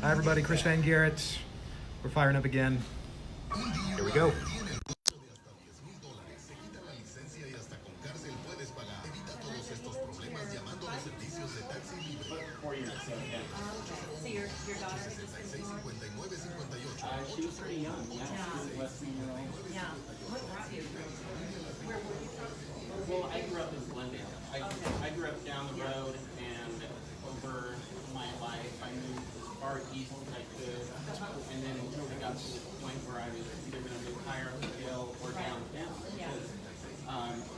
Hi everybody, Chris Van Garrett. We're firing up again. Here we go. So your daughter is just she was pretty young, yeah. She was less than a year old. Yeah. What brought you from? Where were you from? Well, I grew up in Glendale. I grew up down the road, and over my life, I moved as far east as I could, and then until I got to the point where I was either going to move higher up the hill or downtown. Because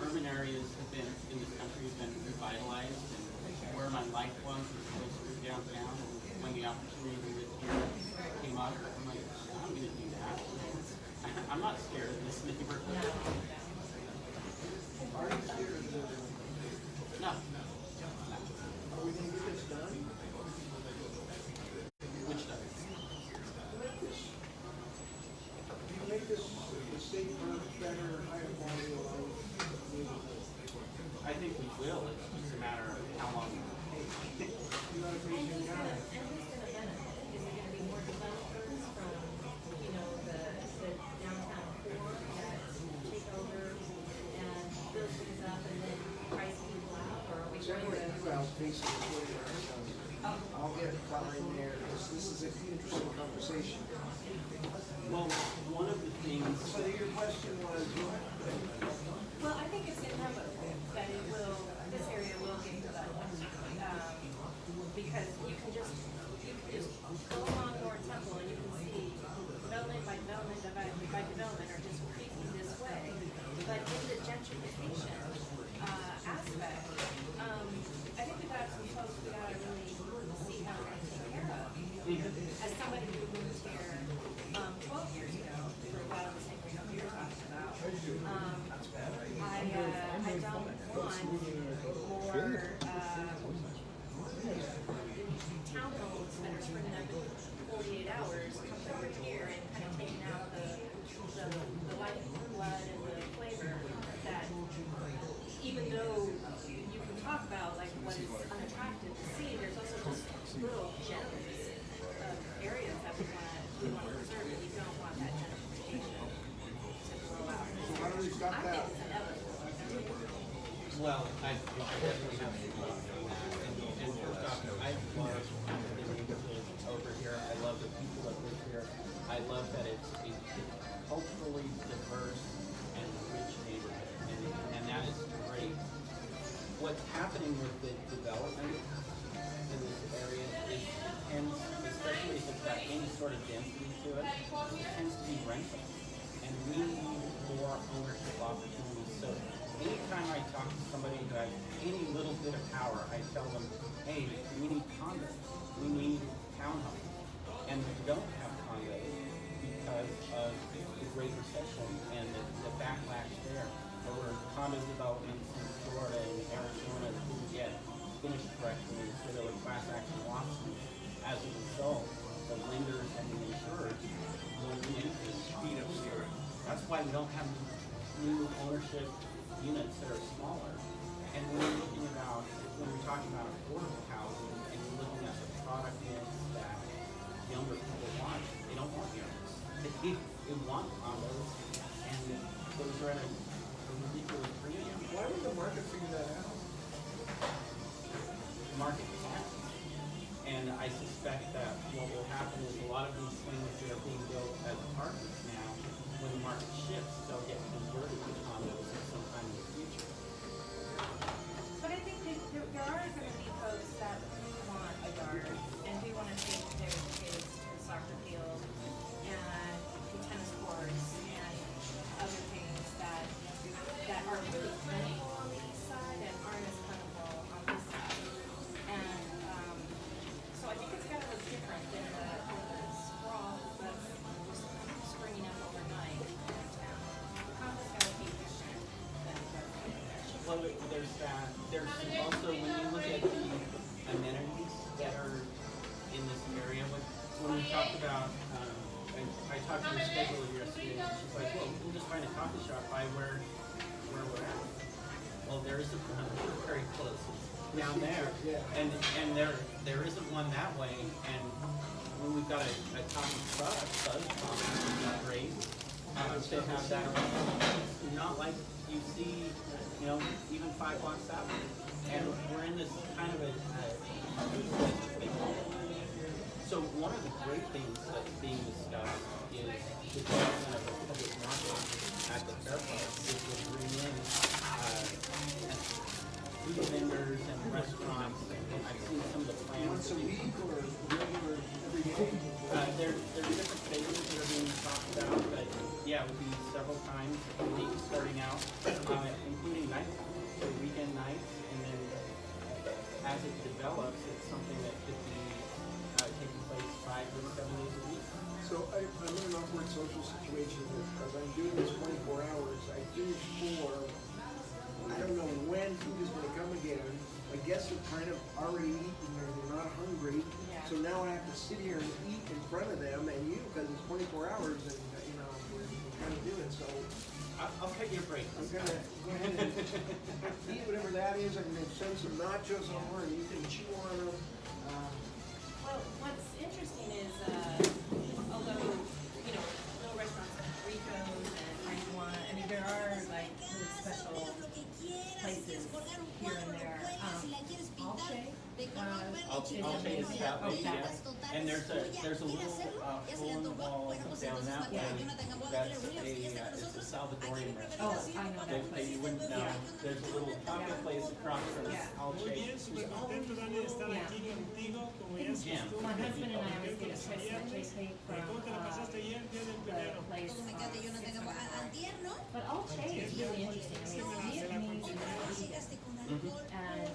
urban areas have been, in this country, have been revitalized, and where my life was closer to downtown, and when the opportunity to live here came up, I'm like, I'm going to do that. I'm not scared of this neighborhood. Are you scared of the... No. Are we going to get this done? Which stuff? Do you make this the state better, higher quality of life? I think we will. It's just a matter of how long it will take. You got to pay And who's your going to guy. benefit? Is it going to be more developers from, you know, the downtown core that take over and build things up and then price people out, or are we It's going everywhere to? you outpace the way I'll get behind there. This is an interesting conversation. Well, one of the things. So your question was, Well, I think it's inevitable that it will, this area will get developed. Because you can just go along North Temple and you can see development by development by development are just creeping this way. But in the gentrification aspect, I think we got some folks we gotta really see how we're gonna take care of. As somebody who moved here 12 years ago, for a while the same thing you're talking about, I don't want more townhomes that are springing up in 48 hours, coming over here and kind of taking out the life blood and the flavor that, even though you can talk about like what is unattractive to see, there's also just little gems of areas that we want to preserve, and you don't want that gentrification to blow out. how do we stop I that? think it's inevitable. Well, I definitely have to love that. And first off, I love the neighborhood over here. I love the people that live here. I love that it's a culturally diverse and rich neighborhood. And that is great. What's happening with the development in this area is it tends, especially if it's got any sort of density to it, it tends to be rental. And we need more ownership opportunities. So anytime I talk to somebody who has any little bit of power, I tell them, hey, we need condos. We need townhomes. And we don't have condos because of the Great Recession and the backlash there. There were condo developments in Florida and Arizona that didn't get finished correctly, so there were class action lawsuits. As a result, the lenders and the insurers went into speed up here. That's why we don't have new ownership units that are smaller. And when we're talking about affordable housing and you're looking at the product mix that younger people want, they don't want units. They want condos, and those are at a ridiculous premium. Why would the market figure that out? The market can't. And I suspect that what will happen is a lot of these things that are being built as apartments now, when the market shifts, they'll get converted to condos at some time in the future. But I think there are going to be folks that want a yard and do want to take their kids to the soccer field and the tennis courts and other things that are really plentiful on the east side and aren't as plentiful on this side. And so I think it's got to look different than the sprawl that's springing up overnight in town. Condos got to be different than Well, there's that. There's also, when you look at the amenities that are in this area, when we talked about, I talked to the scheduler yesterday, and she's like, well, we'll just find a coffee shop by where we're at. Well, there isn't one very close. It's down there, and there isn't one that way. And when we we've got a coffee truck, Buzz Coffee, which is great. To have that around. Not like you see, you know, even 5 blocks that way. And we're in this kind of a so one of the great things that's being discussed is the development of a public market at the fair park, which will bring in food vendors and restaurants. And I've seen some of the plans. Once a week or regular every day? There are different phases that are being talked about, but yeah, it would be several times a week starting out, including nighttime, so weekend nights, and then as it develops, it's something that could be taking place 5 to 7 days a week. So I'm in an awkward social situation because I'm doing this 24 hours. I finish 4. I don't know when food is going to come again. My guests have kind of already eaten or they're not hungry. Yeah. So now I have to sit here and eat in front of them and you because it's 24 hours and you know we're kind of doing so. I'll cut you a break. I'm gonna go ahead and eat whatever that is. I'm gonna send some nachos over and you can chew on them. Well, what's interesting is, although, you know, no restaurants have Ricos and marijuana, I mean, there are like really special places here and there. Alche is that way, yeah. And there's a little hole in the wall down that way. That's it's a Salvadorian Oh, restaurant. I know that place. You wouldn't know. There's a little taco place across from Alche. Súper contento, Dani, de estar aquí contigo, como ya es Yeah. costumbre. My husband and I always Contento get a este Christmas viernes. cheesecake from ¿Cómo te la pasaste ayer, día del primero? the place. Todo me encanta, yo no tengo antier, ¿no? But Alche is really interesting. I mean, it's Vietnamese and Vietnamese. Llegaste con alcohol. And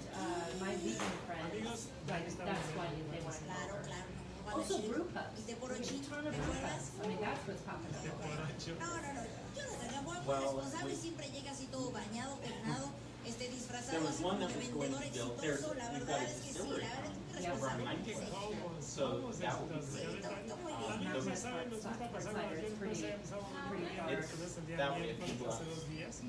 my vegan friends, like, that's why they want to Claro, go. claro. Also brew pubs. Y de There's porochín, a ton ¿te of brew acuerdas? pubs. I mean, that's what's popping up. No, no. Yo desde la guapa Well, responsable siempre llega así todo bañado, peinado, There disfrazado was así one como that de was going vendedor to build. There's exitoso. La we've got verdad a es que sí, distillery la verdad es que Yeah. over on responsable. 19th. So So that would be Sí, great. está muy A bien. mí Not me much sabe, nos gusta for pasar cider. las It's pretty empezamos pretty muy bien, hard. que es el día That way miércoles, people hace 2 días.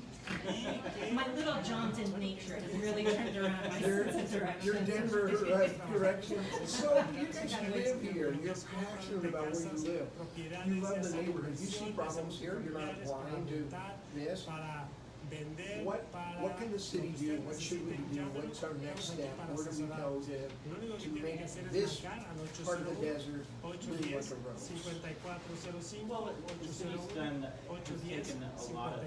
My little Johnson nature has really turned around my sense of direction. Your Denver direction. So you guys live here. You're passionate about where you live. You love the neighborhood. You see problems here. You're not applying to this. What can the city do? What should we do? What's our next step? Where do we go to make this part of the desert really like a road? Well, the city's done, has taken a lot of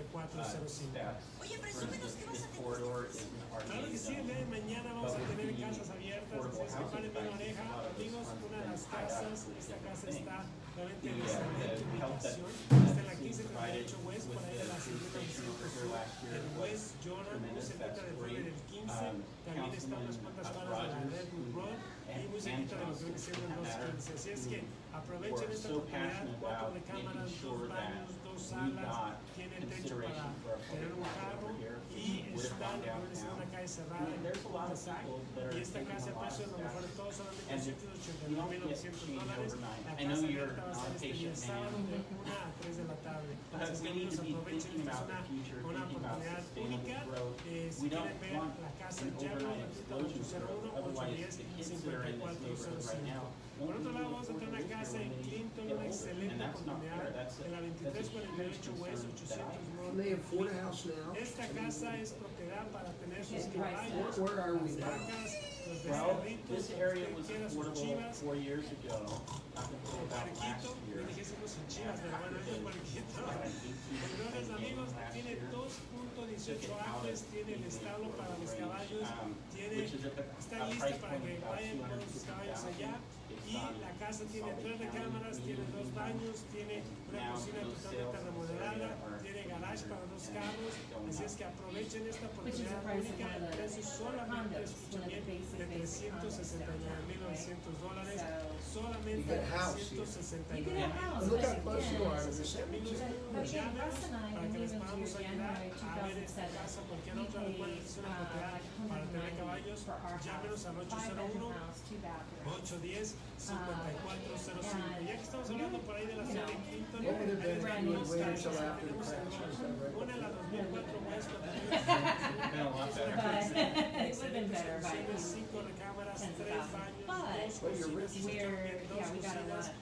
steps. Oye, For presúmenos instance, que vas a this tener. corridor is an Claro que RDA sí, el día de zone. mañana vamos a tener casas abiertas, así es que paren bien la oreja. Amigos, una de las casas, esta casa está realmente en desarrollo está en la 1538 West, por ahí de la 55 Sur. El West Jordan, muy cerquita del Freeway del 15. También está a unas cuantas cuadras de la Redwood Road y muy cerquita de lo que viene siendo el 215. Así es que aprovechen esta oportunidad, 4 recámaras, 2 baños, 2 salas, tiene techo para tener un carro y está lo que viene siendo una calle cerrada en Pasac. Y esta casa, el precio de lo mejor de todo, solamente $289,900. La casa abierta va a ser este día sábado de 1 a 3 de la tarde. Así es que amigos, aprovechen, esta es una oportunidad única. Si quieren ver la casa, llame al 801-810-5405. Por otro lado, vamos a tener una casa en Clinton, una excelente oportunidad en la 2348 West 800 Road. They afford a house now. Esta casa es propiedad para tener sus caballos, Where are we las now? vacas, los Well, becerritos, this area was quiera sus affordable chivas, 4 years ago, up until about last puerquito, year. yo dije decimos sus chivas, pero bueno, es un puerquito. Entonces, amigos, tiene 2.18 acres, tiene el establo para los caballos, tiene, está lista para que vayan con sus caballos allá. Y la casa tiene 3 recámaras, tiene 2 baños, tiene una cocina totalmente remodelada, tiene garage para 2 carros, así es que aprovechen esta oportunidad única. El precio solamente, escuchen bien, de $369,900, solamente You get a house here. You get a $369,900. house, Look but how close you are to the Amigos, cemetery. But again, llámenos Russ and I, para when que we les moved podamos here ayudar January a ver esta 2007, casa, cualquier we otra, recuerden que es una propiedad like para tener 190 caballos. for our Llámenos house, al 5-bedroom 801 house, 2 bathrooms. 810-5405. Ya que estamos hablando por ahí de la ciudad de Clinton, What would have been if hay you dos had waited casas till que after the tenemos en crash or Londres. something, Una en la 2004 West, Been a lot better. But it would have been better by Tiene 5 recámaras, 3 baños, 2 But Well, you're cocinas, rich. we're, dos yeah, we got a lot cocinas. of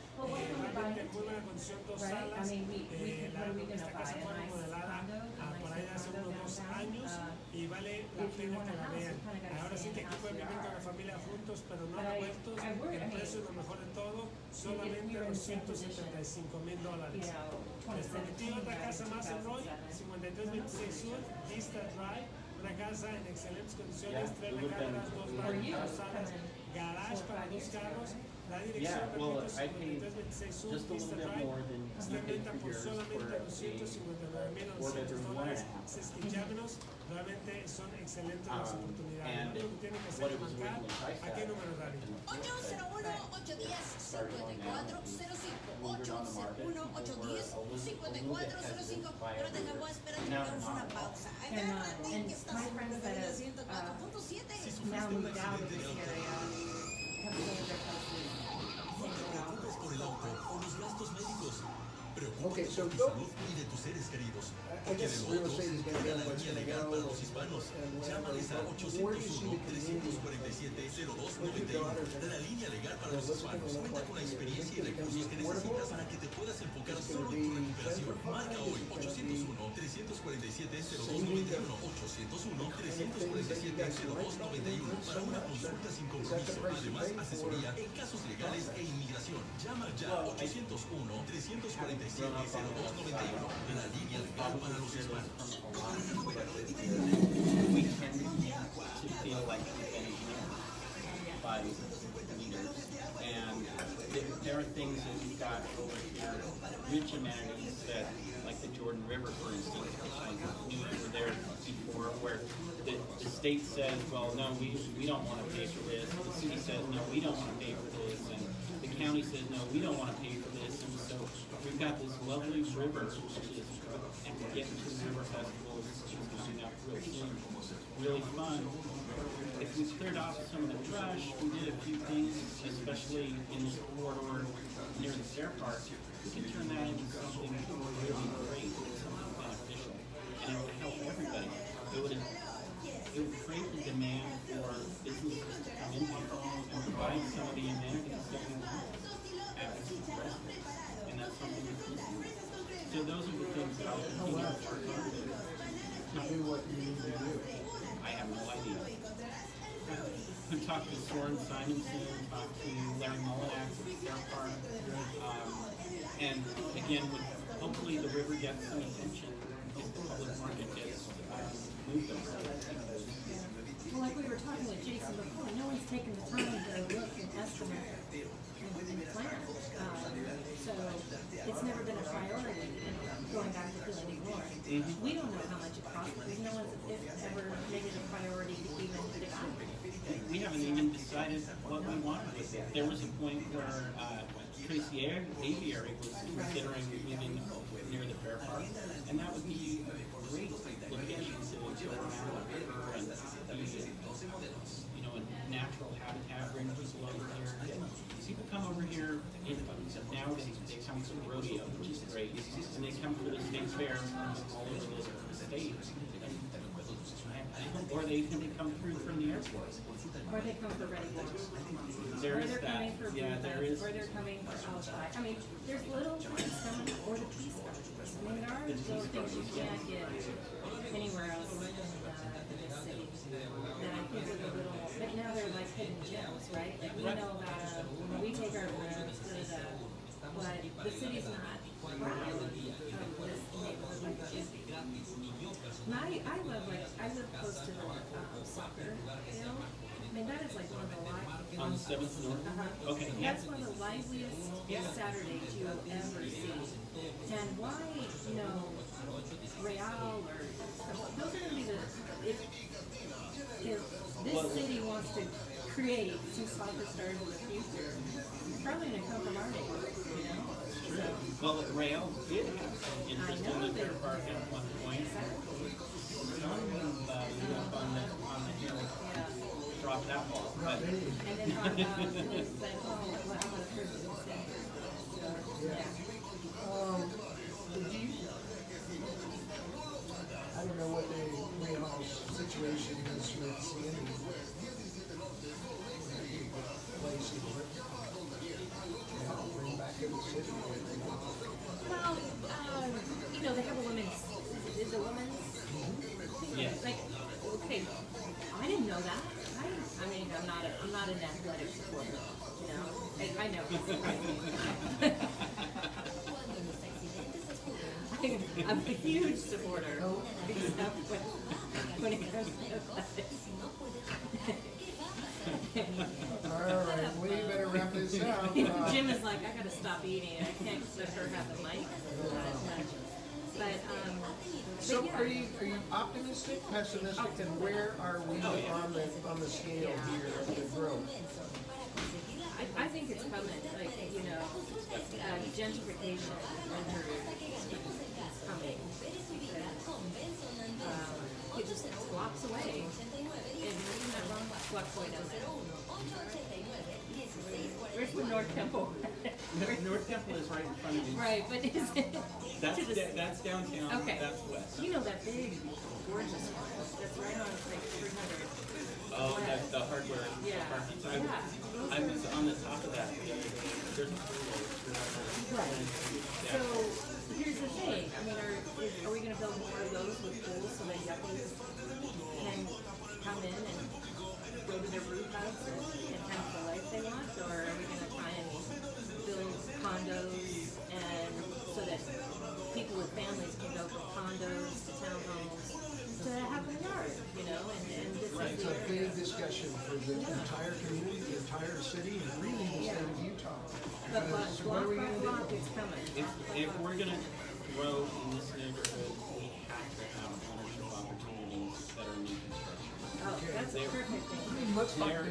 construcción dos Right? I salas. mean, we could, what are we gonna Esta buy? casa A fue nice remodelada condo? A por ahí nice hace condo unos 2 downtown? años y vale la if you pena want que a la house, vean. you kinda gotta Ahora sí stay que in aquí the pueden house vivir you con la are. familia juntos, pero no But I revueltos. worry, I El mean, precio, lo mejor de todo, solamente you're in the same position, $275,000. you know, Definitiva 2017, otra casa más en Roy, 2007. 5326 Sur, Vista Drive, una casa en excelentes condiciones, 3 we would've recámaras, been- 2 For baños, you, 2 salas, coming garage 4 or para 5 2 years ago. carros. La Yeah, dirección, well, repito, I paid 5326 Sur, just a Vista little bit Drive, more than está you en paid venta for por yours solamente for a $259,900. 4-bedroom, 1.5. Escuchámenos, realmente son excelentes las oportunidades. And Lo único que tienen que hacer what es it was marcar originally priced a qué at. número, David. 801-810-5405. Pero tengamos espera que hagamos una pausa. And my friend said, now moved out of this area, have sold their houses. Por el auto o los gastos médicos. Preocúpate Okay, so por tu go- salud y de tus seres queridos. I Porque guess de lo real otro, estate is gonna be una what's línea gonna legal go para los hispanos. and whatever. Llámales a Where do you see the community? 801-301-0291. La línea legal para los hispanos cuenta con la experiencia y recursos que necesitas para que te puedas enfocar solo en tu recuperación. Marca hoy 801-347-0291. 801-347-0291 para una consulta sin compromiso. Además, asesoría en casos legales e inmigración. Llama ya 801-347-0291. La línea legal para los hispanos. We tend to feel like we've been engineered by leaders. And there are things that we've got over here, rich amenities that, like the Jordan River, for instance, we were there before, where the state says, well, no, we don't want to pay for this. The city says, no, we don't want to pay for this. And the county says, no, we don't want to pay for this. And so we've got this lovely river, which is, and we're getting to the river festival, it's coming up real soon. Really fun. If we cleared off some of the brush, we did a few things, especially in this corridor near the fair park, we could turn that into something really great, something beneficial, and it would help everybody. It would create the demand for businesses to come in here and provide some of the amenities that we want as residents, and that's something that's missing. So those are the things that I'll continue to work on. To do what you need to do. I have no idea. We talked to Soren Simonson, talked to Larry Mullinax at the Fair Park, and again, hopefully the river gets some attention if the public market gets moved over. Well, like we were talking with Jason before, no one's taken the time to look and estimate and plan. So it's never been a priority, going back to filling more. We don't know how much it costs, because no one's ever made it a priority to even define. We haven't even decided what we wanted with it. There was a point where Tracy Aviary was considering moving near the Fair Park, and that would be a great location to go around the river and use it, a natural habitat, bring people over here. People come over here, now they come to the rodeo, which is great, and they come for the state fair from all over the state. Or they come through from the airport. Or they come for Ready Watch. There Or is they're that. coming for Yeah, food there fest, is. or they're coming for outside. I mean, there's little things coming, or the peace fest. I mean, there are little things you can't get anywhere else in this city that I think are a little, but now they're like hidden gems, right? Like we know about, we take our friends to but the city's not proud of this neighborhood like it should be. And I live close to the soccer field. I mean, that is like one of the liveliest. On 7th North? Okay, yeah. That's one of the liveliest Saturdays you'll ever see. And why, Real or those are going to be if this city wants to create some soccer stars in the future, it's probably going to come from our neighborhood, True. Well, Rail did have some interest in the Fair Park at one point. Some up on the hill dropped that ball. But And then it's like, oh, well, how about a person who's saying? So, yeah. I don't know what the Real's situation is with Sandy. Place he worked. Bring back in the city. know that, right? I mean, I'm not an athletic supporter, you know? I know. I'm a huge supporter, except when it comes to athletics. All right, we better wrap this up. Jim is like, I gotta stop eating. I can't let her have the mic. So yeah. are you optimistic, pessimistic, and where are we on the scale here of the growth? I think it's coming, like, you know, gentrification of renters is coming. It just blocks away. And isn't that wrong? Blocks away down there. Where's the North Temple? North Temple is right in front of you. Right, but is it? That's downtown. Okay. That's west. You know that big, gorgeous one that's right on like 300. Oh, that's the hardware. Yeah. Parking. So Yeah. I was on the top of that. There's Right. So here's the thing. I mean, are we going to build more of those with pools so that yuppies can come in and go to their roof house and have the life they want, or are we going to try and build condos and so that people with families can go from condos to townhomes to have a yard, you know? And this Right, is it's the a area. big discussion for the entire community, the entire city, and really the state of Utah. But Because block what are we by gonna block, do? it's coming. If we're gonna grow in this neighborhood, we have to have ownership opportunities that are new construction. Oh, that's a perfect thing. Let's talk There, to,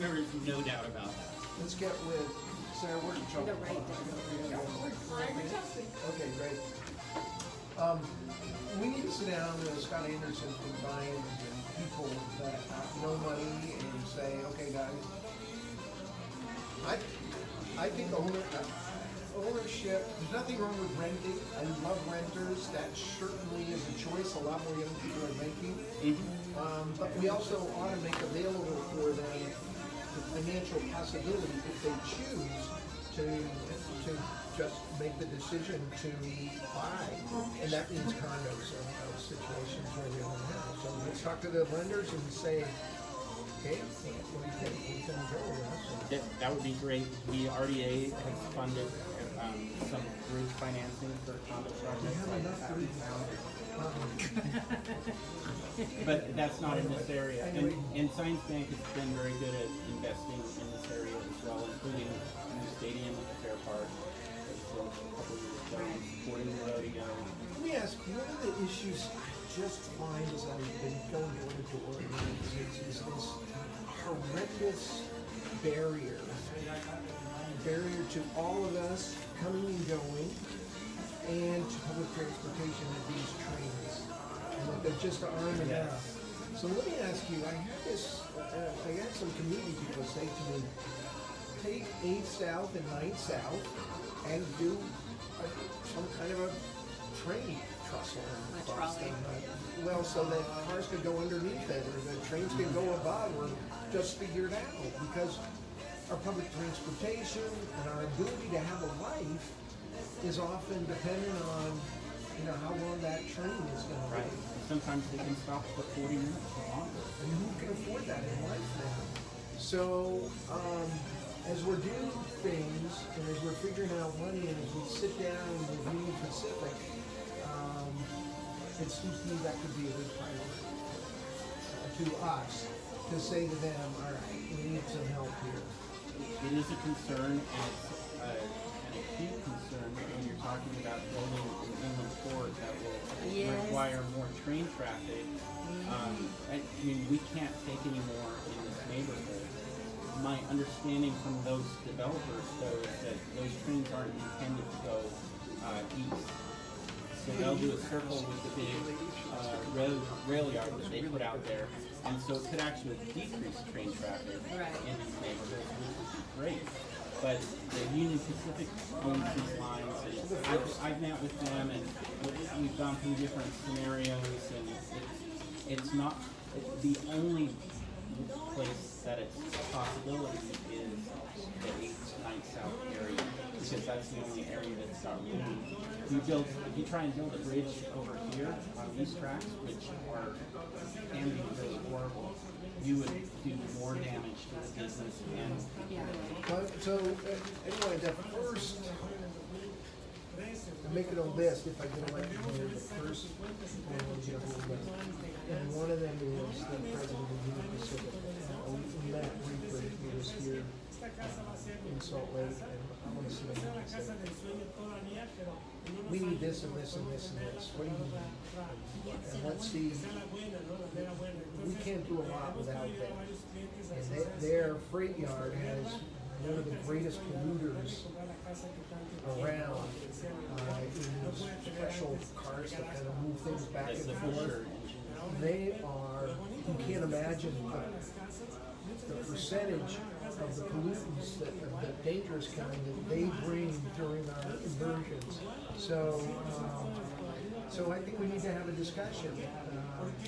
there is no doubt about that. let's get with Sarah, where did you The right Okay, great. We need to sit down with Scott Anderson from Vine and people that have no money and say, okay, guys, I think ownership, there's nothing wrong with renting. I love renters. That certainly is a choice. A lot more young people are making. But we also ought to make available for them the financial possibility if they choose to just make the decision to buy. And that means condos or situations where we don't have. So let's talk to the lenders and say, okay, what do you think? We can go with us. That would be great. The RDA has funded some bridge financing for condo projects like that. But that's not in this area. And Science Bank has been very good at investing in this area as well, including a new stadium at the Fair Park. That was built a couple of years ago, supporting the rodeo. Let me ask, one of the issues I just find as I've been going door to door is this horrendous barrier to all of us coming and going, and to public transportation with these trains. And that there just aren't enough. So let me ask you, I had some community people say to me, take 8th South and 9th South and do some kind of a train trestle across them. Well, so that cars could go underneath it, or the trains could go above, or just figure it out. Because our public transportation and our ability to have a life is often dependent on, how long that train is going to Right. be. Sometimes they can stop for 40 minutes or longer. And who can afford that in life now? So, as we're doing things, and as we're figuring out money, and as we sit down with Union Pacific, it seems to me that could be a good priority to us, to say to them, all right, we need some help here. It is a concern, and it's an acute concern when you're talking about building an inland port that will require more train traffic. I mean, we can't take any more in this neighborhood. My understanding from those developers, though, is that those trains aren't intended to go east. So they'll do a circle with the big rail yard that they put out there, and so it could actually decrease train traffic in these neighborhoods, which would be great. But the Union Pacific owns these lines, and I've met with them, and we've gone through different scenarios, and it's not the only place that it's a possibility is the 8th to 9th South area, because that's the only area that's got room. If you try and build a bridge over here on these tracks, which can be really horrible, you would do more damage to the business and So, anyway, the first, I make it a list if I get elected here, the first one will get a hold of. And one of them is the president of Union Pacific. We met briefly, he was here in Salt Lake, and I want to see him and say, we need this and this and this and this. What do you need? And let's see, we can't do a lot without them. And their freight yard has one of the greatest polluters around in special cars that kind of move things back and forth. They are, you can't imagine the percentage of the pollutants, the dangerous kind that they bring during our inversions. So I think we need to have a discussion.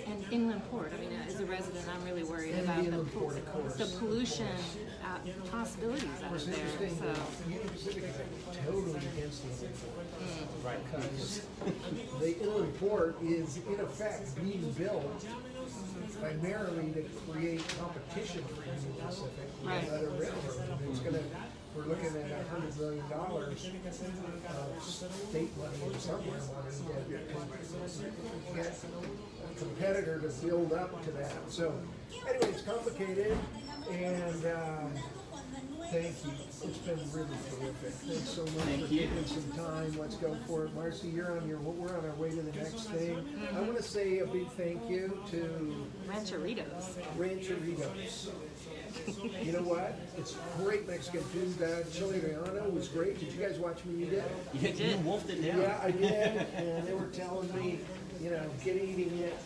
And inland port, I mean, as a resident, I'm really worried And about the inland port, of course. the pollution possibilities out It's of there, interesting so. that Union Pacific is totally against the inland port. Right. Because the inland port is in effect being built primarily to create competition for Union Pacific Right. with other railroads. It's gonna, we're looking at $100 million of state money or somewhere wanting to get a competitor to build up to that. So anyway, it's complicated, and thank you. It's been really terrific. Thanks so much for taking some time. Let's go for it. Marcie, we're on our way to the next thing. I want to say a big thank you to Rancheritos. Rancheritos. You know what? It's great Mexican food. Childcare was great. Did you guys watch me? You did? you wolfed it down. Yeah, I did. And they were telling me, get eating it.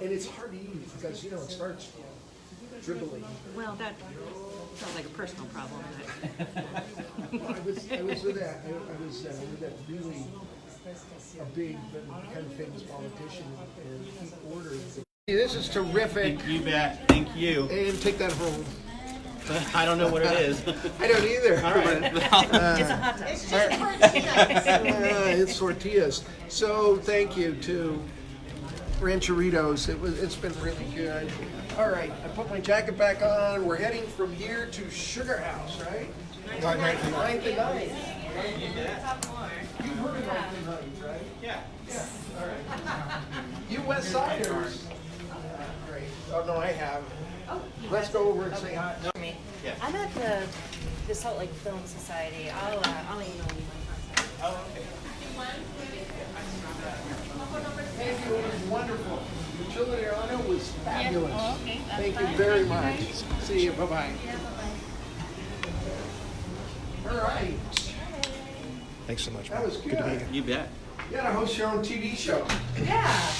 And it's hard to eat because, it starts dribbling. Well, that sounds like a personal problem. I was with that. I was with that really a big, kind of famous politician, and he ordered. This is terrific. You bet. Thank you. And take that home. I don't know what it is. I don't either. All right. It's a hot dog. It's tortillas. So thank you to Rancheritos. It's been really good. All right, I put my jacket back on. We're heading from here to Sugar House, right? Ninth and Ninth. You heard of Ninth and Ninth, right? Yeah. All right. You West Siders. Great. Oh no, I have. Let's go over and say hi. Yeah. I'm at the Salt Lake Film Society. I'll email you my contact. Oh, okay. Thank you. It was wonderful. Gilgal was fabulous. Yeah. Oh, okay. That's Thank you fine. very Thank much. you, guys. See you. Bye-bye. Yeah, bye-bye. All right. Thanks so much, That man. was good. Good to meet you. You bet. You gotta host your own TV show. Yeah.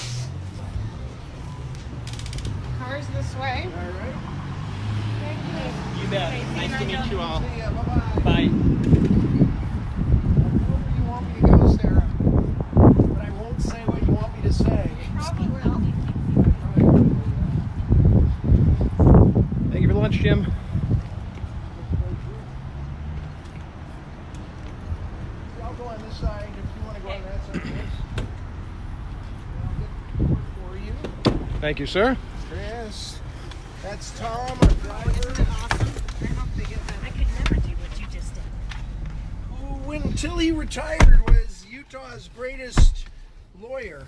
Cars this way. All right. You bet. Nice to meet you all. See ya. Bye-bye. Bye. Wherever you want me to go, Sarah. But I won't say what you want me to say. Probably will. Thank you for the lunch, Jim. I'll go on this side if you want to go on that side. Yes. I'll get for you. Thank you, sir. Yes. That's Tom, our driver. I could never do what you just did. Who, until he retired, was Utah's greatest lawyer.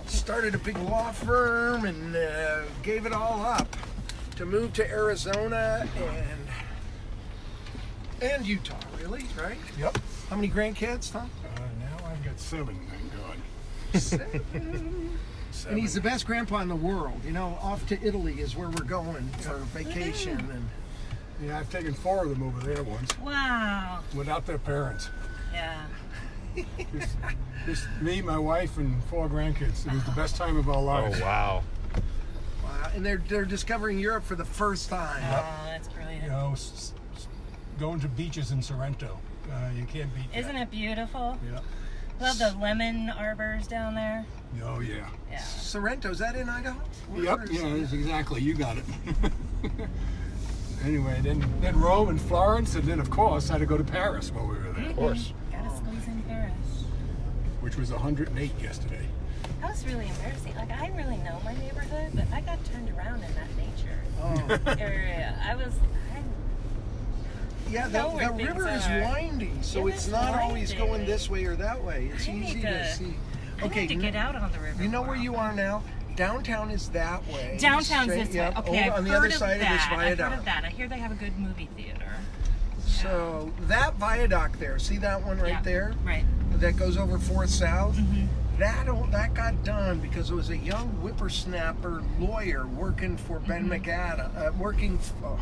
Started a big law firm and gave it all up to move to Arizona and Utah, really, right? Yep. How many grandkids, Tom? Now I've got 7, thank God. 7. And he's the best grandpa in the world. Off to Italy is where we're going for vacation. And Yeah, I've taken 4 of them over there once Wow. without their parents. Yeah. Just me, my wife, and 4 grandkids. It was the best time of our lives. wow. wow, and they're discovering Europe for the first time. Oh, that's brilliant. You know, going to beaches in Sorrento. You can't beat that. Isn't it beautiful? Yeah. Love the lemon arbors down there. Oh, yeah. Yeah. Sorrento, is that in Idaho? Yep, yeah, that's exactly. You got it. Anyway, then Rome and Florence, and then, of course, I had to go to Paris while we were there. Of course. Gotta squeeze in Paris. Which was 108 yesterday. That was really embarrassing. Like, I really know my neighborhood, but I got turned around in that nature area. Yeah, know where the things river is are. winding, so It it's is not always winding. going this way or that way. It's I need easy to see. I need to get out on the river. You know more where you are now? Downtown is that way. Downtown's Straight- this way. yep, Okay, over I've on the heard other of side that. of this I've heard viaduct. of that. I hear they have a good movie theater. So that viaduct there, see that one right Yeah, there? Right. That goes over 4th South? Mm-hmm. That got done because it was a young whippersnapper lawyer working for Ben Mm-hmm. McAdam,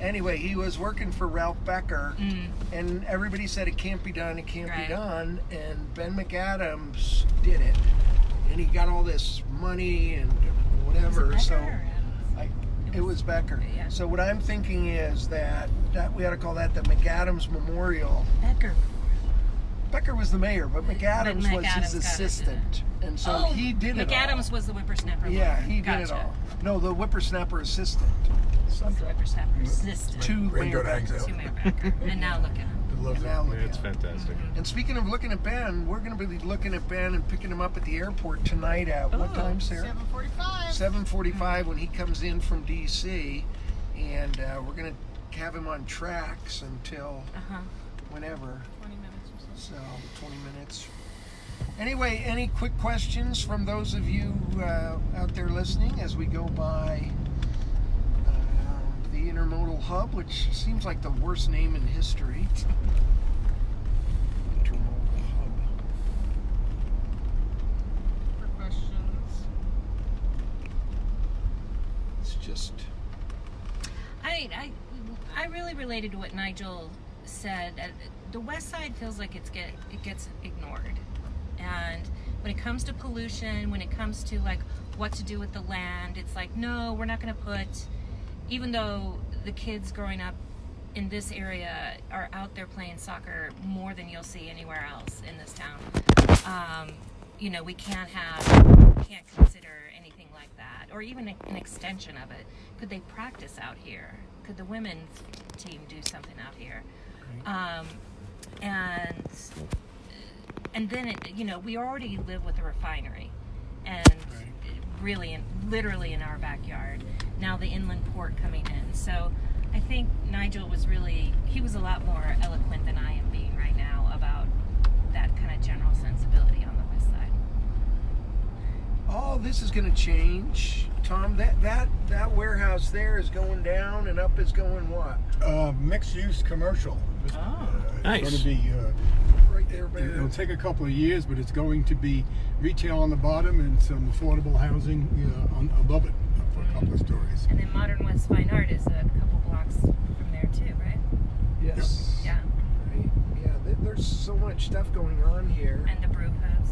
anyway, he was working for Ralph Becker, and everybody said it can't be done, Right. done, and Ben McAdams did it, and he got all this money and whatever. Was it So Becker or it was Becker. Yeah. So what I'm thinking is that we ought to call that the McAdams Memorial. Becker. Becker was the mayor, but McAdams was McAdams got his it. assistant, and so he did it all. McAdams was the whippersnapper. Yeah, lawyer. he did it Gotcha. all. No, the whippersnapper assistant. Was the whippersnapper assistant To Mayor Becker. to Mayor Becker. And now look at him. I love And that. now look It's at him. fantastic. And speaking of looking at Ben, we're going to be looking at Ben and picking him up at the airport tonight at what Ooh. time, Sarah? 7:45. 7:45 when he comes in from D.C. And we're going to have him on tracks until whenever. 20 minutes or so. So 20 minutes. Anyway, any quick questions from those of you out there listening as we go by the Intermodal Hub, which seems like the worst name in history. Intermodal Hub. For questions. It's just... I really related to what Nigel said. The West Side feels like it gets ignored, and when it comes to pollution, when it comes to like what to do with the land, it's like, no, we're not going to put. Even though the kids growing up in this area are out there playing soccer more than you'll see anywhere else in this town, you know, we can't consider anything like that, or even an extension of it. Could they practice out here? Could the women's team do something out here? And then it, you know, we already live with a refinery, and really, literally in our backyard. Now the inland port coming in. So I think Nigel was he was a lot more eloquent than I am being right now about that kind of general sensibility on the West Side. All this is going to change, Tom. That warehouse there is going down, and up is going what? Mixed-use commercial. Nice. It's going to be. Right there, baby. It'll take a couple of years, but it's going to be retail on the bottom and some affordable housing above it for a couple of stories. And then Modern West Fine Art is a couple blocks from there too, right? Yes. Yeah. Right. Yeah. There's so much stuff going on here. And the brew pubs.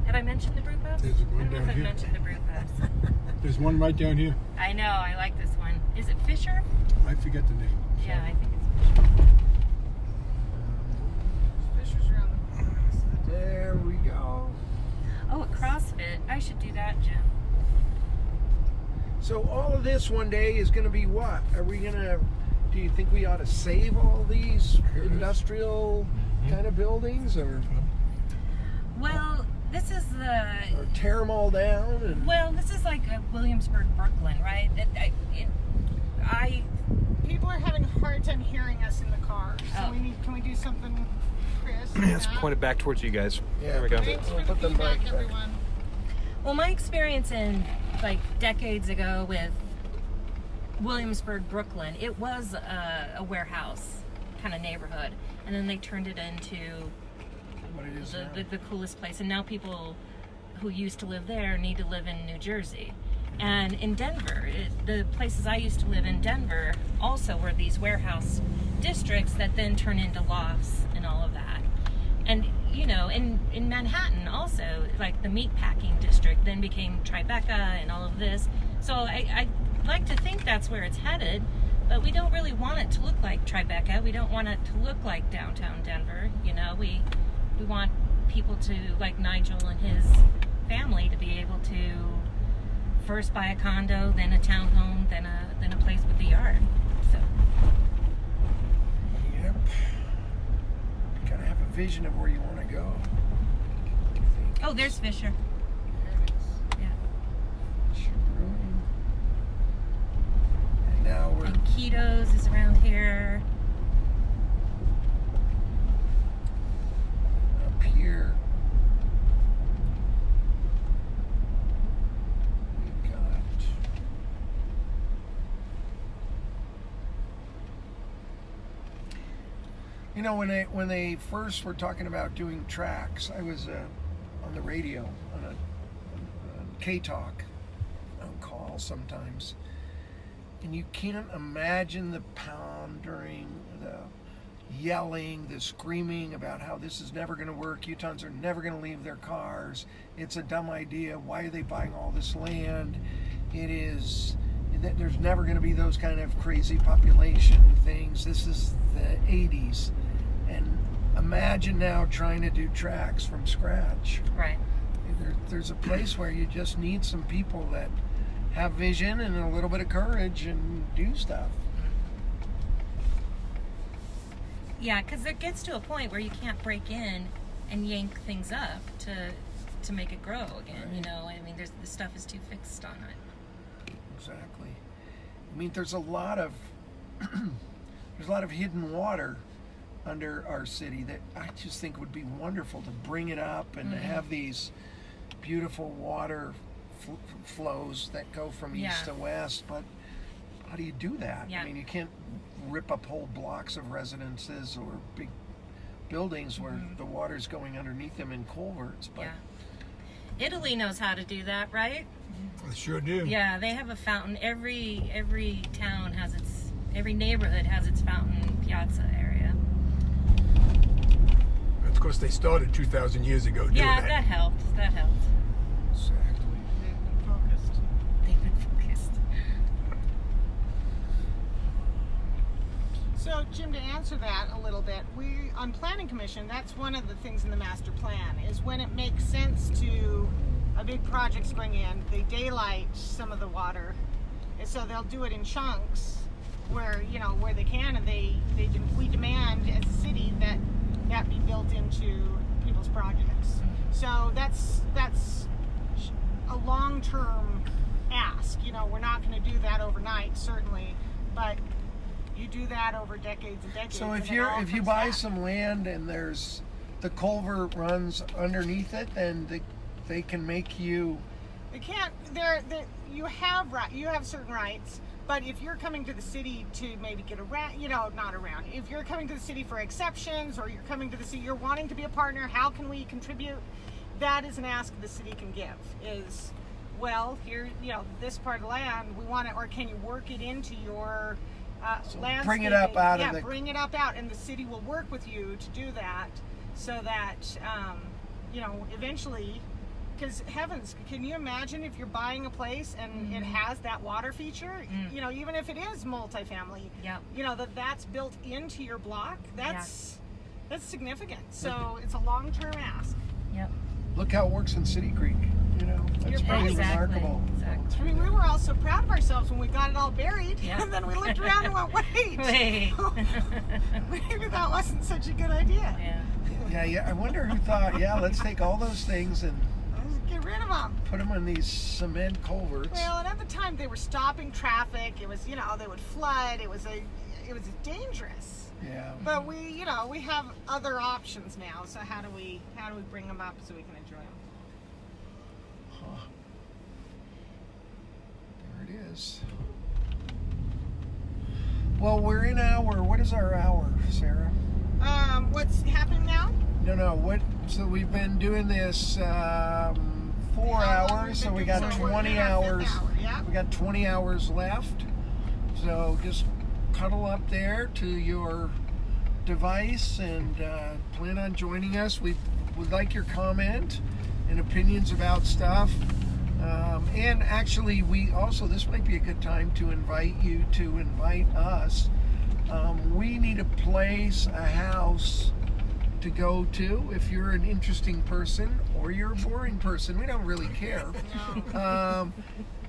Have I mentioned the brew pubs? There's one I don't know down if I've here. mentioned the brew pubs. There's one right down here. I know, I like this one. Is it Fisher? I forget the name. Yeah, I think it's Fisher. Fisher's around the corner. There we go. Oh, a CrossFit. I should do that, Jim. So all of this one day is going to be what? Are we going to? Do you think we ought to save all these industrial kind of buildings, or Well, this is or tear them all down? And this is like Williamsburg, Brooklyn, right? People are having a hard time hearing us in the car. So Oh. can we do something, Chris? Let's point it back towards you guys. Yeah. There we go. Thanks for the Put them feedback, back. everyone. Well, my experience in like decades ago with Williamsburg, Brooklyn, it was a warehouse kind of neighborhood, and then they turned it into what it is now. the coolest place. And now people who used to live there need to live in New Jersey. And in Denver, the places I used to live in Denver also were these warehouse districts that then turn into lofts and all of that. And, you know, in Manhattan also, like the meatpacking district then became Tribeca and all of this. So I like to think that's where it's headed, but we don't really want it to look like Tribeca. We don't want it to look like downtown Denver. You know, we want people to, like Nigel and his family, to be able to first buy a condo, then a townhome, then a place with a yard. So Yep. You gotta have a vision of where you want to go. oh, there's Fisher. where? And Keto's is around here. Up here. We've got. You know, when they first were talking about doing tracks, I was on the radio on a K-Talk on call sometimes, and you can't imagine the pounding, the yelling, the screaming about how this is never going to work. Utahns are never going to leave their cars. It's a dumb idea. Why are they buying all this land? It is. There's never going to be those kind of crazy population things. This is the 80s. And imagine now trying to do tracks from scratch. Right. There's a place where you just need some people that have vision and a little bit of courage and do stuff. Yeah, because it gets to a point where you can't break in and yank things up to make it grow again. Right. You know, I mean, the stuff is too fixed on it. Exactly. I mean, there's a lot of hidden water under our city that I just think would be wonderful to bring it up and to have these beautiful water flows that go from east to west. But how do you do that? Yeah. I mean, you can't rip up whole blocks of residences or big buildings where the water's going underneath them in culverts. But Italy knows how to do that, right? They sure do. Yeah, they have a fountain. Every town has every neighborhood has its fountain piazza area. Of course, they started 2,000 years ago doing Yeah, that. that helped. exactly. They've been focused. So, Jim, to answer that a little bit, we on Planning Commission, that's one of the things in the master plan, is when it makes sense to a big project's going in, they daylight some of the water, and so they'll do it in chunks where they can, and we demand as a city that be built into people's projects. So that's a long-term ask. We're not going to do that overnight, certainly, but you do that over decades and decades. So if and you buy some land and there's the culvert runs underneath it, then they can make you. They can't. You have certain rights, but if you're coming to the city to maybe get around, not around. If you're coming to the city for exceptions, or you're coming to the city, you're wanting to be a partner. How can we contribute? That is an ask the city can give. Is, well, here, this part of land we want it, or can you work it into your landscaping? Bring it up out of the. Bring it up out, and the city will work with you to do that, so that eventually. Because heavens, can you imagine if you're buying a place and it has that water feature? Even if it is multifamily, that's built into your block. That's significant. So it's a long-term ask. Yep. Look how it works in City Creek. That's pretty remarkable. Exactly. I mean, we were all so proud of ourselves when we got it all buried, and then we looked around and went, "Wait, maybe that wasn't such a good idea." Yeah. I wonder who thought, let's take all those things and get rid of them. Put them in these cement culverts. Well, and at the time they were stopping traffic. It was, they would flood. It was dangerous. Yeah. But we have other options now. So how do we bring them up so we can enjoy them? Huh. There it is. Well, we're in what is our hour, Sarah? What's happening now? No. So we've been doing this 4 hours, so we got 20 hours. We got 20 hours left. So just cuddle up there to your device and plan on joining us. We would like your comment and opinions about stuff. And actually, this might be a good time to invite you to invite us. We need a place, a house to go to if you're an interesting person or you're a boring person. We don't really care.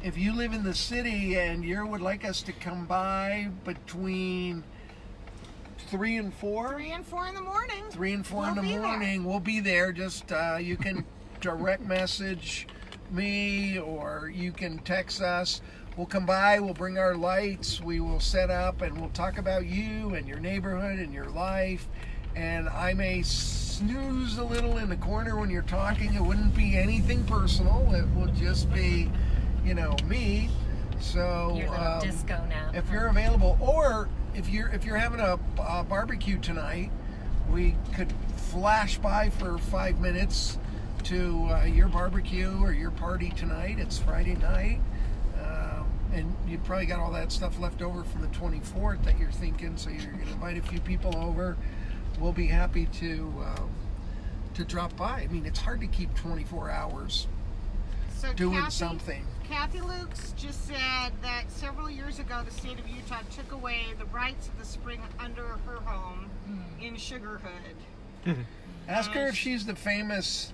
If you live in the city and you would like us to come by between 3 and 4? 3 and 4 in the morning. 3 and 4 in the morning. We'll be there. Just you can direct message me or you can text us. we'll come by, we'll bring our lights, we will set up, and we'll talk about you and your neighborhood and your life. And I may snooze a little in the corner when you're talking. It wouldn't be anything personal. It will just be, me. So Your little disco nap. if you're available, or if you're having a barbecue tonight, we could flash by for 5 minutes to your barbecue or your party tonight. It's Friday night. And you probably got all that stuff left over from the 24th that you're thinking, so you're going to invite a few people over. We'll be happy to drop by. I mean, it's hard to keep 24 hours So doing something. Kathy Lukes just said that several years ago the state of Utah took away the rights of the spring under her home in Sugarhood. Ask her if she's the famous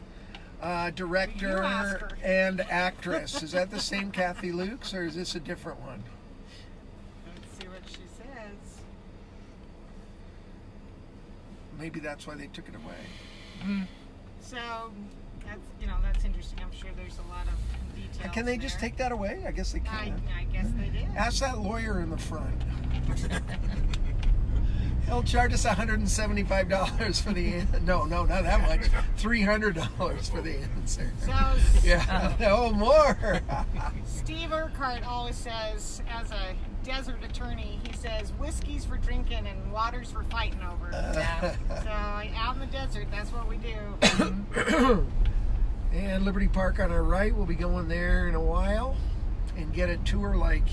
You ask director her. and actress. Is that the same Kathy Lukes, or is this a different one? Let's see what she says. Maybe that's why they took it away. So that's interesting. I'm sure there's a lot of details. Can they just there. take that away? I guess they can. I guess they did. Ask that lawyer in the front. He'll charge us $175 for the answer. No, not that much. $300 for the answer. So Yeah, no more. Steve Urquhart always says, as a desert attorney, he says whiskey's for drinking and water's for fighting over. So out in the desert, that's what we do. And Liberty Park on our right. We'll be going there in a while and get a tour like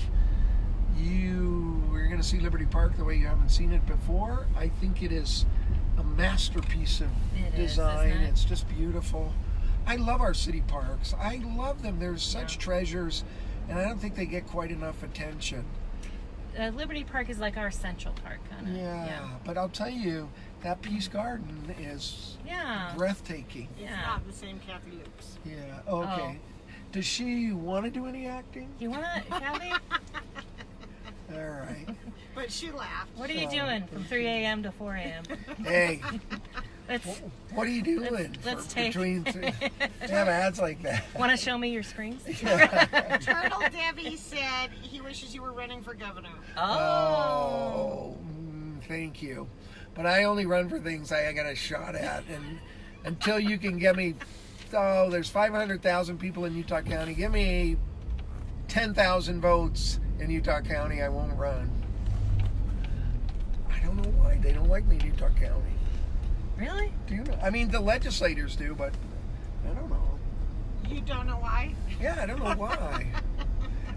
we're going to see Liberty Park the way you haven't seen it before. I think it is a masterpiece of design. isn't it? It's just beautiful. I love our city parks. I love them. There's such treasures, and I don't think they get quite enough attention. Liberty Park is like our Central Park, kind of. Yeah, but I'll tell you, that Peace Garden is breathtaking. It's not the same Kathy Lukes. Yeah, okay. Does she want to do any acting? You want to, Kathy? All right. But she laughed. What are you doing from 3 a.m. to 4 a.m.? Hey, Let's, what are you doing let's for take- between they have ads like that? Want to show me your screens? Turtle Debbie said he wishes you were running for governor. Thank you. But I only run for things I got a shot at, and until you can get me, there's 500,000 people in Utah County. Give me 10,000 votes in Utah County, I won't run. I don't know why they don't like me in Utah County. Really? Do you know? I mean, the legislators do, but I don't know. You don't know why? Yeah, I don't know why.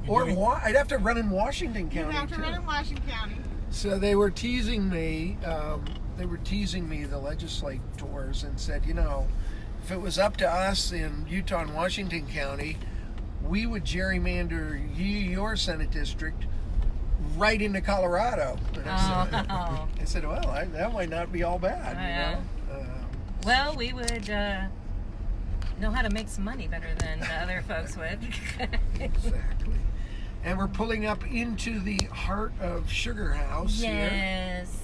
Or why? I'd have to run in Washington County. You have to too. run in Washington County. So they were teasing me. The legislators, and said, if it was up to us in Utah and Washington County, we would gerrymander your Senate district right into Colorado. And I said, well, that might not be all bad. Well, we would know how to make some money better than other folks would. Exactly. And we're pulling up into the heart of Sugar House here. Yes.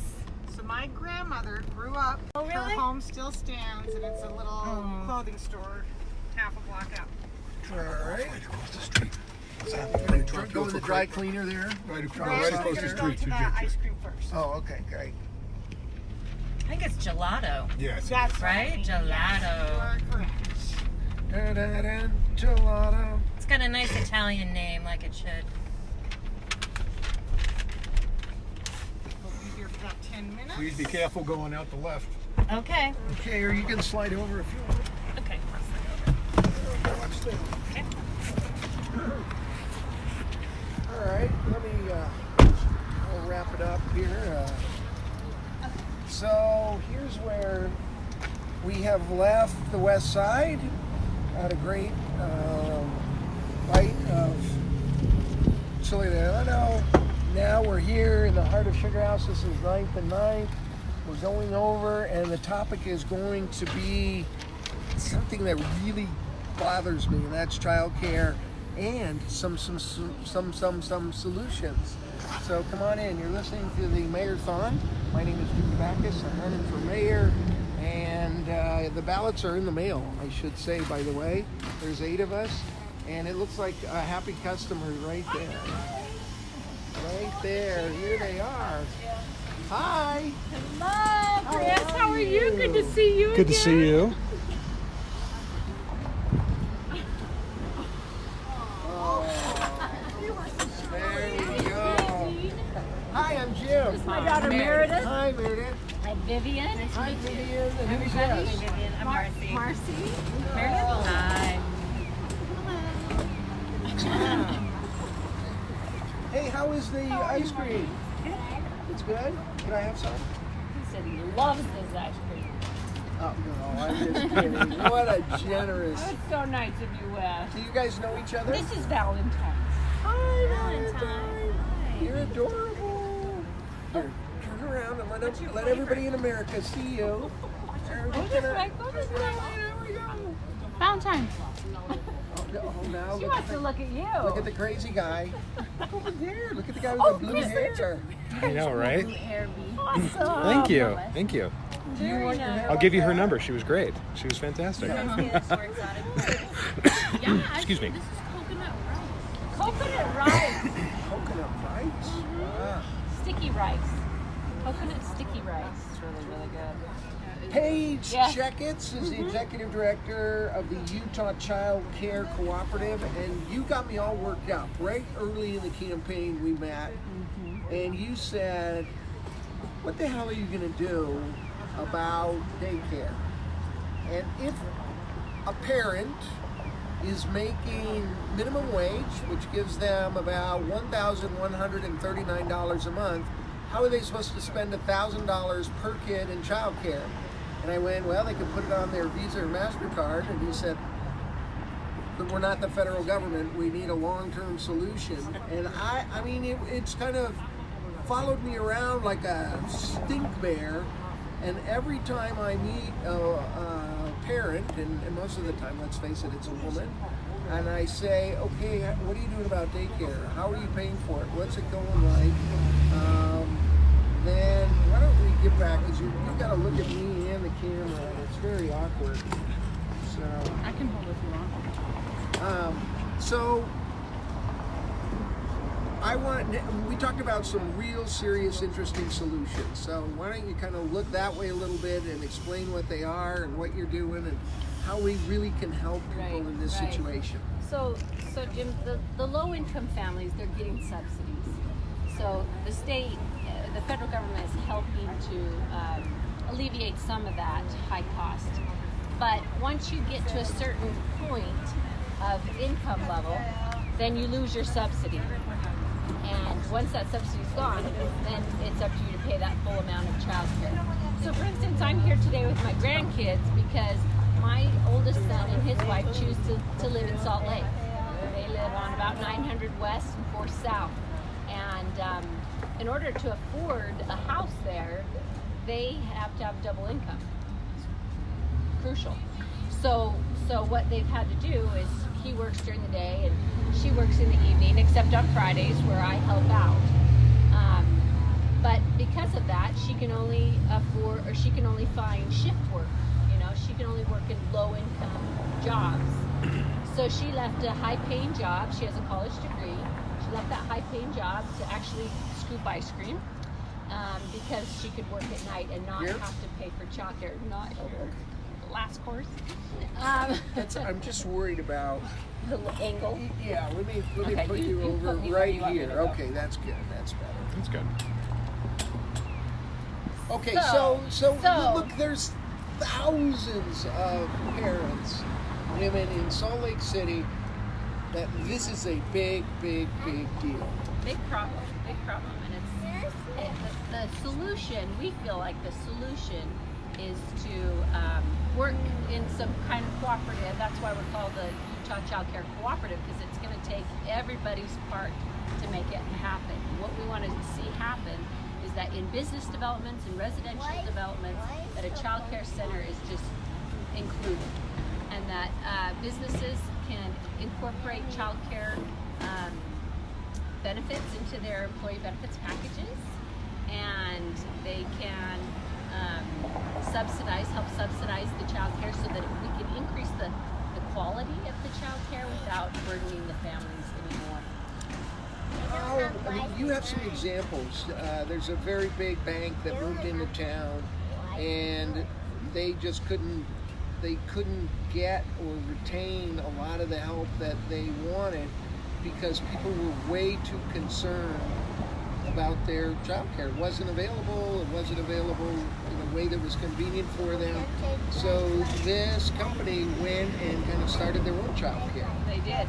So my grandmother grew up. Oh, really? Her home still stands, and it's a little clothing store half a block up. All right. Right across the street. Go to the dry cleaner there. Right We're across actually the gonna go street to to the ice cream first. Oh, okay, great. I think it's gelato. Yes. That's Right? Yes, Gelato. you are correct. Da-da-da, gelato. It's got a nice Italian name, like it should. We'll be here for about 10 minutes. Please be careful going out the left. Okay. Okay, or you can slide over if you want. Okay. Okay. All right, let me we'll wrap it up here. So here's where we have left the west side. Had a great bite of Corigliano. Now we're here in the heart of Sugar House. This is 9th and 9th. We're going over, and the topic is going to be something that really bothers me, and that's childcare and some solutions. So come on in. You're listening to the Mayor-a-Thon. My name is Gilgal Gardens. I'm running for mayor, and the ballots are in the mail, I should say, by the way. There's 8 of us, And it looks like a happy customer right there. Right there. Here they are. Hi. Hello, Chris. How are you? Good to see you. Good to see you. There we go. Hi, I'm Jim. This is my daughter Meredith. Hi, Meredith. I'm Vivian. Hi, Vivian. And who's Everybody. this? Vivian. I'm Marcie. Marcie. Meredith? Hi. Hey, how is the ice cream? It's good. Can I have some? He said he loves this ice cream. Oh, no, I'm just kidding. What a generous. Oh, it's so nice of you, Do you guys know each other? This is Valentine's. Hi, Valentine. You're adorable. Here, turn around and let everybody in America see you. Go this way. Go this way. There we go. Valentine. Oh, now She look wants to look at you. Look at the crazy guy. Look over there. Look at the guy with the blue hair. I know, right? Awesome. Thank you. Thank you. Do you want your hair I'll give you her like that? number. She was great. She was fantastic. Excuse me. Coconut rice. Coconut rice? Ah. Sticky rice. Coconut sticky rice. It's really, really good. Paige Yeah. Checketts is the executive director of the Utah Child Care Cooperative, and you got me all worked up. Right early in the campaign we met, and you said, what the hell are you going to do about daycare? And if a parent is making minimum wage, which gives them about $1,139 a month, how are they supposed to spend $1,000 per kid in childcare? And I went, well, they could put it on their Visa or MasterCard. And he said, but we're not the federal government. We need a long-term solution. And I mean, it's kind of followed me around like a stink bear. And every time I meet a parent, and most of the time, let's face it, it's a woman, and I say, okay, what are you doing about daycare? How are you paying for it? What's it going like? Then why don't we get back, because you've got to look at me and the camera, and it's very awkward. So I can hold it if you want. So we talked about some real serious, interesting solutions. So why don't you kind of look that way a little bit and explain what they are and what you're doing and how we really can help people in this situation. So Jim, the low-income families, they're getting subsidies. So the state, the federal government is helping to alleviate some of that high cost. But once you get to a certain point of income level, then you lose your subsidy. And once that subsidy is gone, then it's up to you to pay that full amount of child care. So for instance, I'm here today with my grandkids because my oldest son and his wife choose to live in Salt Lake. They live on about 900 West and 4 South. And in order to afford a house there, they have to have double income. Crucial. So what they've had to do is he works during the day and she works in the evening, except on Fridays where I help out. But because of that, she can only afford, or she can only find shift work. You know, she can only work in low-income jobs. So she left a high-paying job. She has a college degree. She left that high-paying job to actually scoop ice cream because she could work at night and not have to pay for childcare. Not here. Last course. I'm just worried about the angle. Yeah, let me put you over put me right where you here. want me to go. Okay, that's good. That's better. That's good. Okay, So- so look, there's thousands of parents, women in Salt Lake City, that this is a big, big, big deal. Big problem. And the solution, we feel like the solution is to work in some kind of cooperative. That's why we're called the Utah Child Care Cooperative, because it's going to take everybody's part to make it happen. What we want to see happen is that in business developments and residential developments, that a child care center is just included, and that businesses can incorporate child care benefits into their employee benefits packages, and they can help subsidize the child care so that we can increase the quality of the child care without burdening the families anymore. I mean, you have some examples. There's a very big bank that moved into town, and they just couldn't get or retain a lot of the help that they wanted because people were way too concerned about their child care. It wasn't available in a way that was convenient for them. So this company went and kind of started their own child care. They did.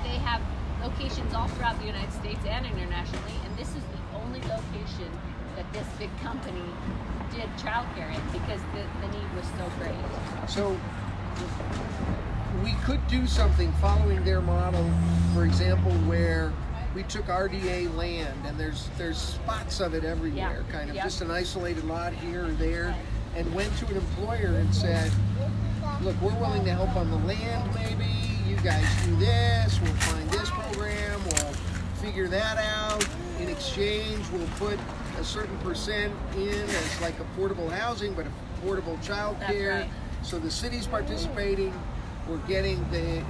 They have locations all throughout the United States and internationally, and this is the only location that this big company did childcare in because the need was so great. So we could do something following their model, for example, where we took RDA land and there's spots of it everywhere, kind of just an isolated lot here or there, and went to an employer and said, look, we're willing to help on the land maybe, you guys do this, we'll find this program, we'll figure that out. In exchange, we'll put a certain percent in as like affordable housing, but affordable child care. Right. So the city's participating, we're getting the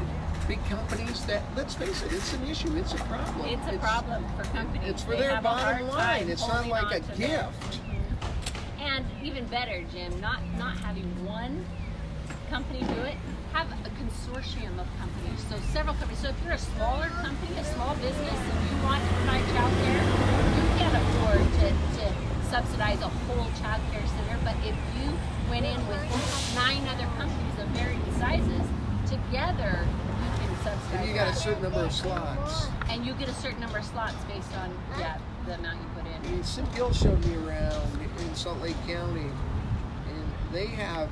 big companies that, let's face it, it's an issue, it's a problem. It's a problem for companies. It's for They their have a bottom hard line, time it's not holding like on a to their- gift. And even better, Jim, not having one company do it, have a consortium of companies. So several companies. So if you're a smaller company, a small business, and you want to provide child care, you can't afford to subsidize a whole child care center. But if you went in with 9 other companies of varying sizes, together you can subsidize. And you got a that. certain number of slots. And you get a certain number of slots based on the amount you put in. I mean, Sim Gill showed me around in Salt Lake County, and they have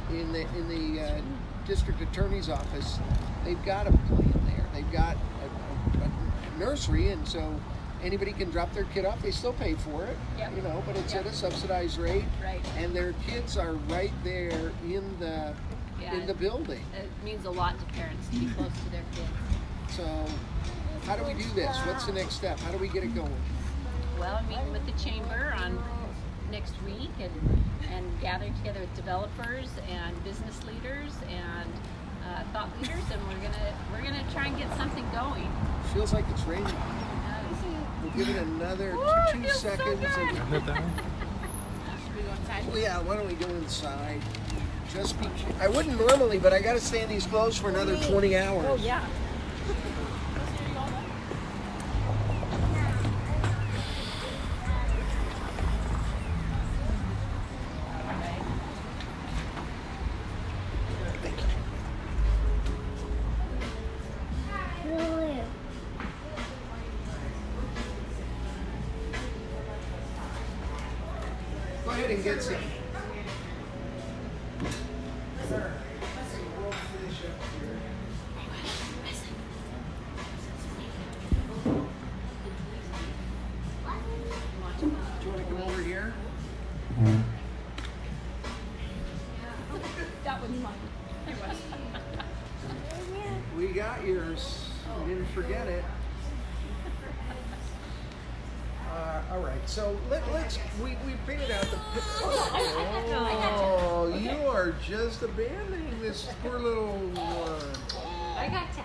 in the district attorney's office, they've got a plan there. They've got a nursery, and so anybody can drop their kid off. They still pay for it, you know, but it's at a subsidized rate, and their kids are right there in the building. It means a lot to parents to be close to their kids. So, how do we do this? What's the next step? How do we get it going? Well, I'm meeting with the chamber on next week and gathering together with developers and business leaders and thought leaders, and we're gonna try and get something going. Feels like it's raining. We'll give it another 2 seconds. So and Should we go inside? Well, yeah, why don't we go inside? I wouldn't normally, but I got to stay in these clothes for another 20 hours. Oh yeah. Go ahead and get some. Do you want to come over here? That one's mine. We got yours. We didn't forget it. All right, so we figured out the. Oh, you are just abandoning this poor little one. I got you.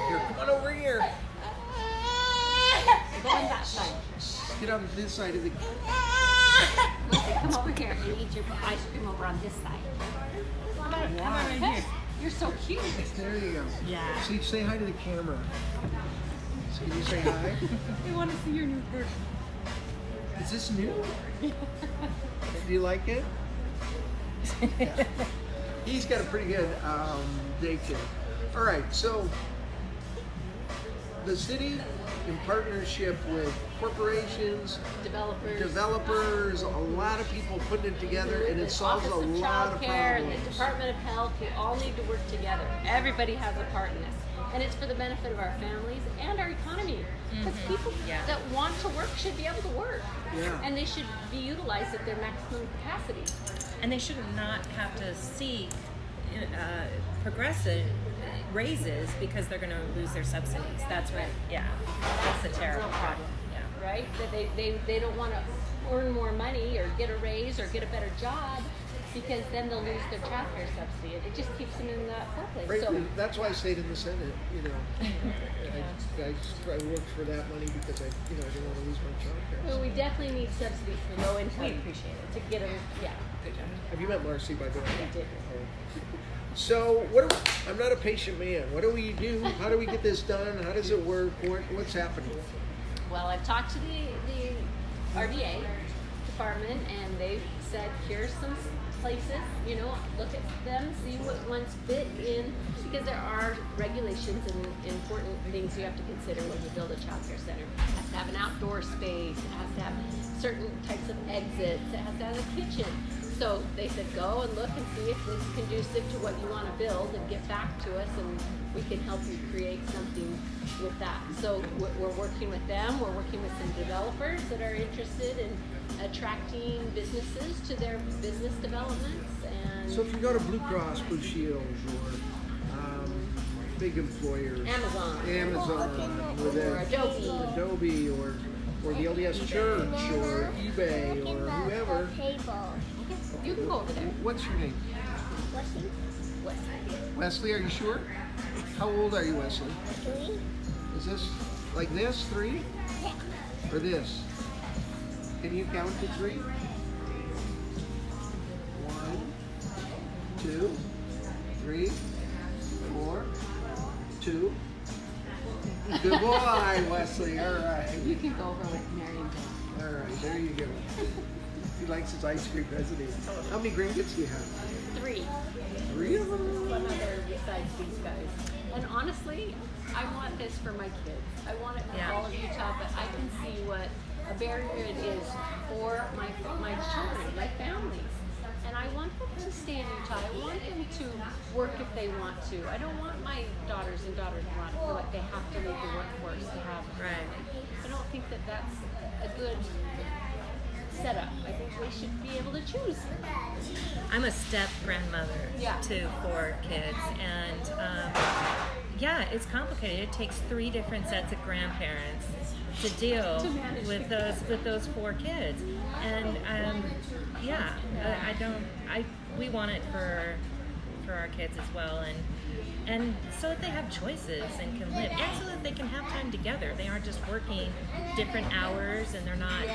Here, come on over here. Go on that side. Get on this side of the. Listen, come over here and eat your ice cream over on this side. Come on right here. You're so cute. There you go. Yeah. See, say hi to the camera. So can you say hi? We want to see your new version. Is this new? Do you like it? Yeah. He's got a pretty good daycare. All right, so the city, in partnership with corporations, developers, a lot of people putting it together, and it solves a lot of And problems. the Department of Health, we all need to work together. Everybody has a part in this. And it's for the benefit of our families and our economy. Because people that want to work should be able to work. Yeah. And they should be utilized at their maximum capacity. And they should not have to seek progressive raises because they're going to lose their subsidies. That's what, that's a terrible problem. Yeah. Right? That they don't want to earn more money or get a raise or get a better job, because then they'll lose their childcare subsidy. It just keeps them in that poor place. Frankly, So that's why I stayed in the Senate. I worked for that money because I didn't want to lose my childcare. well, we definitely need subsidies for low income. We appreciate it. To get them, yeah. Good job. Have you met Marcie, by the way? I did. So, I'm not a patient man. What do we do? How do we get this done? How does it work? What's happening? Well, I've talked to the RDA department, and they've said, here's some places, look at them, see what ones fit in, because there are regulations and important things you have to consider when you build a child care center. It has to have an outdoor space, it has to have certain types of exits, it has to have a kitchen. So they said, go and look and see if this is conducive to what you want to build, and get back to us, and we can help you create something with that. So we're working with them. We're working with some developers that are interested in attracting businesses to their business developments. And So if you go to Blue Cross Blue Shield or big employers, Amazon, or Adobe, or the LDS Church, or eBay, or whoever. you can go over there. What's your name? Wesley, are you sure? How old are you, Wesley? 3. Is this like this, 3? Yeah. Or this? Can you count to 3? 1, 2, 3, 4, 2. Good boy, Wesley. All right. You can go over with Mary and Dan. All right, there you go. He likes his ice cream, doesn't he? How many grandkids do you have? 3. 3 of them? One other besides these guys. And honestly, I want this for my kids. I want it for all of Utah, but I can see what a barrier it is for my children, my families. And I want them to stay in Utah. I want them to work if they want to. I don't want my daughters and daughters-in-law to feel like they have to leave the workforce to have a family. I don't think that that's a good setup. I think we should be able to choose. I'm a step grandmother to 4 kids, and it's complicated. It takes 3 different sets of grandparents to deal with those 4 kids, and we want it for our kids as well, and so that they have choices and can live, and so that they can have time together. They aren't just working different hours, and they're not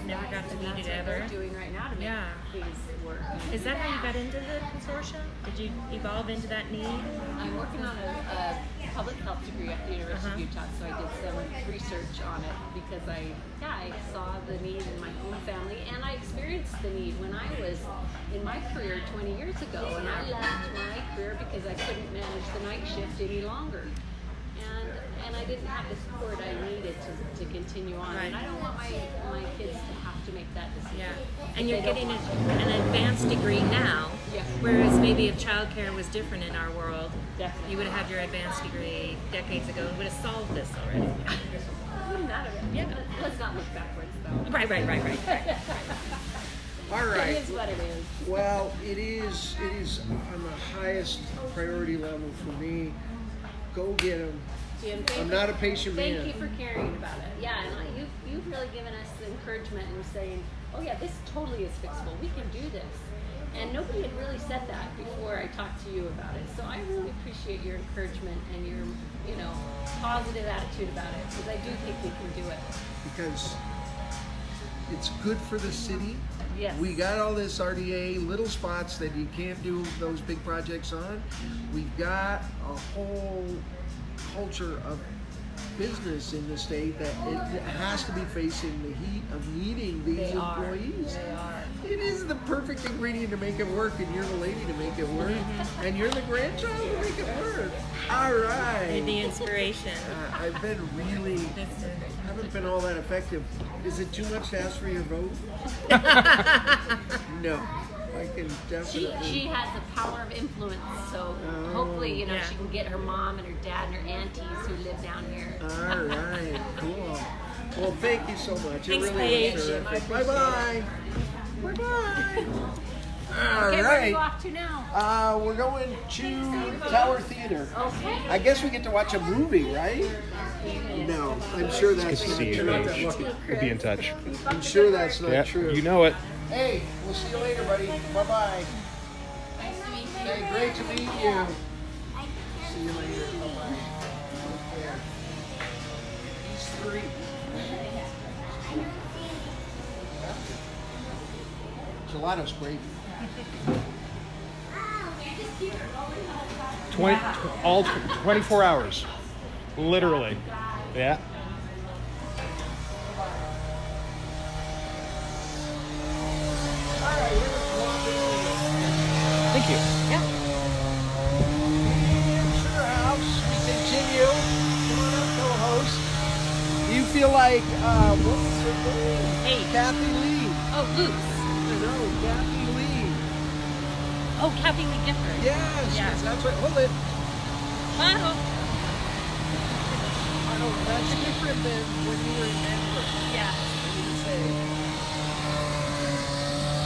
never got to be together. What they're doing right now to make things work. Is that how you got into the consortium? Did you evolve into that need? I'm working on a public health degree at the University of Utah, so I did some research on it because I saw the need in my own family, and I experienced the need when I was in my career 20 years ago, and I left my career because I couldn't manage the night shift any longer. And I didn't have the support I needed to continue on. And I don't want my kids to have to make that decision. Yeah. And you're getting an advanced degree now, whereas maybe if childcare was different in our world, you would have had your advanced degree decades ago and would have solved this already. Wouldn't that have been? Yeah. Let's not look backwards, though. Right. All right. It is what it is. Well, it is on the highest priority level for me. Go get them. Jim, I'm not a patient man. Thank you for caring about it. Yeah, and you've really given us the encouragement and saying, oh yeah, this totally is fixable. We can do this. And nobody had really said that before I talked to you about it. So I really appreciate your encouragement and your, positive attitude about it, because I do think we can do it. Because it's good for the city. Yes. We got all this RDA, little spots that you can't do those big projects on. We've got a whole culture of business in the state that it has to be facing the heat of needing these employees. They are. It is the perfect ingredient to make it work, and you're the lady to make it work, and you're the grandchild to make it work. All right. You're the inspiration. I've been haven't been all that effective. Is it too much to ask for your vote? No. I can definitely. She has the power of influence, so hopefully, she can get her mom and her dad and her aunties who live down here. All right, cool. Well, thank you so much. Thanks, it really was Paige. terrific. Bye-bye. Bye-bye. All Okay, where are right. you off to now? We're going to Tower Theater. Okay. I guess we get to watch a movie, right? No, I'm sure that's not See you, true. Paige. We'll be in touch. I'm sure that's not Yeah, true. you know it. Hey, we'll see you later, buddy. Bye-bye. Hey, great to meet you. See you later. Bye-bye. Yeah. He's 3. Gelato's great. 24 hours. Literally. Yeah. Thank you. Yeah. Sure house. We continue. Come on up, co-host. You feel like, what's her name? Hey. Kathy Lee. Oh, Luke's. No, Kathy Lee. Oh, Kathy Lee Gifford. Yes, Yeah. that's right. Hold it. Wow. That's different than when you were in Denver. Yeah.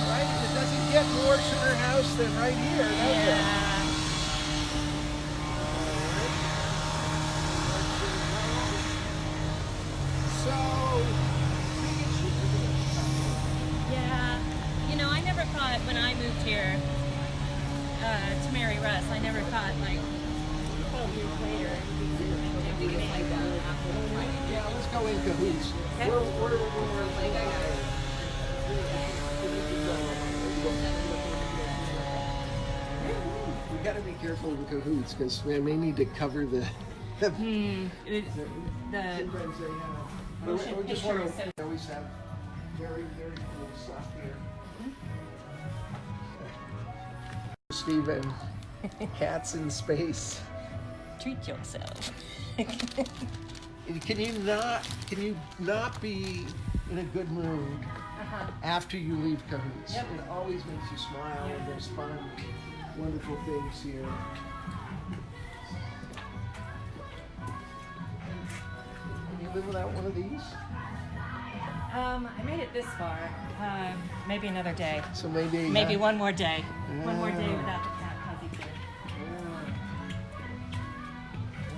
Right? It doesn't get more sugar house than right here, does it? So, Yeah. You know, I never thought when I moved here to marry Russ, I never thought like 12 years later we could like that. yeah, let's go in cahoots. We gotta be careful in cahoots because we may need to cover the. The We motion just picture want is so to always have very, very cool stuff here. Steven, cats in space. treat yourself. Can you not be in a good mood after you leave Cahoots? Yep. It always makes you smile and there's fun, wonderful things here. Can you live without one of these? I made it this far. Maybe another day. So maybe One more day. One more day without the cat fuzzy food.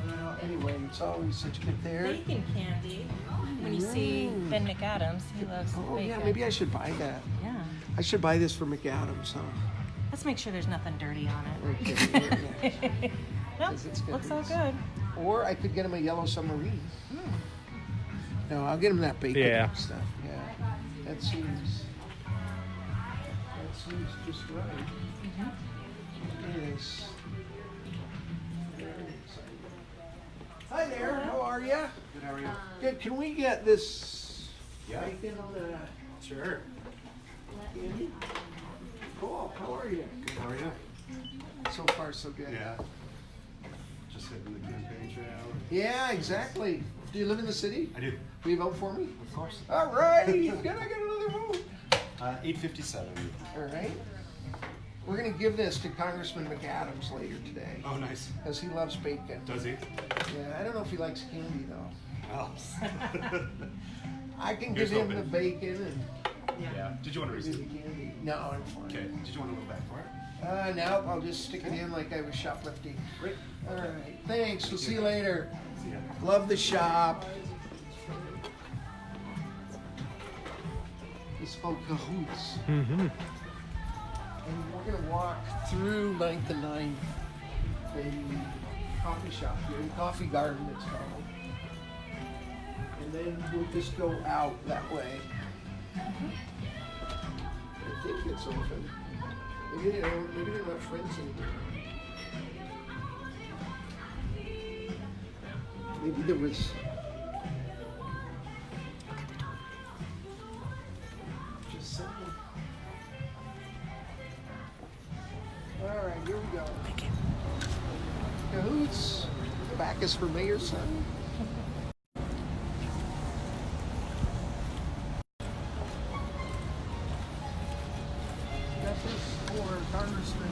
Well, anyway, it's always such good there. Bacon candy. When you see Ben McAdams, he loves Oh bacon. yeah, maybe I should buy that. Yeah. I should buy this for McAdams, huh? Let's make sure there's nothing dirty on it. Okay. Nope, It's good. looks all good. Or I could get him a yellow submarine. No, I'll get him that bacon Yeah. stuff. Yeah, that seems just right. Yes. Hi there. How are you? Good, how are you? Good. Can we get this Yeah. bacon on the Sure. candy? Cool. How are you? Good, how are you? So far, so good. Yeah. Just hitting the campaign trail. Yeah, exactly. Do you live in the city? I do. Will you vote for me? Of course. All right. Can I get another vote? 857. All right. We're going to give this to Congressman McAdams later today. Oh, nice. Because he loves bacon. Does he? Yeah, I don't know if he likes candy, though. Oh. I can Here's give him hoping. the bacon Yeah. Did you want to and the receive? candy. No, I'm fine. Okay. Did you want to look back for it? No, I'll just stick it in like I was shoplifting. Great. All right. Thanks. We'll see you later. See ya. Love the shop. It's called Cahoots. Mm-hmm. And we're going to walk through 9th and 9th, the coffee shop here, the coffee garden it's called. And then we'll just go out that way. I think it's open. Maybe they're not friends anymore. Maybe there was... Just something. All right, here we go. Thank you. Cahoots. Bacchus for mayor's son. This is for the congressman.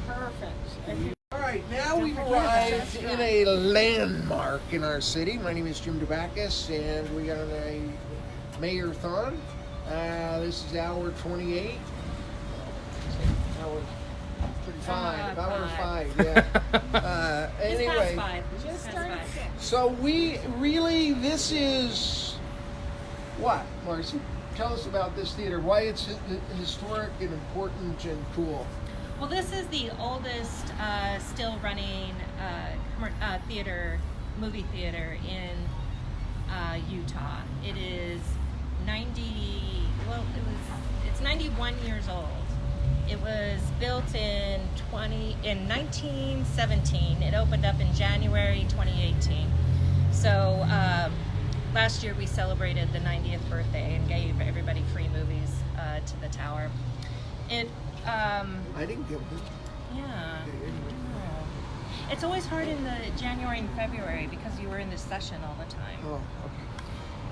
Perfect. All right, now we've arrived in a landmark in our city. My name is Jim DeBacchus, and we are on a Mayor-a-Thon. This is hour 28. Hour 5, hour 5, yeah. Anyway, Just started 6. so this is what, Marcie? Tell us about this theater, why it's historic and important and cool. Well, this is the oldest still running movie theater in Utah. It is 91 years old. It was built in 1917. It opened up in January 2018. So last year we celebrated the 90th birthday and gave everybody free movies to the tower. I didn't give them. Yeah. Oh. It's always hard in the January and February because you were in this session all the time. Oh, okay.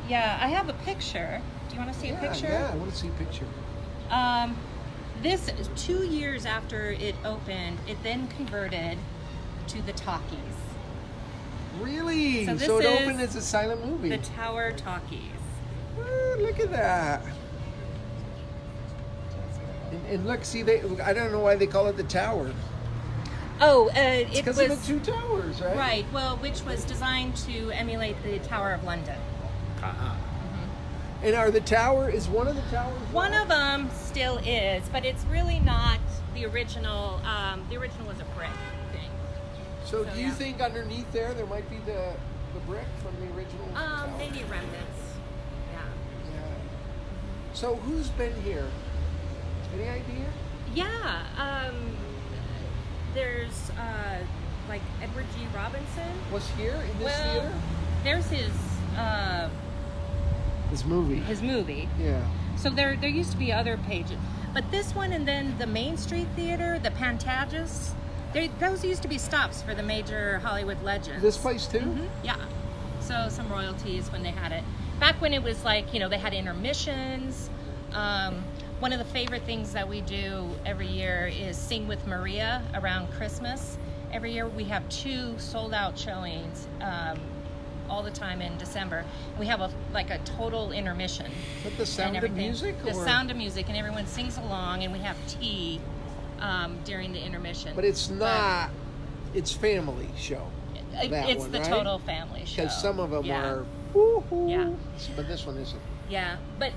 Yeah, I have a picture. Do you want to see a picture? Yeah, I want to see a picture. This 2 years after it opened, it then converted to the talkies. Really? So it opened as a silent movie. The Tower Talkies. Oh, look at that. And look, see, I don't know why they call it the Tower. Oh, it's it was because of the 2 towers, right? Right. Well, which was designed to emulate the Tower of London. And is one of the towers? One of them still is, but it's really not the original. The original was a brick thing. So do you think underneath there might be the brick from the original tower? Maybe remnants. Yeah. So who's been here? Any idea? Yeah. There's like Edward G. Robinson. Was here in this theater? There's his movie. Yeah. So there used to be other pages, but this one and then the Main Street Theater, the Pantages, those used to be stops for the major Hollywood legends. This place too? Mm-hmm. Yeah. So some royalties when they had it. Back when it was like, they had intermissions. One of the favorite things that we do every year is Sing with Maria around Christmas. Every year we have 2 sold-out showings all the time in December. We have a total intermission. Is that the Sound of Music? The Sound of Music, and everyone sings along, and we have tea during the intermission. But it's not. It's family show. It's the total family show. Because some of them are. Yeah. But this one isn't. Yeah, but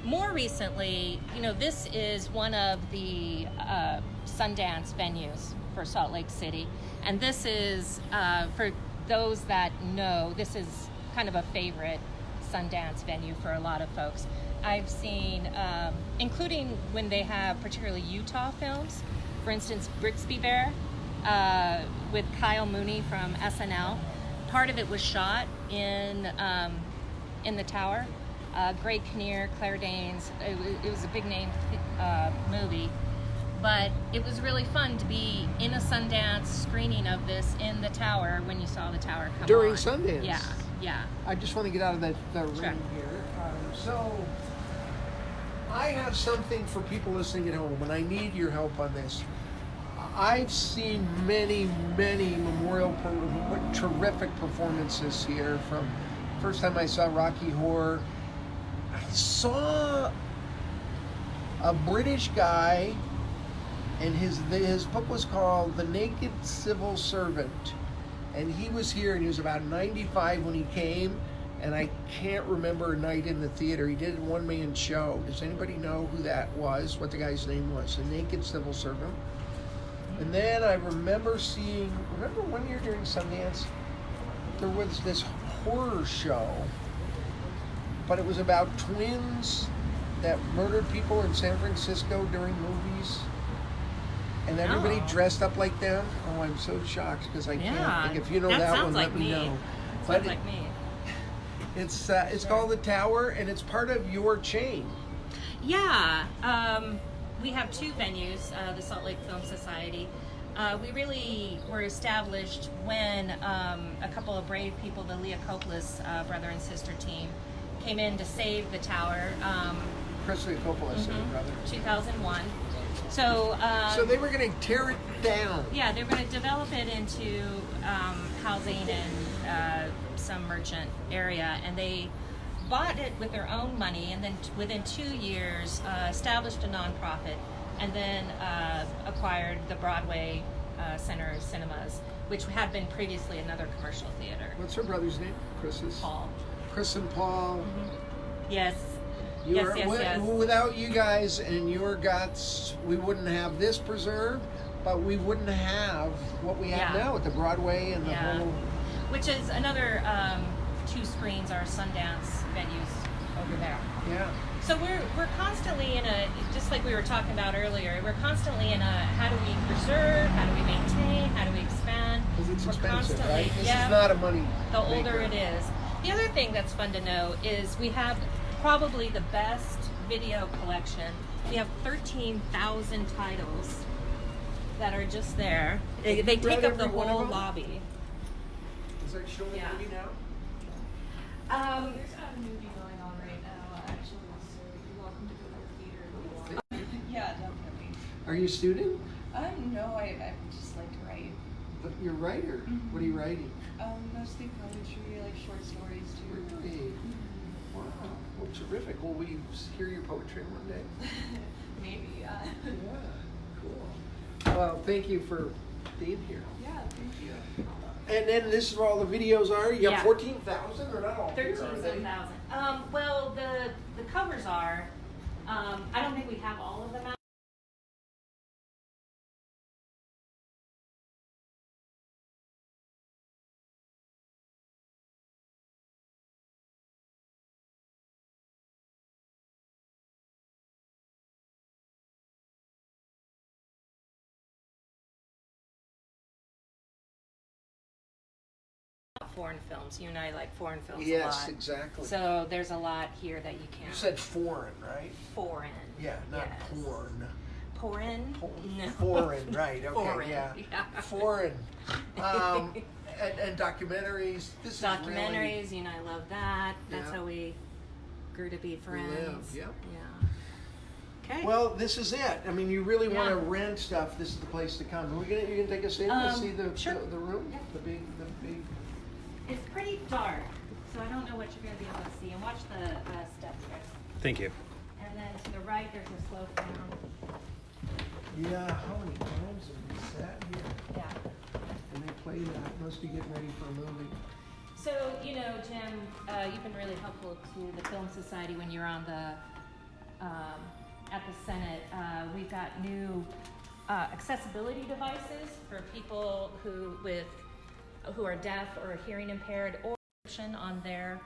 more recently, this is one of the Sundance venues for Salt Lake City, and this is for those that know, this is kind of a favorite Sundance venue for a lot of folks. I've seen, including when they have particularly Utah films, for instance, Brixby Bear with Kyle Mooney from SNL. Part of it was shot in the tower. Greg Kinnear, Claire Danes. It was a big name movie. But it was really fun to be in a Sundance screening of this in the tower when you saw the tower come during on. Sundance. Yeah. I just want to get out of that room here. So I have something for people listening at home, and I need your help on this. I've seen many terrific performances here. From first time I saw Rocky Horror, I saw a British guy. And his book was called The Naked Civil Servant. And he was here, and he was about 95 when he came. And I can't remember a night in the theater. He did a one-man show. Does anybody know who that was, what the guy's name was? The Naked Civil Servant. And then I remember one year during Sundance, there was this horror show. But it was about twins that murdered people in San Francisco during movies. And everybody dressed up like them. Oh, I'm so shocked because I can't. Like, if you know that one, let me know. Sounds like me. It's called The Tower, and it's part of your chain. Yeah. We have 2 venues, the Salt Lake Film Society. We really were established when a couple of brave people, the Leocopolis brother and sister team, came in to save the tower. Chris Leocopolis and her brother. 2001. So they were going to tear it down. Yeah, they were going to develop it into housing and some merchant area, and they bought it with their own money, and then within 2 years established a nonprofit and then acquired the Broadway Center Cinemas, which had been previously another commercial theater. What's her brother's name? Chris's? Paul. Chris and Paul. Yes. Yes. Without you guys and your guts, we wouldn't have this preserved, but we wouldn't have what we have now with the Broadway and the whole. Which is another 2 screens, our Sundance venues over there. Yeah. So we're constantly in a, just like we were talking about earlier, we're constantly in a, how do we preserve, how do we maintain, how do we expand? Because it's we're expensive, right? This is not a money The older maker. it is. The other thing that's fun to know is we have probably the best video collection. We have 13,000 titles that are just there. They take up the whole lobby. Is that showing a movie now? There's a movie going on right now, actually, so you're welcome to go to the theater if you want. Yeah, definitely. Are you a student? No, I just like to write. But you're a writer. What are you writing? Mostly poetry, like short stories too. Really? Wow. Well, terrific. Will we hear your poetry one day? Maybe, Yeah. Cool. Well, thank you for being here. Yeah, thank you. And then this is where all the videos are. You have Yeah. 14,000 or not all? 13,000. Well, the covers are. I don't think we have all of them out. Foreign films. You and I like foreign films a lot. Yes, exactly. So there's a lot here that you can't. You said foreign, right? Foreign. Yeah, not Yes. porn. Foreign? No. Foreign, right? Okay, Foreign, yeah. yeah. Foreign. And documentaries. This is Documentaries, really, you and I love that. That's Yeah. how we grew to be friends. live, yep. Yeah. Okay. Well, this is it. I mean, you really want to Yeah. rent stuff. This is the place to come. You're gonna take us in to see the sure. the room, Yeah. the big. It's pretty dark, so I don't know what you're going to be able to see. And watch the steps there. Thank you. And then to the right, there's a slope down. Yeah, how many times have we sat here? Yeah. And they play that. Must be getting ready for a movie. So, you know, Jim, you've been really helpful to the Film Society when you're on the at the Senate. We've got new accessibility devices for people who are deaf or hearing impaired, or on their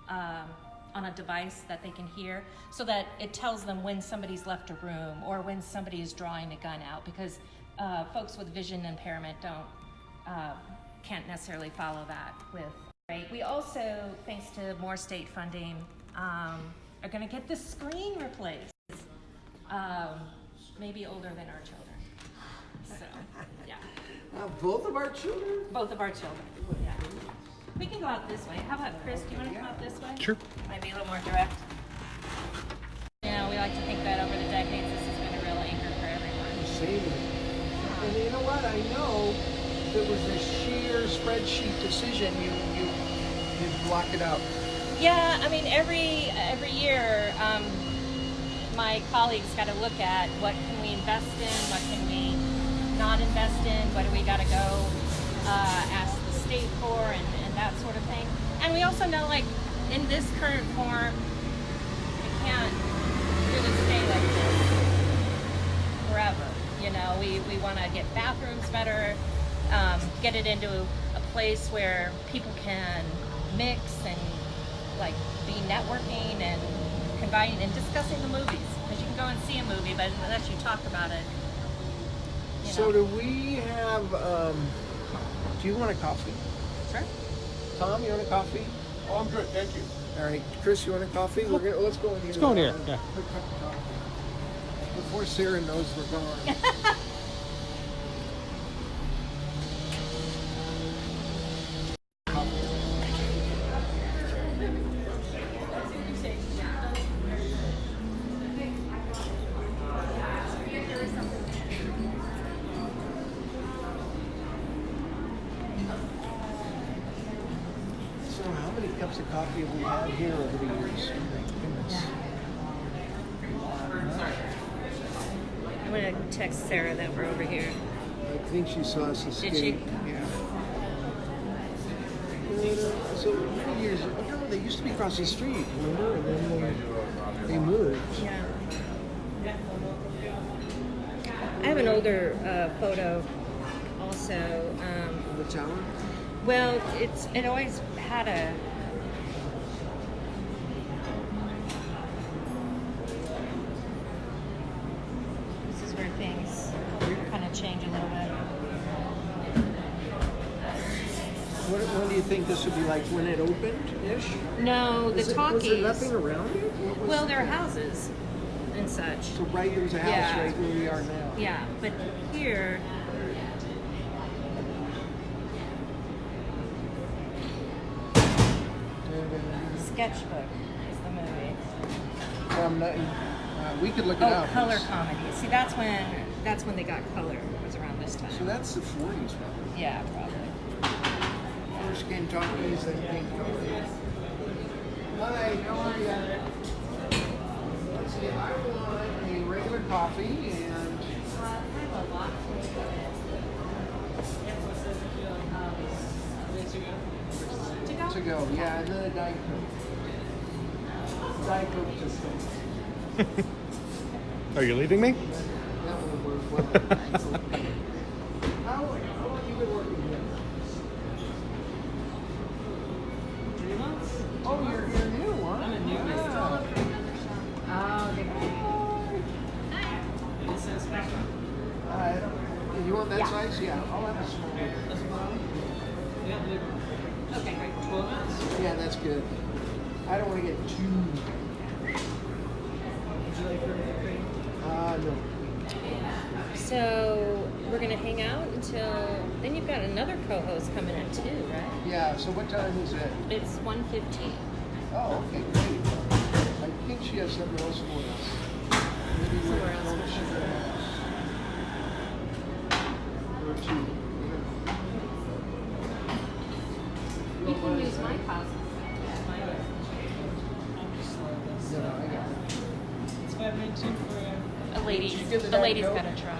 on a device that they can hear, so that it tells them when somebody's left a room or when somebody is drawing a gun out, because folks with vision impairment can't necessarily follow that with. Right. We also, thanks to more state funding, are going to get this screen replaced. Maybe older than our children. So, yeah. Both of our children? Both of our children. Yeah. We can go out this way. How about Chris? Do you want to come out this way? Sure. Might be a little more direct. You know, we like to think that over the decades, this has been a real anchor for everyone. Saving it. And you know what? I know if it was a sheer spreadsheet decision, you'd block it out. Yeah, I mean, every year, my colleagues got to look at what can we invest in, what can we not invest in, what do we got to go ask the state for, and that sort of thing. And we also know, like, in this current form, it can't really stay like this forever. You know, we want to get bathrooms better, get it into a place where people can mix and like be networking and combining and discussing the movies, because you can go and see a movie, but unless you talk about it. So do we have, do you want a coffee? Sure. Tom, you want a coffee? Oh, I'm good, thank you. All right, Chris, you want a coffee? Let's go in here. Let's go in here, yeah. Quick cup of coffee. Before Sarah knows we're gone. So how many cups of coffee have we had here over the years? My goodness. I'm gonna text Sarah that we're over here. I think she saw us escape. Did she? Yeah. So many years ago, they used to be across the street, remember? And then they moved. Yeah. I have an older photo also. The tower? Well, it always had a. This is where things kind of change a little bit. When do you think this would be like when it opened-ish? No, the talkies. Was there nothing around it? Well, there are houses and such. So right, there's a house right where we are now. Yeah, but here. Sketchbook is the movie. We could look it up. Oh, color comedy. See, that's when they got color. Was around this time. So that's the 40s, probably. Yeah, probably. First came talkies, then came color. Hi, how are you? Let's see, I want a regular coffee and. To go, yeah, and then a Diet Coke. Diet Coke just Are you leaving me? that will work well. How long you been working here? 3 months? Oh, you're new, huh? I'm a new business. You want that size? Yeah, I'll have a small one. Okay, great. 12 ounce? Yeah, that's good. I don't want to get too. Would you like cream? No. So we're gonna hang out until then. You've got another co-host coming at 2, right? Yeah. So what time is it? It's 1:15. Oh, okay, great. I think she has something else for us. Maybe Somewhere else. Or 2. You can use my house. No, I got it. It's 5.19 for A lady's Did you get the Diet lady's Coke? gotta try.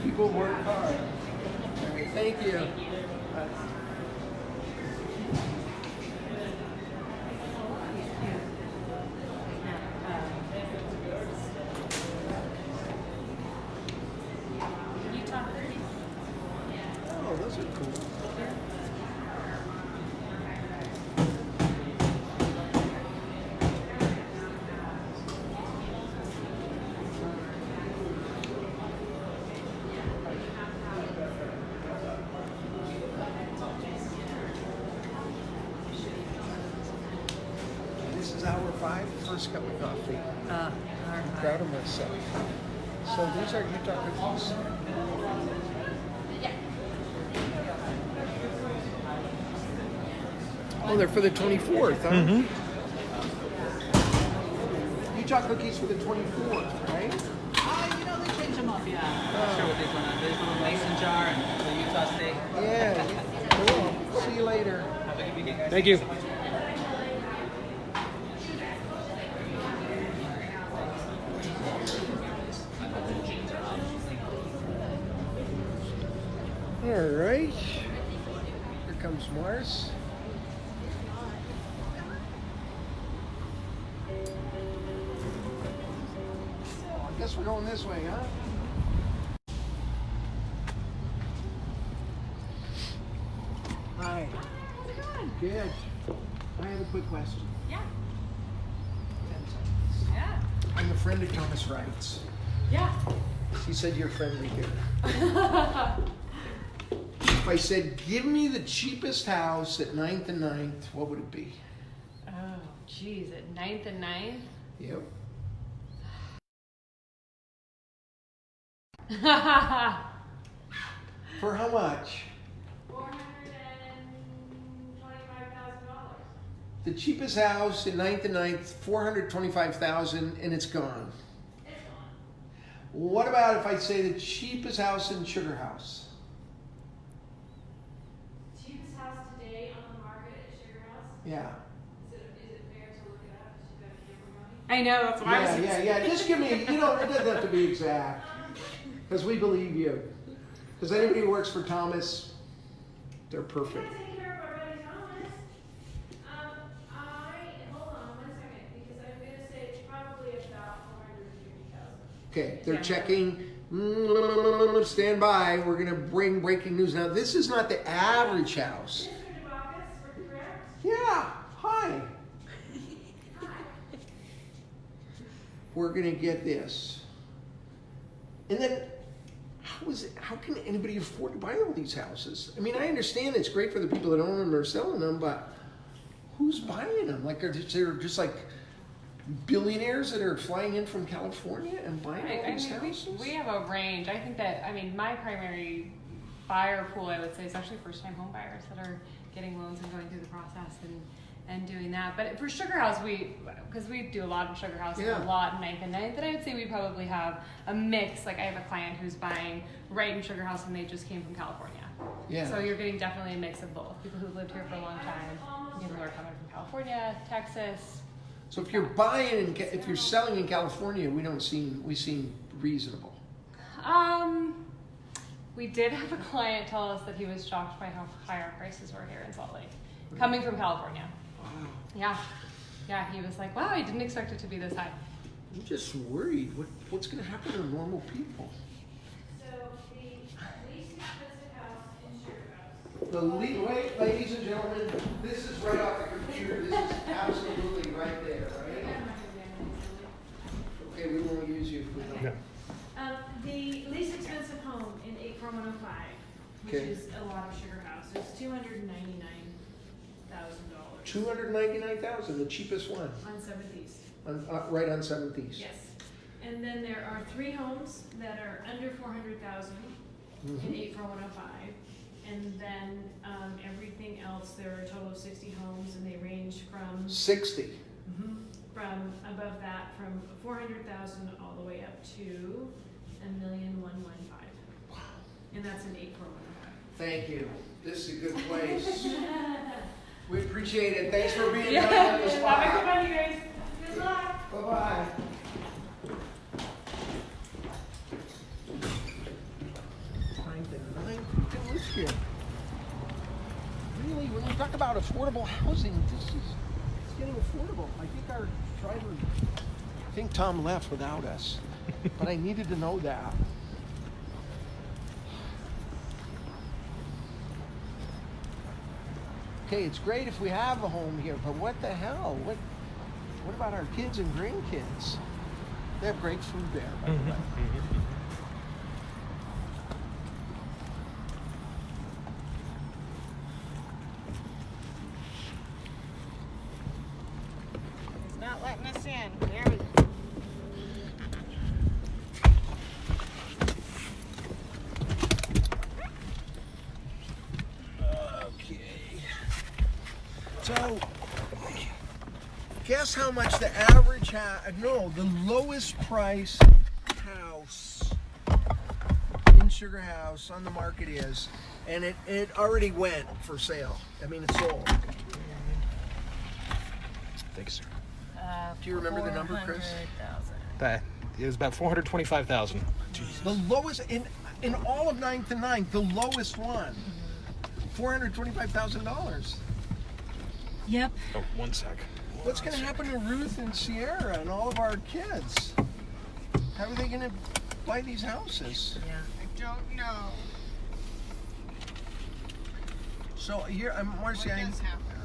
People work hard. All right, thank you. Oh, those are cool. This is hour 5, first cup of coffee. I'm proud of myself. So these are Utah cookies. Oh, they're for the 24th, huh? Mm-hmm. Utah cookies for the 24th, right? they change them up, yeah. I'm not sure what these one are. There's a little mason jar and the Utah steak. Yeah. Cool. See you later. Have a good weekend, guys. Thank you. All right. Here comes Mars. I guess we're going this way, huh? Hi. Good. I have a quick question. Yeah. Yeah. I'm a friend of Thomas Wright's. Yeah. He said you're friendly here. If I said, give me the cheapest house at 9th and 9th, what would it be? Oh, geez, at 9th and 9th? Yep. For how much? 400. The cheapest house in 9th and 9th, $425,000, and it's gone. What about if I say the cheapest house in Sugar House? Cheapest house today on the market at Sugar House? Yeah. Is it fair to look it up? Because you've got a camera running? I know, that's what I was Yeah. Just give me, it doesn't have to be exact. Because we believe you. Because anybody who works for Thomas, they're perfect. Taking care of already, Thomas. Hold on 1 second, because I'm going to say it's probably about 450,000. Okay, they're checking. Stand by. We're going to bring breaking news. Now, this is not the average house. Mr. DeBacus, we're correct? Yeah. Hi. We're going to get this. And then, how can anybody afford to buy all these houses? I mean, I understand it's great for the people that own them or selling them, but who's buying them? Like, are there just like billionaires that are flying in from California and buying all these houses? We have a range. I think that, my primary buyer pool, I would say, is actually first-time home buyers that are getting loans and going through the process and doing that. But for Sugar House, because we do a lot in Sugar House and a lot in 9th and 9th, then I would say we probably have a mix. Like I have a client who's buying right in Sugar House and they just came from California. Yeah. So you're getting definitely a mix of both. People who've lived here for a long time, people who are coming from California, Texas. So if you're buying, if you're selling in California, we seem reasonable. We did have a client tell us that he was shocked by how high our prices were here in Salt Lake, coming from California. Yeah, he was like, wow, I didn't expect it to be this high. I'm just worried. What's going to happen to normal people? So the least expensive house in Sugar House. Wait, ladies and gentlemen, this is right off the computer. This is absolutely right there, right? Okay, we won't use you if we don't. The least expensive home in 84105, which is a lot of Sugar House, is $299,000. $299,000, the cheapest one. On 7th East. Right on 7th East. Yes. And then there are 3 homes that are under $400,000 in 84105. And then everything else, there are a total of 60 homes, and they range from 60. From above that, from 400,000 all the way up to $1,115,000. Wow. And that's in 84105. Thank you. This is a good place. We appreciate it. Thanks for being on the spot. Have a good one, you guys. Good luck. Bye-bye. Live here. Really, when we talk about affordable housing, it's getting affordable. I think Tom left without us, but I needed to know that. Okay, it's great if we have a home here, but what the hell? What about our kids and grandkids? They have great food there, by the way. He's not letting us in. There we go. So, guess how much the average the lowest price house in Sugar House on the market is, and it already went for sale. I mean, it's sold. Thanks, sir. Do you remember the number, Chris? It was about 425,000. The lowest in all of 9th and 9th, the lowest one, $425,000. Yep. Oh, 1 sec. What's going to happen to Ruth and Sierra and all of our kids? How are they going to buy these houses? Yeah. I don't know. So here, Marcie,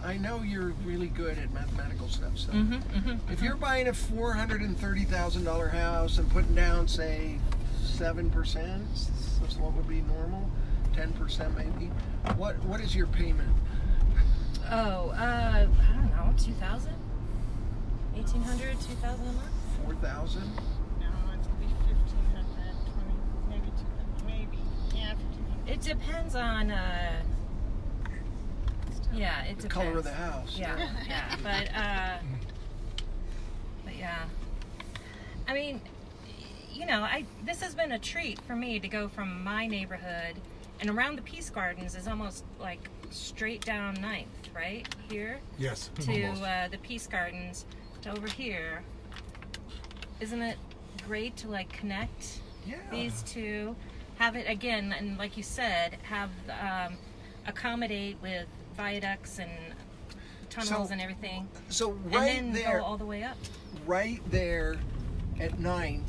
I know you're really good at mathematical stuff. So if you're buying a $430,000 house and putting down, say, 7%, that's what would be normal, 10% maybe. What is your payment? Oh, I don't know, 2,000? 1,800, 2,000 a month? 4,000? No, it's gonna be 1,500, 20, maybe 200, maybe. Yeah, 1,500. It depends on, Yeah, it the depends. color of the house. Yeah, yeah. But yeah. I mean, you know, this has been a treat for me to go from my neighborhood and around the Peace Gardens is almost like straight down 9th, right? Here? Yes. To the Peace Gardens to over here. Isn't it great to like connect these two? Have it again, and like you said, have accommodate with viaducts and tunnels and everything. So right and then go all the way up. Right there at 9th,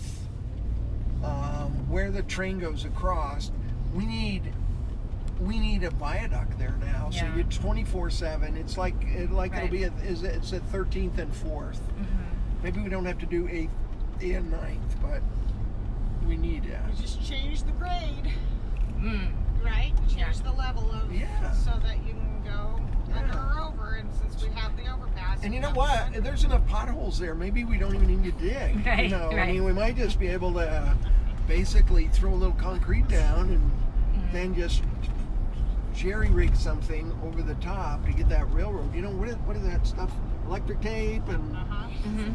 where the train goes across, we need a viaduct there now. Yeah. So you're 24/7. It's like it'll be it's at 13th and 4th. Maybe we don't have to do 8th and 9th, but we need it. You just change the grade, right? Change the level of so that you can go under or over. And since we have the overpass, and you know what? There's enough potholes there. Maybe we don't even need to dig. Right, you know, right. I mean, we might just be able to basically throw a little concrete down and then just jerry rig something over the top to get that railroad. You know, what is that stuff? Electric tape and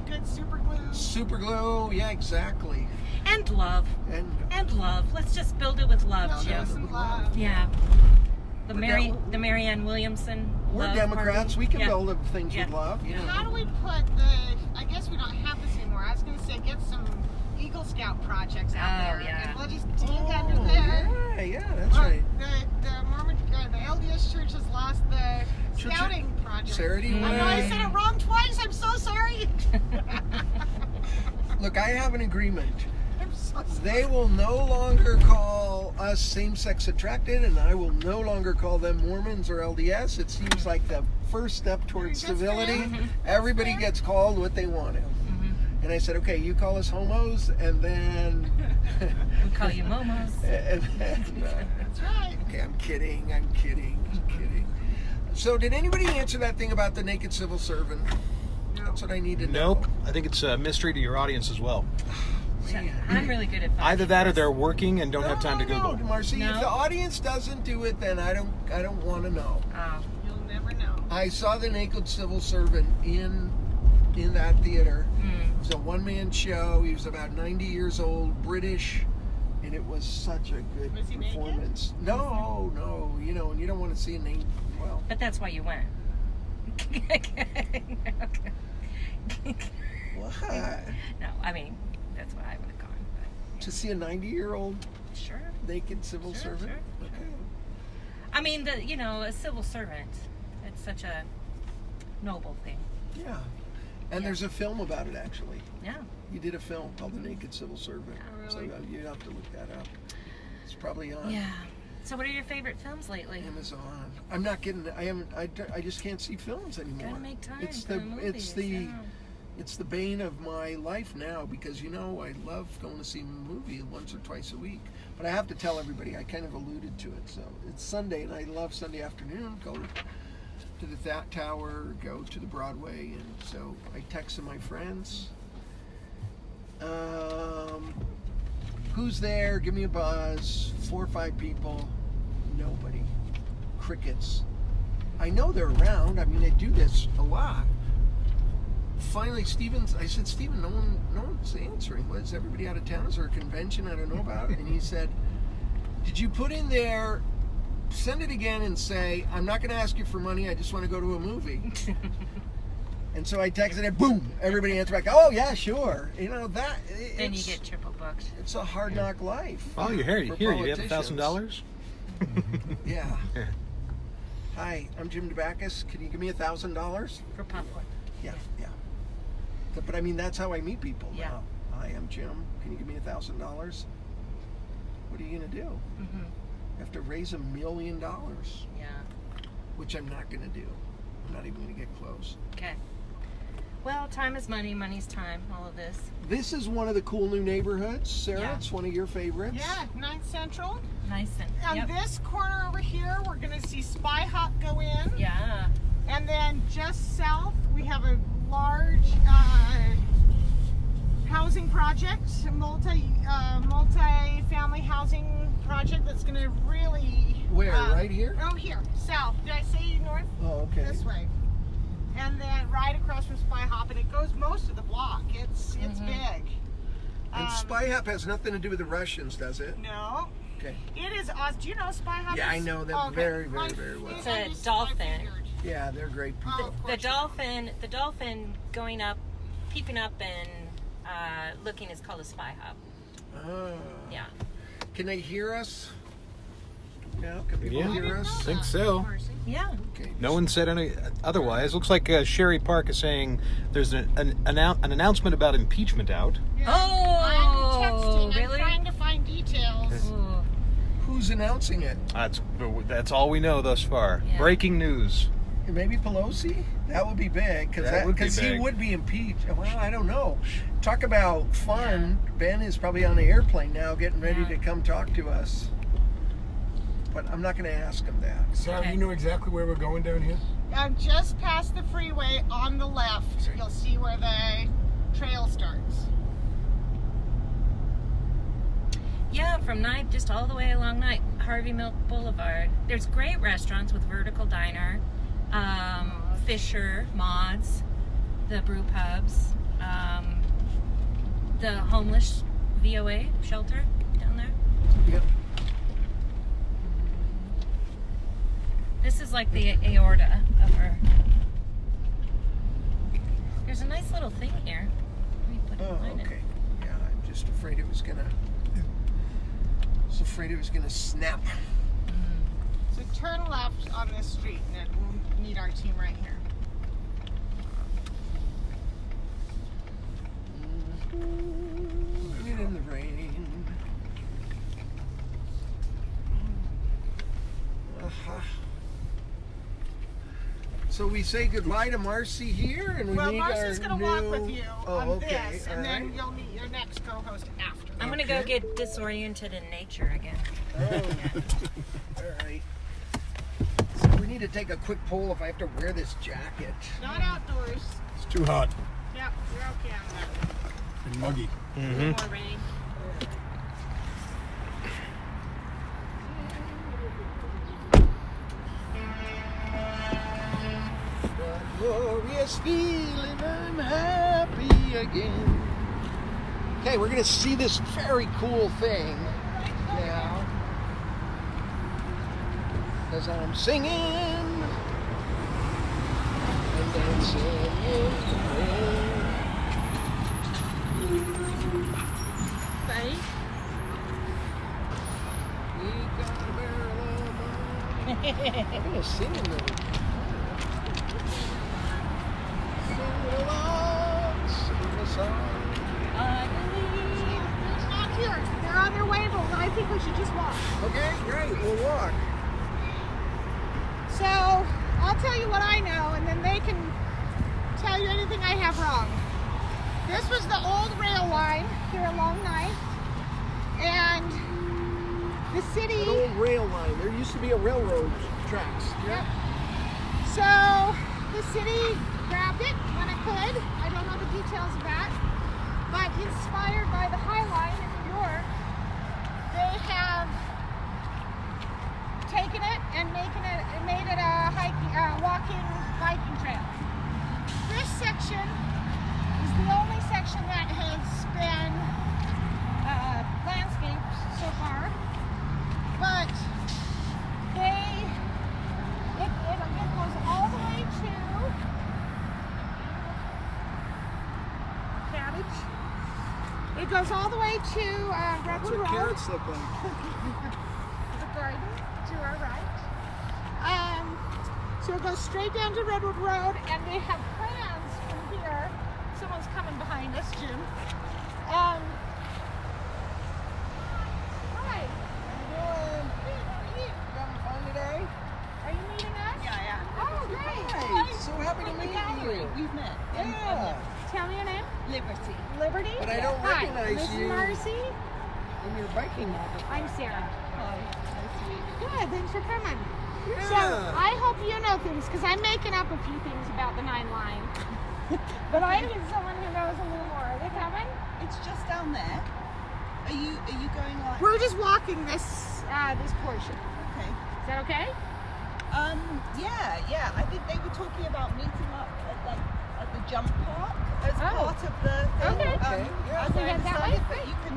good super glue. Super glue, yeah, exactly. And love. And love. Let's just build it with love, Jim. Yeah. The Marianne Williamson. We're love Democrats. party. We can build things with love. You know. How do we put I guess we don't have this anymore. I was going to say get some Eagle Scout projects out there. Yeah. And we'll just dig under there. Yeah, that's right. The Mormon, the LDS Church has lost the scouting project. Saturday I know I said it wrong twice. I'm so sorry. Look, I have an agreement. I'm so sorry. They will no longer call us same-sex attracted, and I will no longer call them Mormons or LDS. It seems like the first step towards civility. Everybody gets called what they want to. And I said, okay, you call us homos, and then we call you momos. And then, that's right. Okay, I'm kidding. So, did anybody answer that thing about the naked civil servant? That's what I need to know. Nope. I think it's a mystery to your audience as well. I'm really good at either that or they're working and don't have time to Google. No, Marcie, if the audience doesn't do it, then I don't want to know. Oh. You'll never know. I saw the naked civil servant in that theater. It was a one-man show. He was about 90 years old, British, and it was such a good performance. No, you know, and you don't want to see a name. Well, but that's why you went. What? No, I mean that's why I would have gone. But, to see a 90-year-old naked civil servant. Sure. I mean, a civil servant. It's such a noble thing. Yeah. And there's a film about it, actually. Yeah. You did a film called The Naked Civil Servant. So you have to look that up. It's probably on. Yeah. So what are your favorite films lately? Amazon. I'm not getting. I just can't see films anymore. Gotta make time It's for the movies. It's the bane of my life now because I love going to see a movie once or twice a week. But I have to tell everybody. I kind of alluded to it. So it's Sunday, and I love Sunday afternoon. Go to the Tower, go to the Broadway, and so I texted my friends. Who's there? Give me a buzz. 4 or 5 people. Nobody. Crickets. I know they're around. I mean, they do this a lot. Finally, I said, Steven, no one's answering. Is everybody out of town? Is there a convention I don't know about? And he said, did you put in there, send it again and say, I'm not going to ask you for money. I just want to go to a movie. And so I texted it, boom, everybody answered back, oh yeah, sure. Then you get triple booked. It's a hard knock life. Oh, you're here. You have $1,000? Yeah. Hi, I'm Jim DeBacus. Can you give me $1,000? For popcorn. Yeah. But I mean, that's how I meet people Yeah. now. Hi, I'm Jim. Can you give me $1,000? What are you going to do? Mm-hmm. You have to raise $1 million. Yeah. Which I'm not going to do. I'm not even going to get close. Okay. Well, time is money, money's time, all of this. This is one of the cool new neighborhoods. Sarah, Yeah. it's one of your favorites. Yeah, 9th Central. Nice and On this corner over here, we're going to see Spy Hawk go in. Yeah. And then just south, we have a large housing project, multi-family housing project that's going to really... Where, right here? Oh, here, south. Did I say north? Oh, okay. This way. And then right across from Spy Hop, and it goes most of the block. It's big. And Spy Hop has nothing to do with the Russians, does it? No. Okay. It is awesome. Do you know Spy Hop? Yeah, I know them very, very, very well. It's a dolphin. Yeah, they're great people. The dolphin going up, peeping up and looking is called a spy hop. Oh. Yeah. Can they hear us? Yeah, can people hear us? I think so. Yeah. Okay. No one said any otherwise. Looks like Sherry Park is saying there's an announcement about impeachment out. Yeah. Oh, I'm texting. really? I'm trying to find details. Who's announcing it? That's all we know thus far. Yeah. Breaking news. Maybe Pelosi? That would be big, because he would be impeached. Well, I don't know. Talk about fun. Yeah. Ben is probably on the airplane now getting ready to come talk to us. But I'm not going to ask him that. Sarah, you know exactly where we're going down here? Just past the freeway on the left, you'll see where the trail starts. Yeah, from Night just all the way along Night, Harvey Milk Boulevard. There's great restaurants with Vertical Diner, Fisher, Maud's, the brew pubs, the homeless VOA shelter down there. Yep. This is like the aorta of her. There's a nice little thing here. Let me put it behind okay. Yeah, I'm just afraid it was gonna. Snap. So turn left on this street, and then we'll meet our team right here. In the rain. So we say goodbye to Marcie here, and we meet Marcie's our going to walk with you on this, all and then right. you'll meet your next co-host after. I'm going to go get disoriented in nature again. All right. So we need to take a quick poll if I have to wear this jacket. Not outdoors. It's too hot Yep, you're okay on that. and muggy. More rain. Glorious feeling, I'm happy again. Okay, we're gonna see this very cool thing now. As I'm singing and dancing in the rain. Buddy? We got a barrel of money. I'm gonna sing in the I believe. It's not here. They're on their way, but I think we should just walk. Okay, great. We'll walk. So, I'll tell you what I know, and then they can tell you anything I have wrong. This was the old rail line here along 9th, and the city... An old rail line. There used to be a railroad tracks. Yep. So, the city grabbed it when it could. I don't know the details of that. But inspired by the High Line in New York, they have taken it and made it a walking biking trail. This section is the only section that has been landscaped so far, but it goes all the way to Cabbage. It goes all the way to Redwood Road. What's carrots look like? The garden to our right. So it goes straight down to Redwood Road, and they have plans from here. Someone's coming behind us, Jim. Hi. How are you? Having fun today? Are you meeting us? Yeah. Oh, great. Hi. So happy to meet you. We've met. Yeah. Tell me your name. Liberty. Liberty? But I don't Hi, recognize this you. is Marcie. And you're biking. I'm Sarah. Hi. Nice to meet you. Good, thanks for coming. Yeah. So, I hope you know things, because I'm making up a few things about the 9 line. But I need someone who knows a little more. Are they coming? It's just down there. Are you going like? We're just walking this this portion. Okay. Is that okay? Yeah. I think they were talking about meeting up at the jump park as part of the thing. Okay. As I That understand way? it, but you can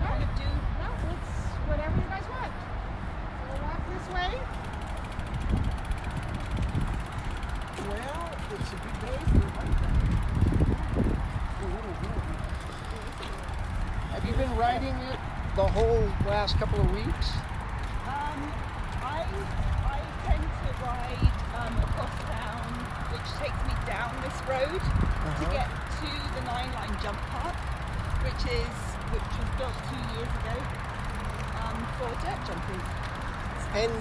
kind of do. No, it's whatever you guys want. We'll walk this way. Well, it's a good day for a bike ride. Have you been riding it the whole last couple of weeks? I tend to ride across town, which takes me down this road to get to the 9-line jump park, which was built 2 years ago for dirt jumping. And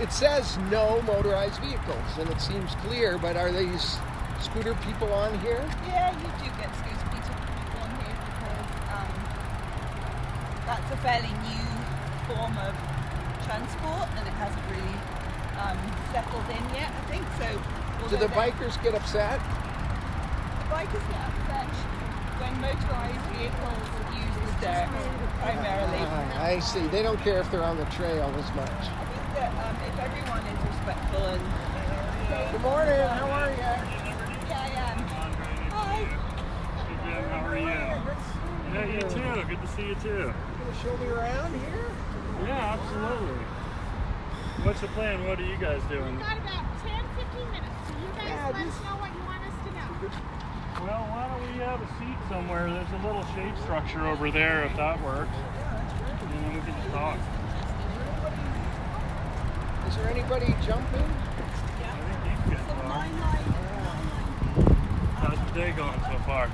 it says no motorized vehicles, and it seems clear, but are these scooter people on here? Yeah, you do get scooter people on here because that's a fairly new form of transport, and it hasn't really settled in yet, I think. So, Do the bikers get upset? The bikers get upset when motorized vehicles use the dirt primarily. I see. They don't care if they're on the trail as much. I think that if everyone is respectful and Good morning. How are you? Yeah, I am. Hi. Hey Jim, how are you? Yeah, you too. Good to see you too. You gonna show me around here? Yeah, absolutely. What's the plan? What are you guys doing? We've got about 10-15 minutes, so you guys let us know what you want us to know. Well, why don't we have a seat somewhere? There's a little shade structure over there if that works. And then we can just talk. Is there anybody jumping? I think you can talk. How's the day going so far?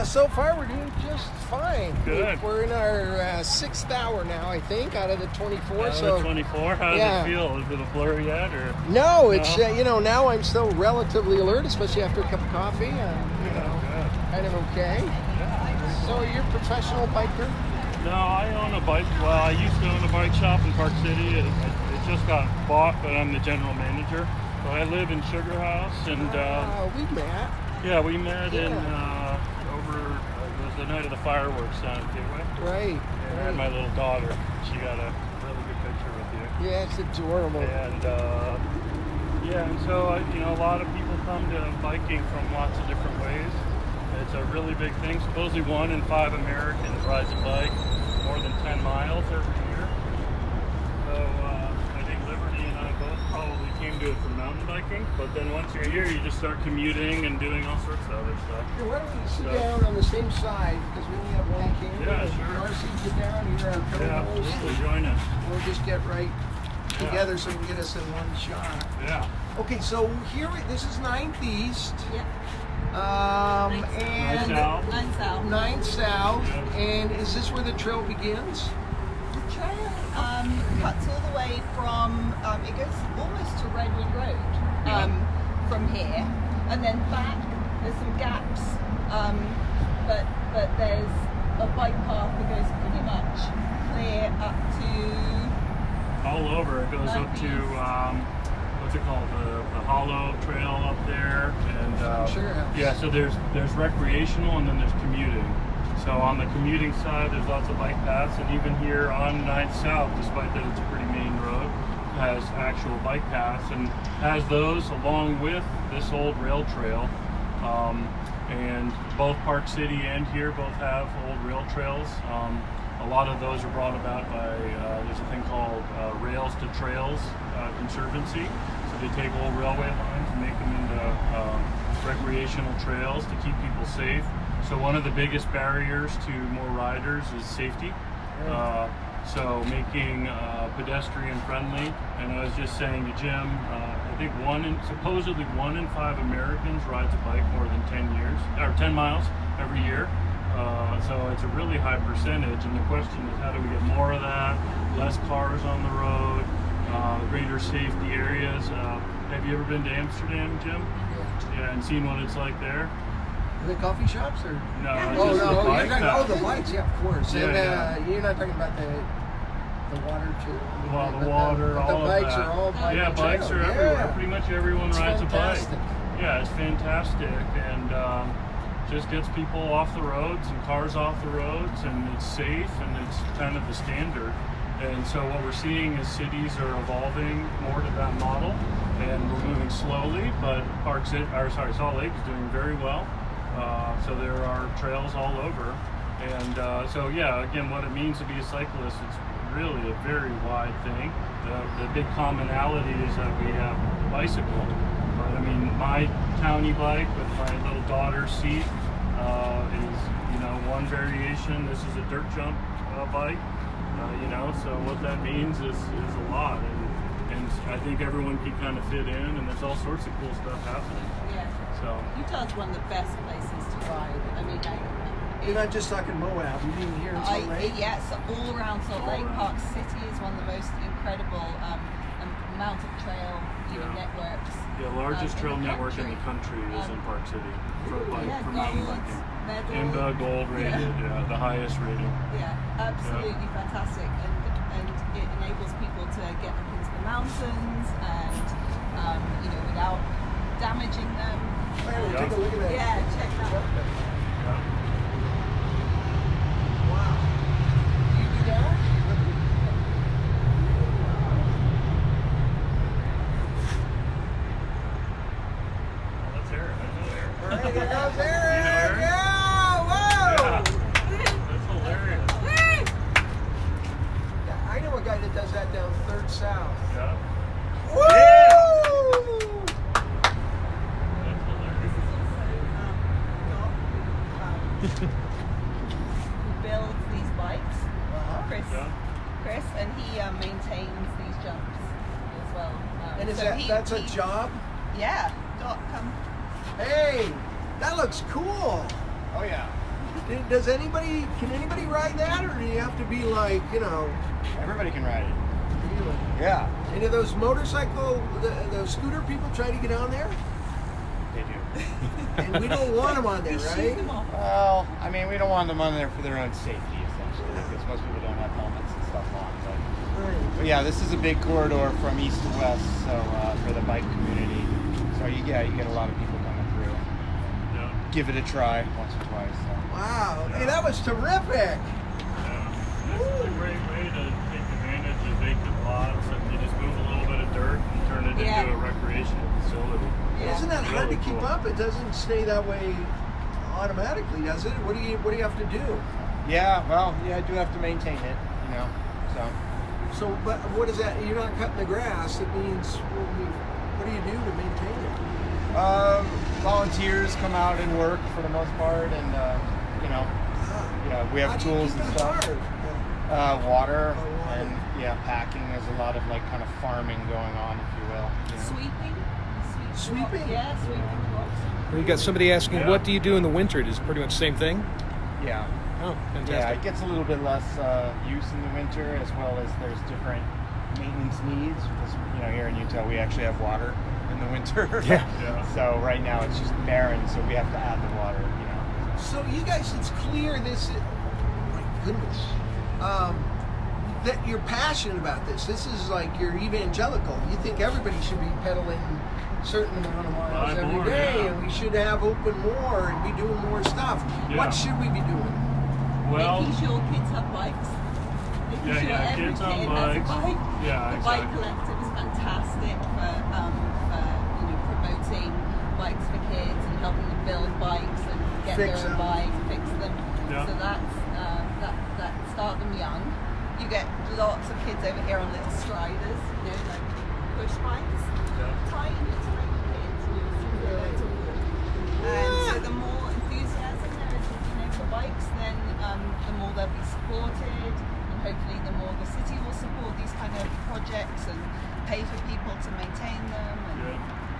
So far we're doing just fine. Good. We're in our 6th hour now, I think, out of the 24. Out of so the 24? How does it feel? Is it a blur yet? Or? No, it's now I'm still relatively alert, especially after a cup of coffee. Kind of okay. Yeah. So you're a professional biker? No, I own a bike. Well, I used to own a bike shop in Park City. It just got bought, but I'm the general manager. So I live in Sugar House, and we met. Yeah, we met in over. It was the night of the fireworks down at Gateway. Right. And I had my little daughter. She got a really good picture with you. Yeah, it's adorable. And and so a lot of people come to biking from lots of different ways. It's a really big thing. Supposedly 1 in 5 Americans rides a bike more than 10 miles every year. So I think Liberty and I both probably came to it from mountain biking, but then once you're here, you just start commuting and doing all sorts of other stuff. Here, why don't we sit down on the same side, because we only have one camera. Yeah, sure. Marcie, get down here on Cohost. Yeah, absolutely. Join us. We'll just get right together so we can get us in one shot. Yeah. Okay, so here, this is 9th East. Yep. And 9th South. 9th South. And is this where the trail begins? The trail cuts all the way from, it goes almost to Redwood Road from here. And then back, there's some gaps, but there's a bike path that goes pretty much clear up to... All over. It goes up to, what's it called? The Hollow Trail up there. And yeah, so there's recreational and then there's commuting. So on the commuting side, there's lots of bike paths, and even here on 9th South, despite that it's a pretty main road, has actual bike paths and has those along with this old rail trail. And both Park City and here both have old rail trails. A lot of those are brought about by, there's a thing called Rails to Trails Conservancy. So they take old railway lines and make them into recreational trails to keep people safe. So one of the biggest barriers to more riders is safety. So making pedestrian friendly. And I was just saying to Jim, I think supposedly 1 in 5 Americans rides a bike more than 10 miles every year. So it's a really high percentage, and the question is, how do we get more of that? Less cars on the road, greater safety areas. Have you ever been to Amsterdam, Jim? Yeah, and seen what it's like there? The coffee shops or? No, just the bike path. the bikes, yeah, of course. Yeah, and you're not talking about the water too. Well, the water, all the bikes of that. are all bike. Yeah, bikes are everywhere. Yeah. Pretty much everyone rides fantastic. a bike. Yeah, it's fantastic. And just gets people off the roads and cars off the roads, and it's safe, and it's kind of the standard. And so what we're seeing is cities are evolving more to that model, and we're moving slowly, but Salt Lake is doing very well. So there are trails all over. And so yeah, again, what it means to be a cyclist, it's really a very wide thing. The big commonality is that we have a bicycle. But I mean, my towny bike with my little daughter's seat is, one variation. This is a dirt jump bike. So what that means is a lot, and I think everyone can kind of fit in, and there's all sorts of cool stuff happening. Yeah. So Utah's one of the best places to ride. I mean, you're not just talking Moab. You mean here in Salt Lake? Yes, all around Salt Lake. Park City is one of the most incredible mountain trail networks. The largest trail network in the country is in Park City for mountain biking. IMBA Gold rated, the highest rating. Yeah, absolutely fantastic, and it enables people to get up into the mountains and without damaging them. Take a look at that. Yeah, check that out. Wow. You do that? That's Eric. I know Eric. All right, here goes Eric. A guy that does that down 3rd South. Yeah. Woo! Who builds these bikes? Chris, and he maintains these jumps as well. And is that's a job? Yeah. Come. Hey, that looks cool. Oh yeah. Can anybody ride that, or do you have to be like, Everybody can ride it. Really? Yeah. Any of those those scooter people try to get on there? They do. And we don't want them on there, right? Well, I mean, we don't want them on there for their own safety, essentially, because most people don't have helmets and stuff on. But yeah, this is a big corridor from east to west, so for the bike community. So you get a lot of people coming through. Yeah. Give it a try once or twice. So. Wow. Hey, that was terrific. This is a great way to take advantage of vacant lots, and you just move a little bit of dirt and turn it into a recreational facility. Yeah. Isn't that hard to keep up? It doesn't stay that way automatically, does it? What do you have to do? Yeah, well, I do have to maintain it, So, but what is that? You're not cutting the grass. It means what do you do to maintain it? Volunteers come out and work for the most part, and we have tools and stuff. Water and packing. There's a lot of kind of farming going on, if you will. Sweeping? Yeah, sweeping. You got somebody asking, what do you do in the winter? Is it pretty much the same thing? Yeah. Oh, fantastic. Yeah, it gets a little bit less use in the winter, as well as there's different maintenance needs. Because, here in Utah, we actually have water in the winter. Yeah. So right now it's just barren, so we have to add the water, So you guys, it's clear this, oh my goodness, that you're passionate about this. This is like you're evangelical. You think everybody should be pedaling a certain amount of miles every day, and we should have open more and be doing more stuff. Yeah. What should we be doing? Well, making sure kids have bikes. Making sure every kids on kid bikes. has a bike. Yeah, the exactly. Bike Collective is fantastic for promoting bikes for kids and helping them build bikes and get Fix their own them. bike, fix them. Yeah. So that start them young. You get lots of kids over here on little striders, like push bikes. Tiny kids who like to walk. And so the more enthusiasm there is for bikes, then the more they'll be supported, and hopefully the more the city will support these kind of projects and pay for people to maintain them.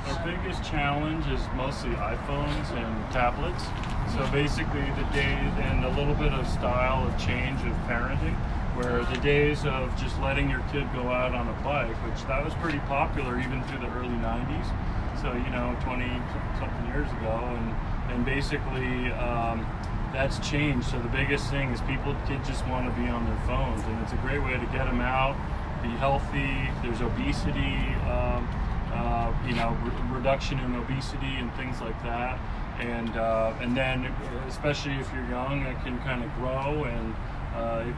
And, Our biggest challenge is mostly iPhones and tablets. So basically the days and a little bit of style of change of parenting, where the days of just letting your kid go out on a bike, which that was pretty popular even through the early 90s. So, 20 something years ago, and basically that's changed. So the biggest thing is kids just want to be on their phones, and it's a great way to get them out, be healthy. There's obesity, reduction in obesity and things like that. And then, especially if you're young, it can kind of grow, and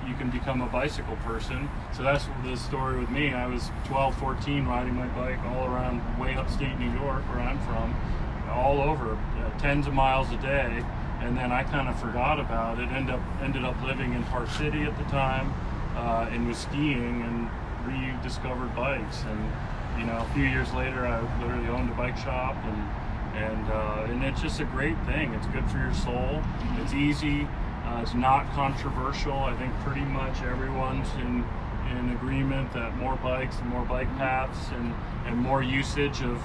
you can become a bicycle person. So that's the story with me. I was 12, 14, riding my bike all around way upstate New York, where I'm from, all over, tens of miles a day. And then I kind of forgot about it. Ended up living in Park City at the time, and was skiing and rediscovered bikes. And a few years later, I literally owned a bike shop, and it's just a great thing. It's good for your soul. It's easy. It's not controversial. I think pretty much everyone's in agreement that more bikes and more bike paths and more usage of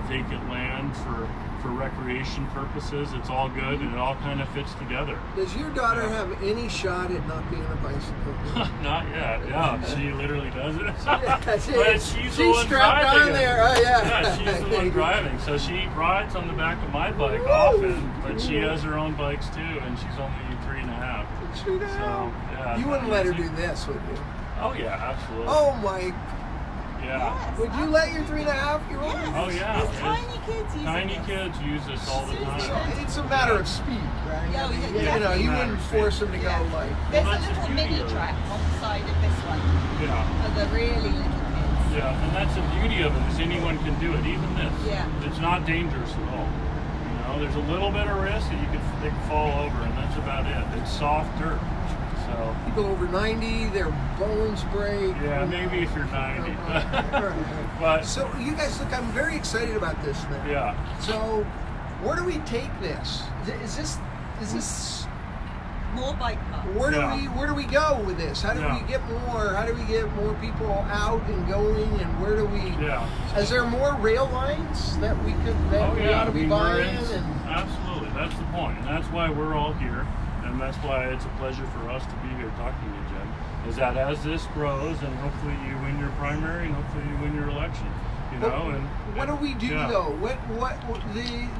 vacant land for recreation purposes. It's all good, and it all kind of fits together. Does your daughter have any shot at not being a bicycle? Not yet. Yeah, she literally does it. But she's the one strapped driving on there. Oh, yeah. Yeah, she's the one driving. So she rides on the back of my bike often, but she has her own bikes too, and she's only 3.5. So yeah. You wouldn't let her do this, would you? Oh yeah, absolutely. Oh my. Yeah. Yes. Would you let your 3.5-year-old? Yes. Oh yeah. Tiny kids use Tiny kids use this all the time. It's a matter of speed, right? Yeah, you wouldn't force them to go like. There's a little mini track on the side of this one. Yeah. For the really little kids. Yeah, and that's the beauty of it, is anyone can do it, even this. Yeah. It's not dangerous at all. There's a little bit of risk that they can fall over, and that's about it. It's soft dirt. So you go over 90, their bones break. Yeah, maybe if you're 90. But so you guys, look, I'm very excited about this now. Yeah. So where do we take this? Is this more bike paths? Where do we go with this? How do we get more? How do we get more people out and going? And where do we? Yeah. Is there more rail lines that we ought to be buying? Absolutely, that's the point, and that's why we're all here, and that's why it's a pleasure for us to be here talking to you, Jim. Is that as this grows, and hopefully you win your primary, and hopefully you win your election. What do we do though? What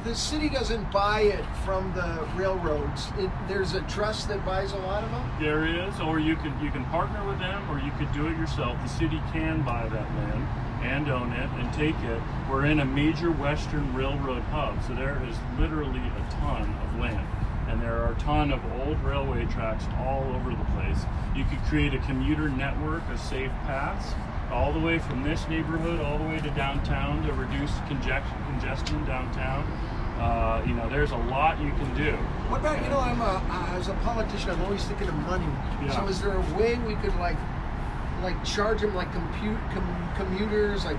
the city doesn't buy it from the railroads. There's a trust that buys a lot of them. There is, or you can partner with them, or you could do it yourself. The city can buy that land and own it and take it. We're in a major western railroad hub, so there is literally a ton of land. And there are a ton of old railway tracks all over the place. You could create a commuter network of safe paths all the way from this neighborhood all the way to downtown to reduce congestion downtown. There's a lot you can do. What about, as a politician, I'm always thinking of money. Yeah. So is there a way we could like charge them like commuters, like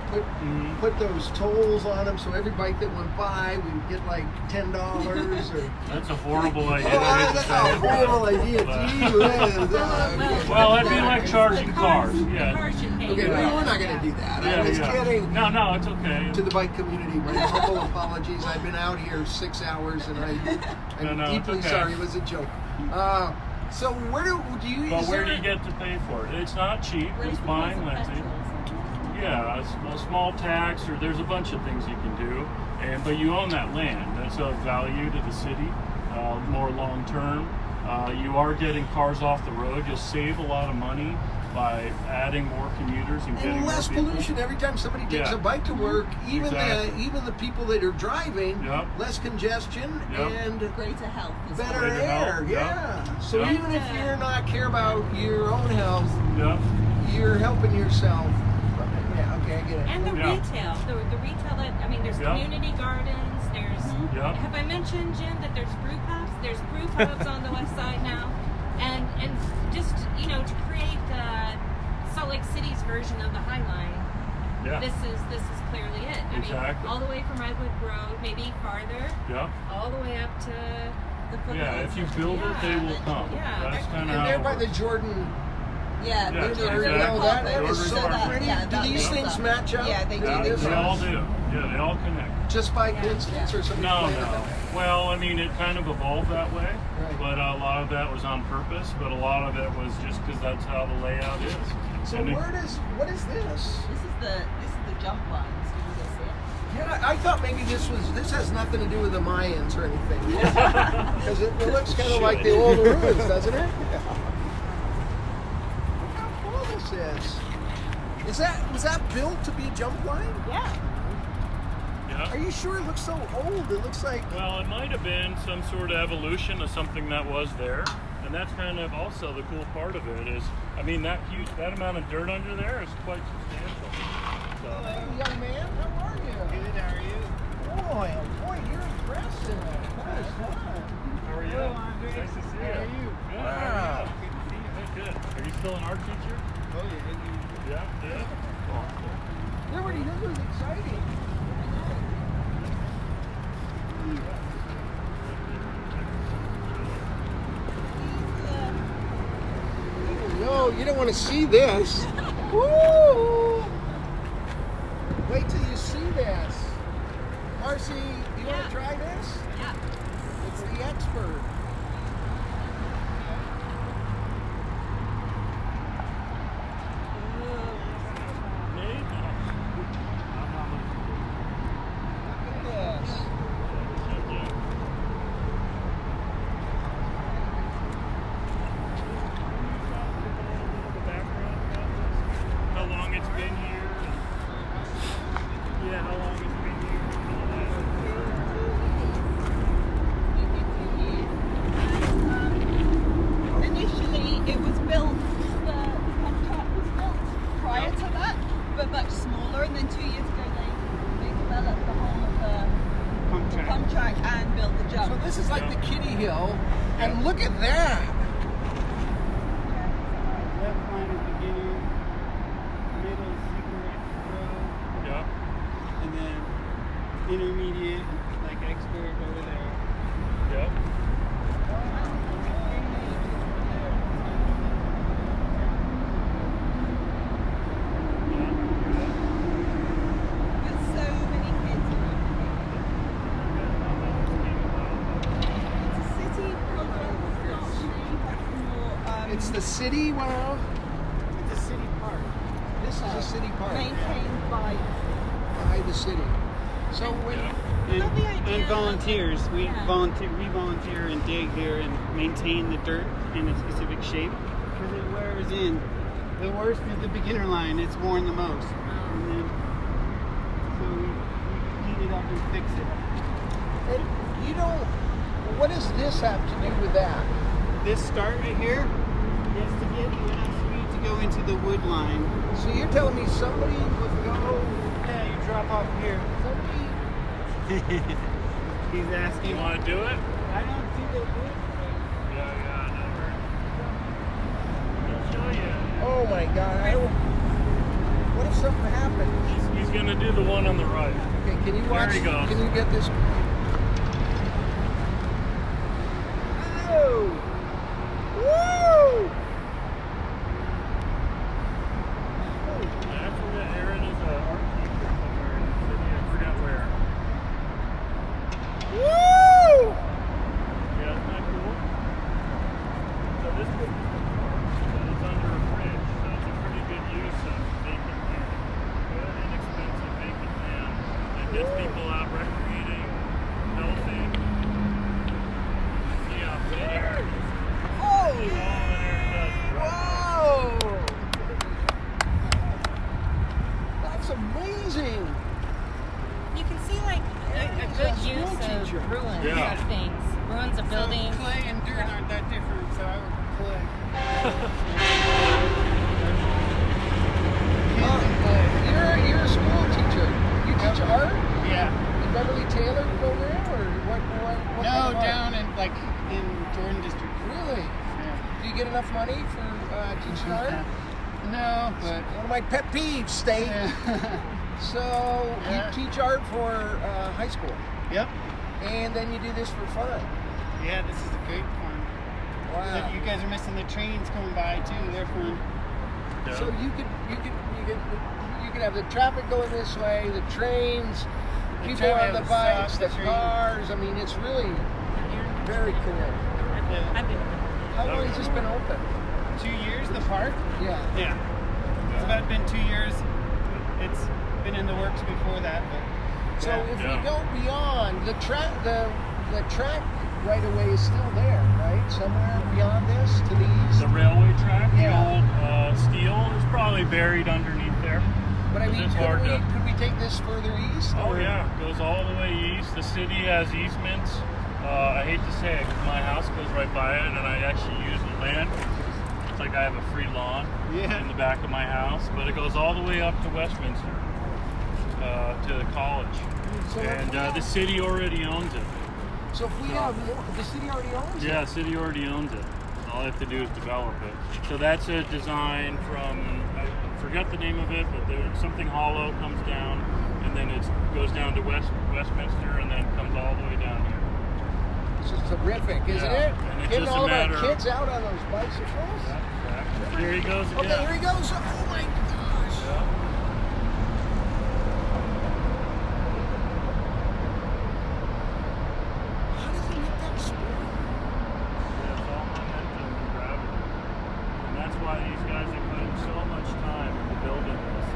put those tolls on them, so every bike that went by we would get like $10 or. That's a horrible idea. That's a horrible idea. Well, it'd be like charging cars. Yeah. Okay, we're not going to do that. Yeah, I was kidding. No, it's okay. To the bike community, my humble apologies. I've been out here 6 hours, and I'm deeply sorry. It was a joke. So where do you? But where do you get to pay for it? It's not cheap. It's fine, Lindsay. Yeah, a small tax, or there's a bunch of things you can do, but you own that land. That's of value to the city, more long term. You are getting cars off the road. You'll save a lot of money by adding more commuters and getting less more people. pollution every time somebody takes a bike to work. Even the people that are driving, less congestion and greater health, better air. So even if you're not care about your own health, you're helping yourself. Yeah, okay, I get it. And the retail, the retail that there's community gardens. There's. Have I mentioned, Jim, that there's brew pubs? There's brew pubs on the west side now, and just to create Salt Lake City's version of the High Line. Yeah. This is clearly it. Exactly. All the way from Redwood Road, maybe farther. Yeah. All the way up to the foothills. Yeah, if you build it, they will come. Yeah. That's kind of and they're by the Jordan. Yeah, that is so pretty. Do these things match up? Yeah, they do. They all do. Yeah, they all connect. Just by coincidence or something? No. Well, it kind of evolved that way, but a lot of that was on purpose, but a lot of it was just because that's how the layout is. So what is this? This is the jump lines. Did you see it? Yeah, I thought maybe this has nothing to do with the Mayans or anything. Because it looks kind of like the old ruins, doesn't it? Look how cool this is. Was that built to be a jump line? Yeah. Yeah. Are you sure it looks so old? It looks like... Well, it might have been some sort of evolution of something that was there. And that's kind of also the cool part of it is, I mean, that amount of dirt under there is quite substantial. So. Hello, young man. How are you? Good, how are you? Boy, you're impressive. That is fun. How are you? Hello, Andre. Nice to see you. How are you? Good. Wow. How are you? Good to see you. Good. Are you still an art teacher? Oh, yeah. Yeah. Cool. Liberty, this was exciting. Yo, you don't want to see this. Woo! Wait till you see this. Marcie, you want to try this? Yeah. It's the expert. How long it's been here? Yeah, how long it's been here? Initially, it was built, the contract was built prior to that, but much smaller, and then 2 years ago they developed the whole of the contract and built the jump. So this is like the Kitty Hill, and look at that. Left line is beginner, middle super pro, Yeah. and then intermediate, like expert over there. Yep. There's so many kids. It's a city project, it's not more, It's the city, wow. It's a city park. This is a city park. maintained by The city. So when And volunteers. We volunteer and dig here and maintain the dirt in a specific shape because it wears in. The worst is the beginner line. It's worn the most. And then, so we clean it up and fix it. and you don't, what does this have to do with that? This start right here is to get you enough speed to go into the wood line. So you're telling me somebody would go, Yeah, you drop off here. somebody, He's asking. You want to do it? I don't think they do it. Yeah, never. I'll show you. oh my God, I don't, what if something happened? He's going to do the one on the right. Okay, can you watch, There he goes. can you get this? Oh! Woo! Actually, Aaron is an art teacher somewhere in the city. I forget where. Woo! Yeah, isn't that cool? So this is under a bridge, so it's a pretty good use of vacant land. Good, inexpensive vacant land. It gets people out recreating, healthy. Yeah, there. Oh! There. Whoa! That's amazing. You can see like a good use teacher. of ruins Yeah. of things, ruins of buildings. So clay and dirt aren't that different, so I would clay. You're a school teacher. You teach art? Yeah. In Beverly Taylor program, or what No, kind of art? down in Jordan District. Really? Do you get enough money for teaching art? No, but One of my pet peeves, State. So you teach art for high school. Yep. And then you do this for fun. Yeah, this is a great fun. Wow. You guys are missing the trains coming by too. They're fun. So you could have the traffic going this way, the trains, The people traffic on the will bikes, stop the the train. cars. I mean, it's really very cool. How long has this been open? 2 years, the park? Yeah. Yeah. It's about been 2 years. It's been in the works before that. But So if we go beyond the track right away is still there, right? Somewhere beyond this to the east. The railway track, Yeah. the old steel is probably buried underneath there. But I mean, It's could hard we to- take this further east? Oh or? yeah, it goes all the way east. The city has easements. I hate to say it because my house goes right by it, and I actually use the land. It's like I have a free lawn in the back of my house, but it goes all the way up to Westminster, to the college. So and the city already owns it. So if we have more, the city already owns it? Yeah, the city already owns it. All I have to do is develop it. So that's a design from, I forget the name of it, but there's something hollow comes down, and then it goes down to Westminster, and then comes all the way down here. This is terrific, isn't it? And it's Getting just all a of our matter kids out on those bicycles. Exactly. Here he goes again. Okay, here he goes. Oh my gosh. How does he hit that speed? Yeah, it's all momentum and gravity. And that's why these guys have put in so much time into building this.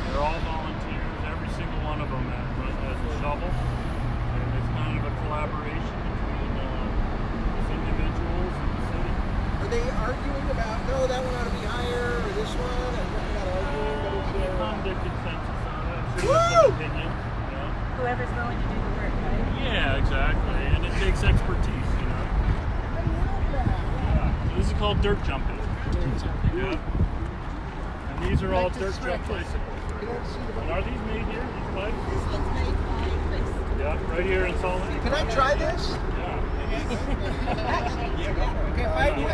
They're all volunteers. Every single one of them has a shovel. And it's kind of a collaboration between these individuals and the city. Are they arguing about, no, that one ought to be higher, or this one? And they're not arguing, but it's They come to consensus on it. I'm sure Woo! there's some opinion. Yeah. Whoever's willing to do the work, right? Yeah, exactly. And it takes expertise, you know. Yeah. So this is called dirt jumping. Yeah. And these are all dirt jump bicycles. And are these made here, these bikes? This one's made by Chris. Yeah, right here in Salt Lake. Can I try this? Yeah. Okay,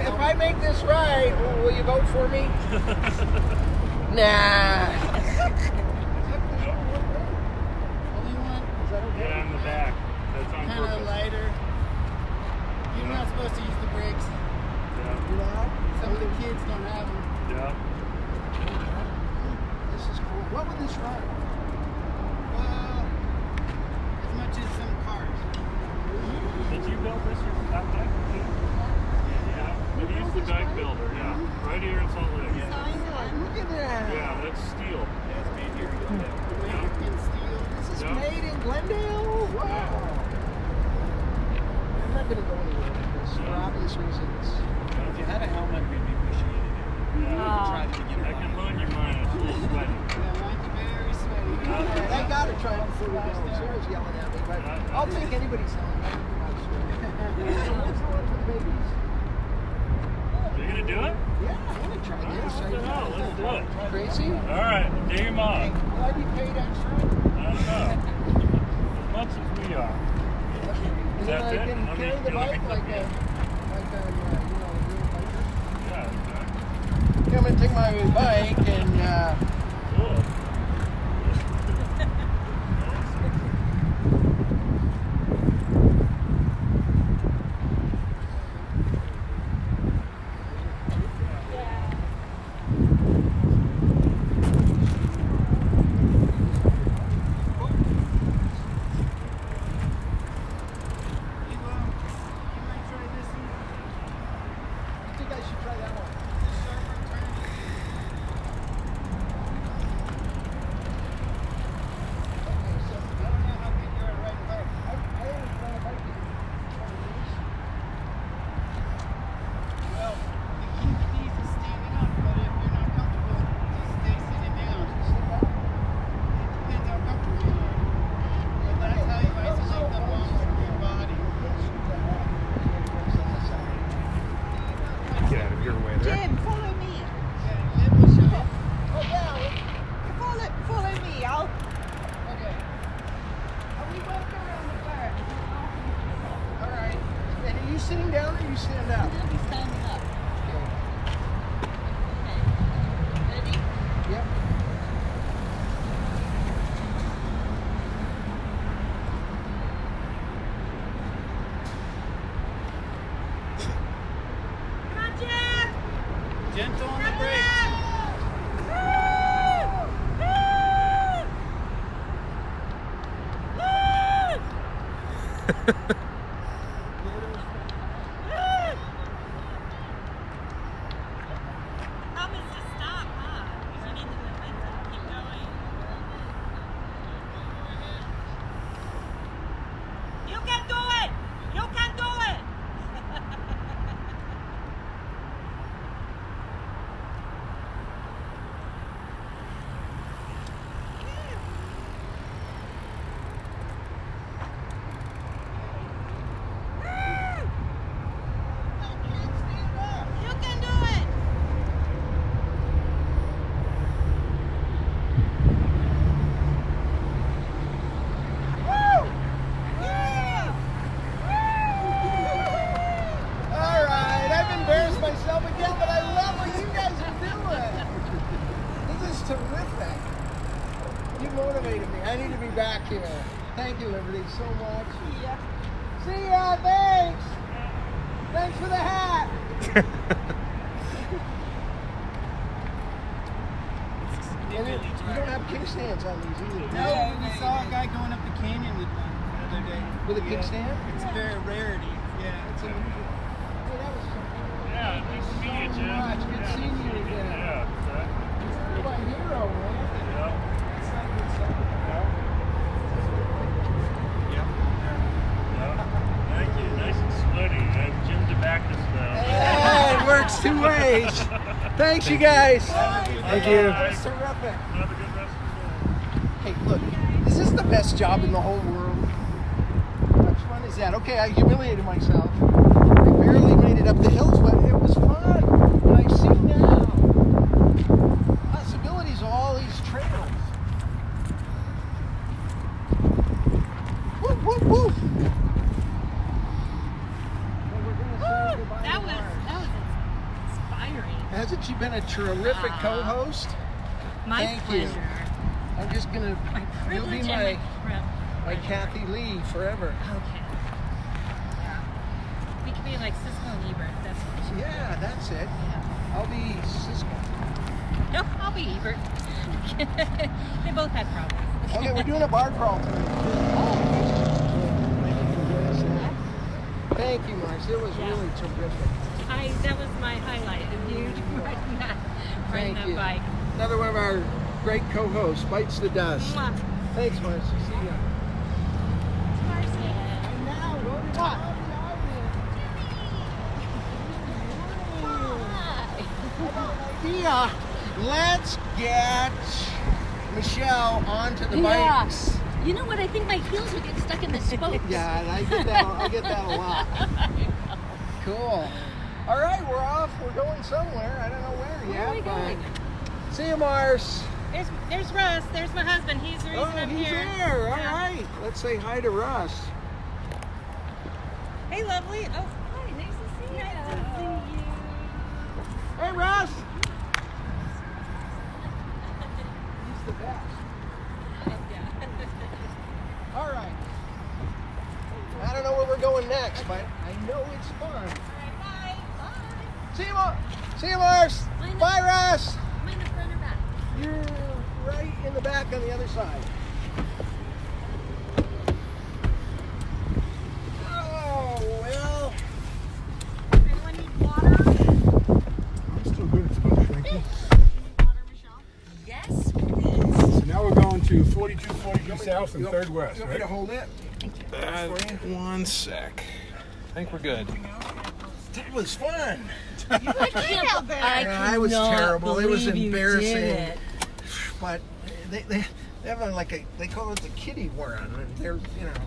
if I make this right, will you vote for me? Nah. Yeah, in the back. That's on Kind purpose. of lighter. You're not supposed to use the brakes. Yeah. You know? Some of the kids don't have them. Yeah. This is cool. What would this run? Well, as much as some cars. Did you build this that bike? Yeah. He's the bike builder, yeah. Right here in Salt Lake. Look at that. Yeah, that's steel. Yeah, it's made here in Glendale. Made in steel. This is made in Glendale? Wow. I'm not going to go anywhere with this for obvious reasons. If you had a helmet, we'd be appreciated it. You could try the beginner. I can loan you mine. It's a little sweaty. Mine's very sweaty. I got to try it before we go. Sarah's yelling at me, but I'll take anybody's helmet. What's the one for the babies? You gonna do it? Yeah, I'm going to try this. Let's do it. Crazy? All right, dig him up. Will I be paid extra? I don't know. As much as we are. And then I can carry the bike like a real biker. Yeah, exactly. Yeah, I'm going to take my bike and Cool. I think I should try that one. Get out of your way there. Jim, follow me. Oh, yeah. Follow me. I'll. Okay. Are we both around the back? All right. And are you sitting down or you stand up? I'm going to be standing up. Okay. Ready? Yep. Come on, Jim! Gentle on the brakes. Problem is to stop, huh? Because you need the momentum to keep going. You can do it! You can do it! back here. Thank you, Liberty, so much. See ya, thanks. Thanks for the hat. You don't have kickstands on these either. No, we saw a guy going up the canyon with one the other day. With a kickstand? It's a very rarity. Yeah, it's unusual. Yeah, nice to meet you, Jim. Good seeing you again. Yeah. You're my hero, man. Thank you. Nice and sweaty. Jim DeBactis now. Hey, it works two ways. Thanks, you guys. Thank you. That's terrific. Have a good rest of Hey, look, is this the best job in the whole world? How much fun is that? Okay, I humiliated myself. I barely made it up the hills, but it was fun. And I see now possibilities of all these trails. Woo, woo, woo. That was inspiring. Hasn't she been a terrific co-host? My Thank pleasure. you. I'm just gonna. You'll be privilege my Kathy Lee forever. Okay. Yeah. We could be like Siskel and Ebert. That's what she Yeah, that's it. I'll be Cisco. No, I'll be Ebert. They both had problems. Okay, we're doing a bar crawl tonight. Thank you, Marcie. It was really terrific. That was my highlight of you riding that bike. Another one of our great co-hosts, Bites the Dust. Mwah. Thanks, Marcie. See ya. And now, go to the idea. Let's get Michelle onto the bikes. You know what? I think my heels would get stuck in the spokes. Yeah, I get that a lot. Cool. All right, we're off. We're going somewhere. I don't know where yet. Where are we going? See you, Mars. There's Russ. There's my husband. He's the reason I'm he's here. there. All right. Let's say hi to Russ. Hey, lovely. Oh, hi. Nice to see you. Nice to see you. Hey, Russ. He's the best. All right. I don't know where we're going next, but I know it's fun. Bye. See you, Mars. Bye, Russ. Am I in the front or back? You're right in the back on the other side. Oh, well. Anyone need water? I'm still good at sponge, thank you. Yes. So now we're going to 4242 South and 3rd West, You want me to hold it? One sec. I think we're good. That was fun. I was cannot terrible. It was believe you embarrassing. did it. But they have they call it the kiddie run, and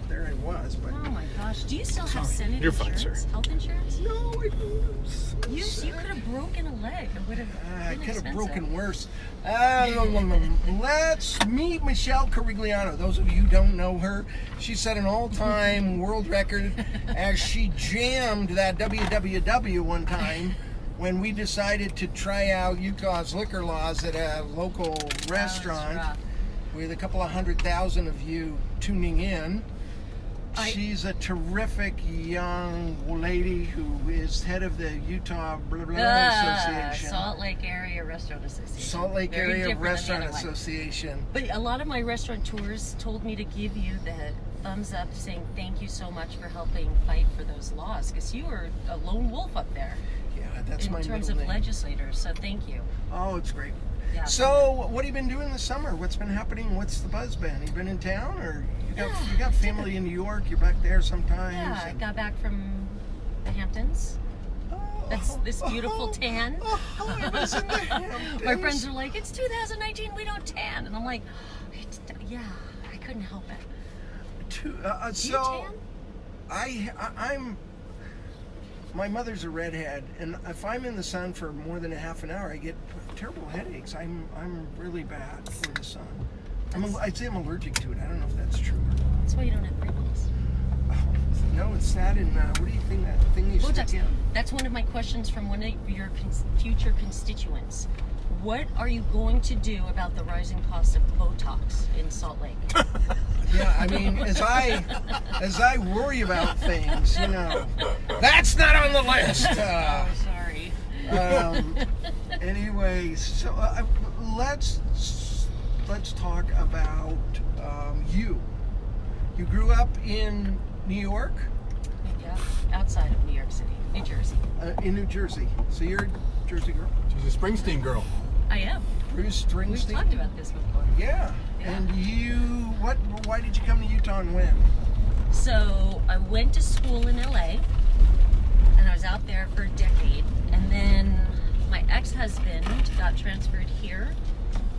there I was. But Oh my gosh. Do you still have Senate You're fine, insurance? sir. Health insurance? no, it was. You could have broken a leg. It would have I been could have expensive. broken worse. Let's meet Michelle Corigliano. Those of you who don't know her, she set an all-time world record as she jammed that WWW one time when we decided to try out Utah's liquor laws at a local restaurant with a couple of 100,000 of you tuning in. She's a terrific young lady who is head of the Utah Association. Salt Lake Area Restaurant Association. Salt Lake Very Area different than the Restaurant other one. Association. But a lot of my restaurateurs told me to give you the thumbs up saying thank you so much for helping fight for those laws because you were a lone wolf up there. Yeah, that's my in terms middle of name. legislators, so thank you. Oh, it's great. Yeah. So, what have you been doing this summer? What's been happening? What's the buzz been? You been in town, or you got family in New York? You're back there sometimes. Yeah, I got back from the Hamptons. That's this beautiful tan. I was in the Hamptons. My friends are like, it's 2019, we don't tan. And I'm like, yeah, I couldn't help it. Do you tan? I'm. My mother's a redhead, and if I'm in the sun for more than a half an hour, I get terrible headaches. I'm really bad for the sun. I'd say I'm allergic to it. I don't know if that's true. That's why you don't have privilege. No, it's that in, what do you think that thing you stick in? That's one of my questions from one of your future constituents. What are you going to do about the rising cost of Botox in Salt Lake? I mean, as I worry about things, you know, that's not on the list. Oh, sorry. Anyway, so let's talk about you. You grew up in New York? Yeah, outside of New York City, New Jersey. In New Jersey. So you're a Jersey girl? She's a Springsteen girl. I am. Bruce Springsteen. We've talked about this before. Yeah. And why did you come to Utah and when? So I went to school in LA, and I was out there for a decade, and then my ex-husband got transferred here.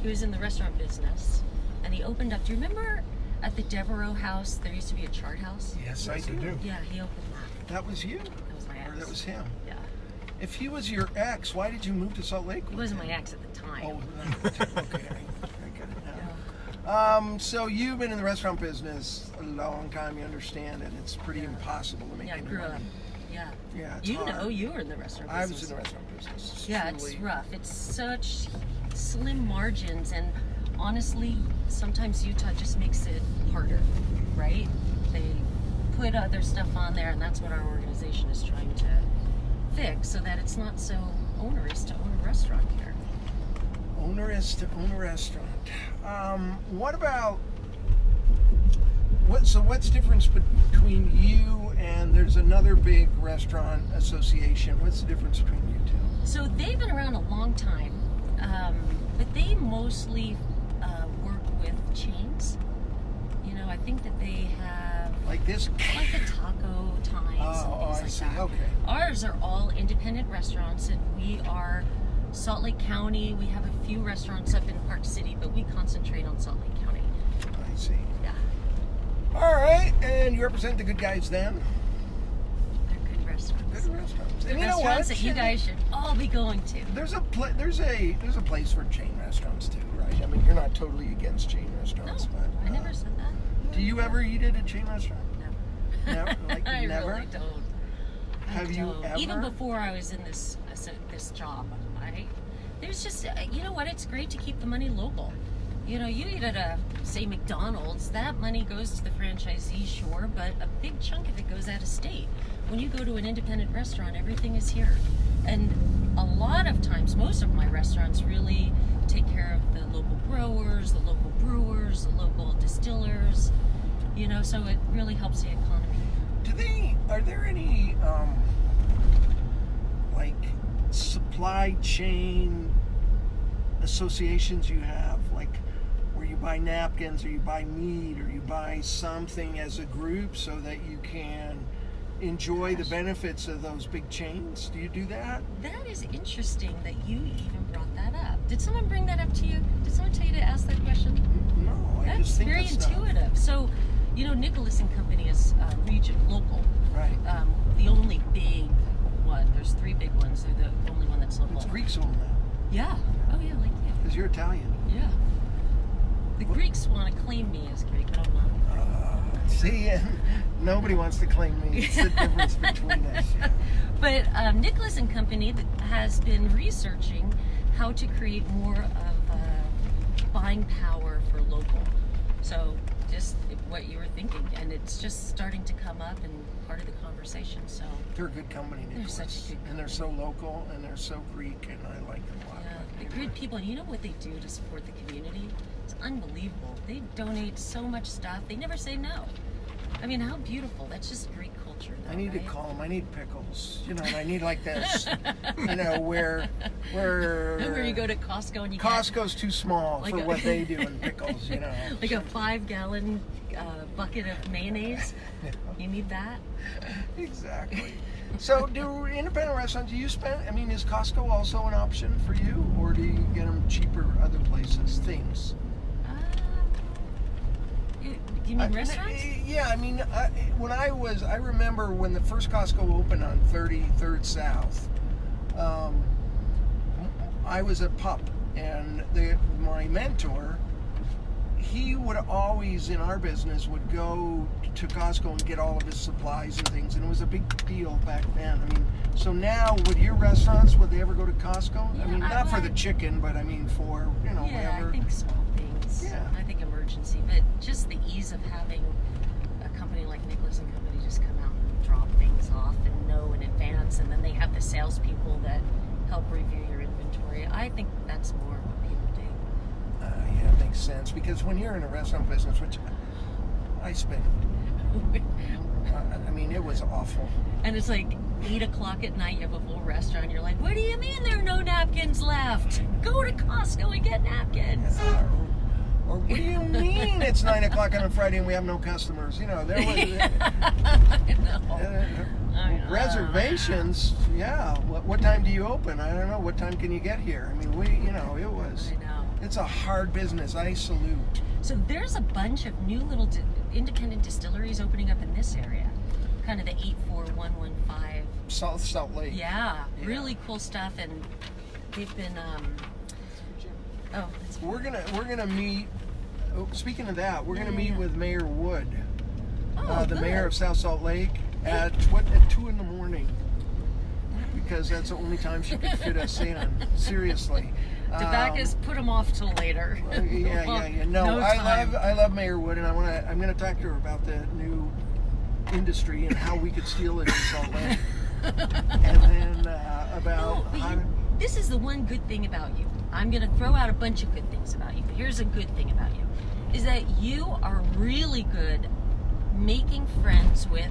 He was in the restaurant business, and he opened up, do you remember at the Devereaux house, there used to be a chart house? Yes, I do. Yeah, he opened that. That was you? That was my ex. Or that was him? Yeah. If he was your ex, why did you move to Salt Lake? He wasn't my ex at the time. Oh, okay. I get it now. So you've been in the restaurant business a long time, you understand, and it's pretty impossible to make Yeah, I any grew money. up. Yeah. Yeah, it's you hard. know, you were in the restaurant business. I was in the restaurant business. It's rough. It's such slim margins, and honestly, sometimes Utah just makes it harder, right? They put other stuff on there, and that's what our organization is trying to fix, so that it's not so onerous to own a restaurant here. Onerous to own a restaurant. What about what's the difference between you and there's another big restaurant association? What's the difference between you two? So they've been around a long time, but they mostly work with chains. You know, I think that they have like this, like the Taco Times and things like that. Okay. Ours are all independent restaurants, and we are Salt Lake County. We have a few restaurants up in Park City, but we concentrate on Salt Lake County. I see. Yeah. All right, and you represent the good guys then? They're good restaurants. Good restaurants. Good And you know restaurants what? that you guys should all be going to. There's a place for chain restaurants too, right? I mean, you're not totally against chain restaurants, No, but I never said that. do you ever eat at a chain restaurant? No. Never? Like I never? really don't. Have you ever? Even before I was in this job, there's just, you know what, it's great to keep the money local. You know, you eat at say McDonald's, that money goes to the franchisee, sure, but a big chunk of it goes out of state. When you go to an independent restaurant, everything is here. And a lot of times, most of my restaurants really take care of the local growers, the local brewers, the local distillers, you know, so it really helps the economy. Are there any, like, supply chain associations you have, like where you buy napkins or you buy meat or you buy something as a group so that you can enjoy the benefits of those big chains? Do you do that? That is interesting that you even brought that up. Did someone bring that up to you? Did someone tell you to ask that question? No, I That's just think very intuitive. So, you know, Nicholas and Company is local. Right. The only big one. There's three big ones. They're the only one that's local. It's Greeks own that. Yeah. Oh yeah, like yeah. Because you're Italian. Yeah. The Greeks want to claim me as Greek, but I'm not. See, nobody wants to claim me. It's the difference between us. Yeah. But Nicholas and Company has been researching how to create more of buying power for local. So just what you were thinking, and it's just starting to come up and part of the conversation. So they're a good company, Nicholas. They're such a good and they're so local, and they're so Greek, and I like them a lot. Yeah, they're good people, and you know what they do to support the community? It's unbelievable. They donate so much stuff. They never say no. I mean, how beautiful. That's just Greek culture, though, I need right? to call them. I need pickles. You know, and I need like this, you know, where Remember you go to Costco and you Costco's too small like for what they do in pickles, you know. Like a 5-gallon bucket of mayonnaise. You need that? Exactly. So do independent restaurants, is Costco also an option for you, or do you get them cheaper other places, things? You mean restaurants? Yeah, I remember when the first Costco opened on 33rd South, I was a pup, and my mentor, he would always, in our business, would go to Costco and get all of his supplies and things, and it was a big deal back then. So now, with your restaurants, would they ever go to Costco? Yeah, not for the chicken, but for, yeah, whatever. I think small things. Yeah. I think emergency emergency, but just the ease of having a company like Nicholas and Company just come out and drop things off and know in advance, and then they have the salespeople that help review your inventory. I think that's more what people do. Yeah, it makes sense, because when you're in a restaurant business, which I spent, I mean, it was awful. And it's like 8 o'clock at night, you have a full restaurant, you're like, what do you mean there are no napkins left? Go to Costco and get napkins. Or what do you mean it's 9 o'clock on a Friday and we have no customers? You know, there was reservations. Yeah. What time do you open? I don't know. What time can you get here? I mean, it was. I know. It's a hard business. I salute. So there's a bunch of new little independent distilleries opening up in this area, kind of the 84115. Salt Lake. Yeah, really cool stuff, and they've been. We're gonna meet. Speaking of that, we're gonna meet with Mayor Wood, the mayor of South Salt Lake, at 2 in the morning, because that's the only time she could fit us in. Seriously. Tobacco's put them off till later. Yeah. No, I love Mayor Wood, and I'm gonna talk to her about the new industry and how we could steal it in Salt Lake, and then about. This is the one good thing about you. I'm going to throw out a bunch of good things about you. Here's a good thing about you, is that you are really good making friends with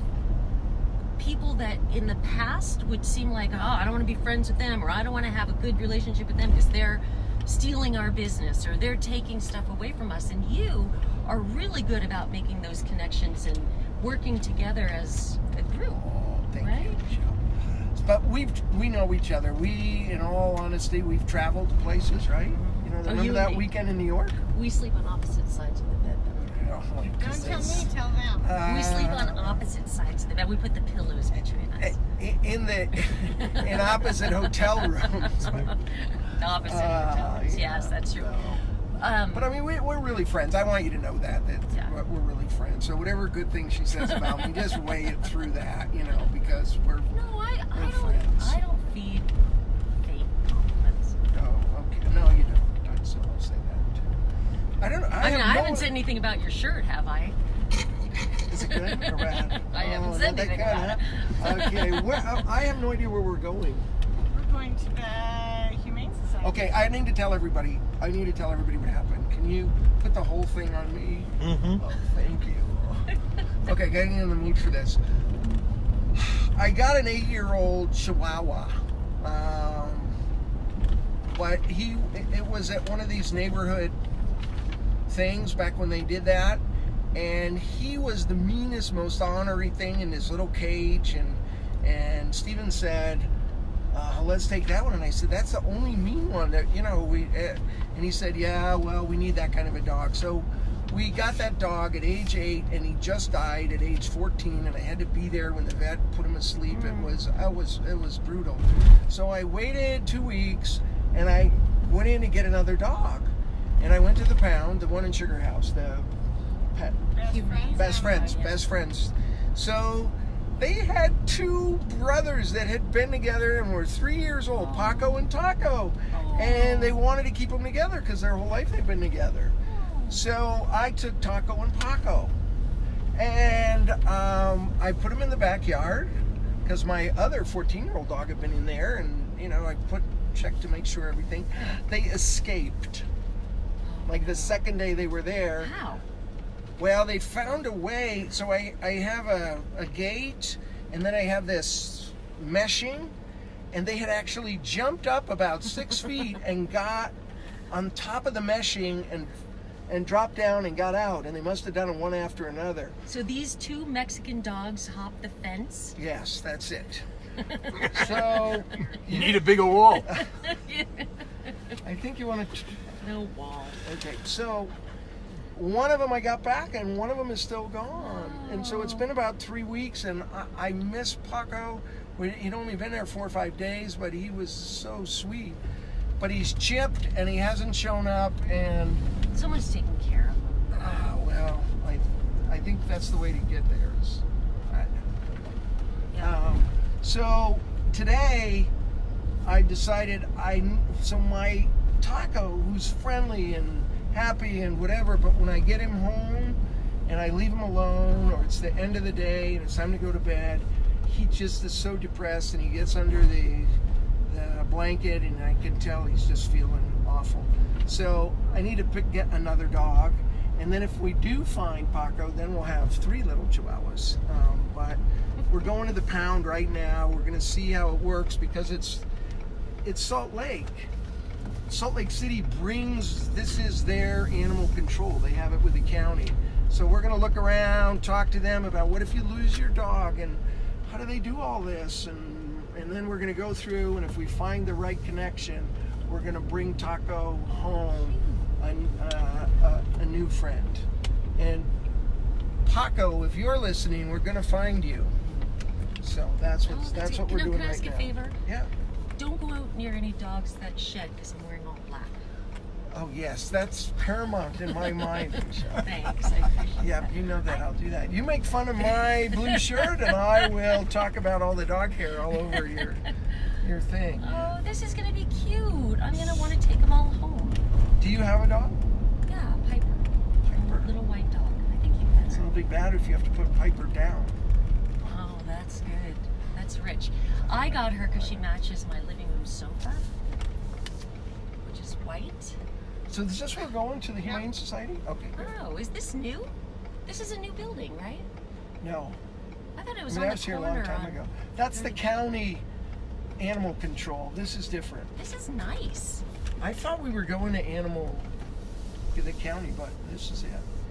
people that in the past would seem like, oh, I don't want to be friends with them, or I don't want to have a good relationship with them because they're stealing our business or they're taking stuff away from us. And you are really good about making those connections and working together as a group. Oh, thank right? you, Michelle. But we know each other. We, in all honesty, we've traveled places, right? You know, remember that weekend in New York? We sleep on opposite sides of the bed. Oh, my Don't tell me, tell them. We sleep on opposite sides of the bed. We put the pillows between us. In opposite hotel rooms. Opposite hotels. Yes, that's true. But I mean, we're really friends. I want you to know that we're really friends. So whatever good thing she says about me, just weigh it through that, because we're friends. I don't feed fake compliments. Oh, okay. No, you don't. So I'll say that too. I don't know. I haven't said anything about your shirt, have I? Is it good or bad? I haven't said anything about it. Okay. I have no idea where we're going. We're going to the Humane Society. Okay, I need to tell everybody what happened. Can you put the whole thing on me? Mm-hmm. Oh, thank you. Okay, getting in the mood for this. I got an 8-year-old Chihuahua. But it was at one of these neighborhood things back when they did that. And he was the meanest, most ornery thing in this little cage. And Steven said, let's take that one. And I said, that's the only mean one that, and he said, yeah, well, we need that kind of a dog. So we got that dog at age 8, and he just died at age 14, and I had to be there when the vet put him asleep. It was brutal. So I waited 2 weeks, and I went in to get another dog. And I went to the pound, the one in Sugar House, the pet. Best friends. So they had 2 brothers that had been together and were 3 years old, Paco and Taco. And they wanted to keep them together because their whole life they'd been together. So I took Taco and Paco. And I put them in the backyard because my other 14-year-old dog had been in there. And, I checked to make sure everything. They escaped. Like the second day they were there. How? Well, they found a way. So I have a gate, and then I have this meshing, and they had actually jumped up about 6 feet and got on top of the meshing and dropped down and got out, and they must have done it one after another. So these 2 Mexican dogs hopped the fence? Yes, that's it. So you need a bigger wall. I think you want to. No wall. Okay, so one of them I got back, and one of them is still gone. And so it's been about 3 weeks, and I miss Paco. He'd only been there 4 or 5 days, but he was so sweet. But he's chipped, and he hasn't shown up, and someone's taking care of him. Well, I think that's the way to get there. So today I decided so my Taco, who's friendly and happy and whatever, but when I get him home and I leave him alone, or it's the end of the day and it's time to go to bed, he just is so depressed, and he gets under the blanket, and I can tell he's just feeling awful. So I need to get another dog, and then if we do find Paco, then we'll have 3 little Chihuahuas. But we're going to the pound right now. We're going to see how it works, because it's Salt Lake. Salt Lake City this is their animal control. They have it with the county. So we're going to look around, talk to them about what if you lose your dog, and how do they do all this, and then we're going to go through, and if we find the right connection, we're going to bring Taco home a new friend. And Paco, if you're listening, we're going to find you. So that's what we're doing right now. Can I ask you a favor? Yeah. Don't go out near any dogs that shed, because I'm wearing all black. Oh yes, that's paramount in my mind. Thanks, I appreciate Yeah, that. you know that. I'll do that. You make fun of my blue shirt, and I will talk about all the dog hair all over your thing. Oh, this is gonna be cute. I'm gonna want to take them all home. Do you have a dog? Yeah, Piper. A little white dog. I think you guys. It'll be bad if you have to put Piper down. Oh, that's good. That's rich. I got her because she matches my living room sofa, which is white. So is this where we're going to the Humane Society? Okay, good. Oh, is this new? This is a new building, right? No. I thought it was I mean, on I was the here a corner. long time ago. That's the county animal control. This is different. This is nice. I thought we were going to the county, but this is it.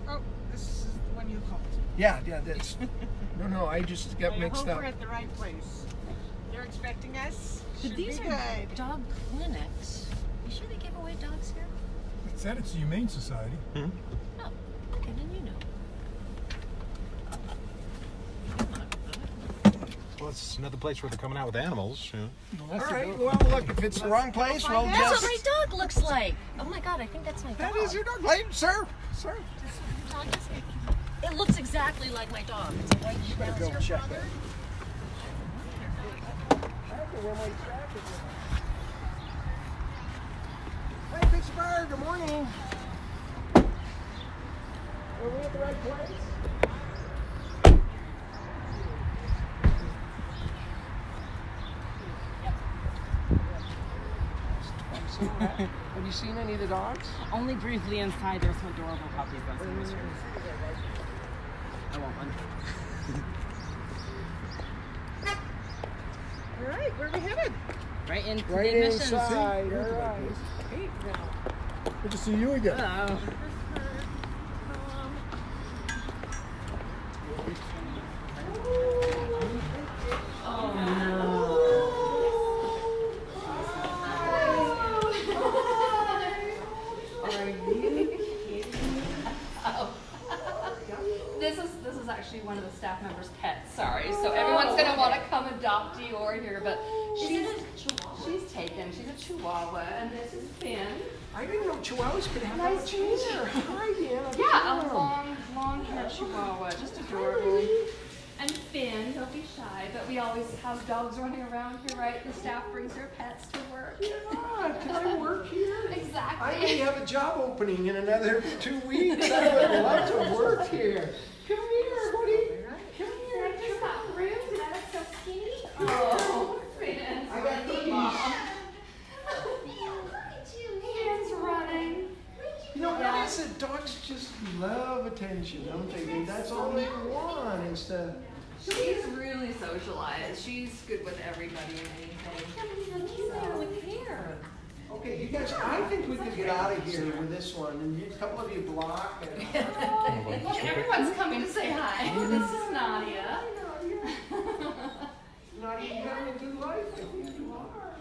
Oh, this is the one you called. Yeah, that's. No, I just got I mixed hope up. we're at the right place. They're expecting us. But Should these be are good. dog clinics. You sure they give away dogs here? It said it's the Humane Society. Oh, okay, then you know. Well, it's another place where they're coming out with animals. Yeah. All right. Well, look, if it's the wrong place, we'll That's just. what my dog looks like. Oh my god, I think that's my dog. That is your dog. Hey, sir. It looks exactly like my dog. It's a white Better go Schnauzer check color. it. I have to wear my jacket. Hey, Pittsburgh. Good morning. Are we at the right place? Have you seen any of the dogs? Only briefly inside. There's some adorable puppies on the street. I want one. All right, where are we headed? Right in. Right the admissions. inside. All right. Hey, now. Good to see you again. Hello. Oh no. This is actually one of the staff members' pets. Sorry, so everyone's gonna want to come adopt Dior here, but she's taken. She's a Chihuahua, and this is Finn. I didn't know Chihuahuas could have Nice that much hair. Hi, Deann. Yeah, a long-haired Chihuahua, just adorable. And Finn, don't be shy, but we always have dogs running around here, right? The staff brings their pets to work. Yeah, can I work here? Exactly. I may have a job opening in another 2 weeks. I would love to work here. Come here, buddy. Come here. I just got room. Did I look so skinny? Oh, Finn. I got cookies. Finn's running. You know, what is it? Dogs just love attention, don't they? That's all they want is to... She's really socialized. She's good with everybody and anything. So, with hair. Okay, you guys, I think we could get out of here with this one, and a couple of you block. And, Everyone's coming to say hi. This is Nadia. Nadia, you having a good life? You are.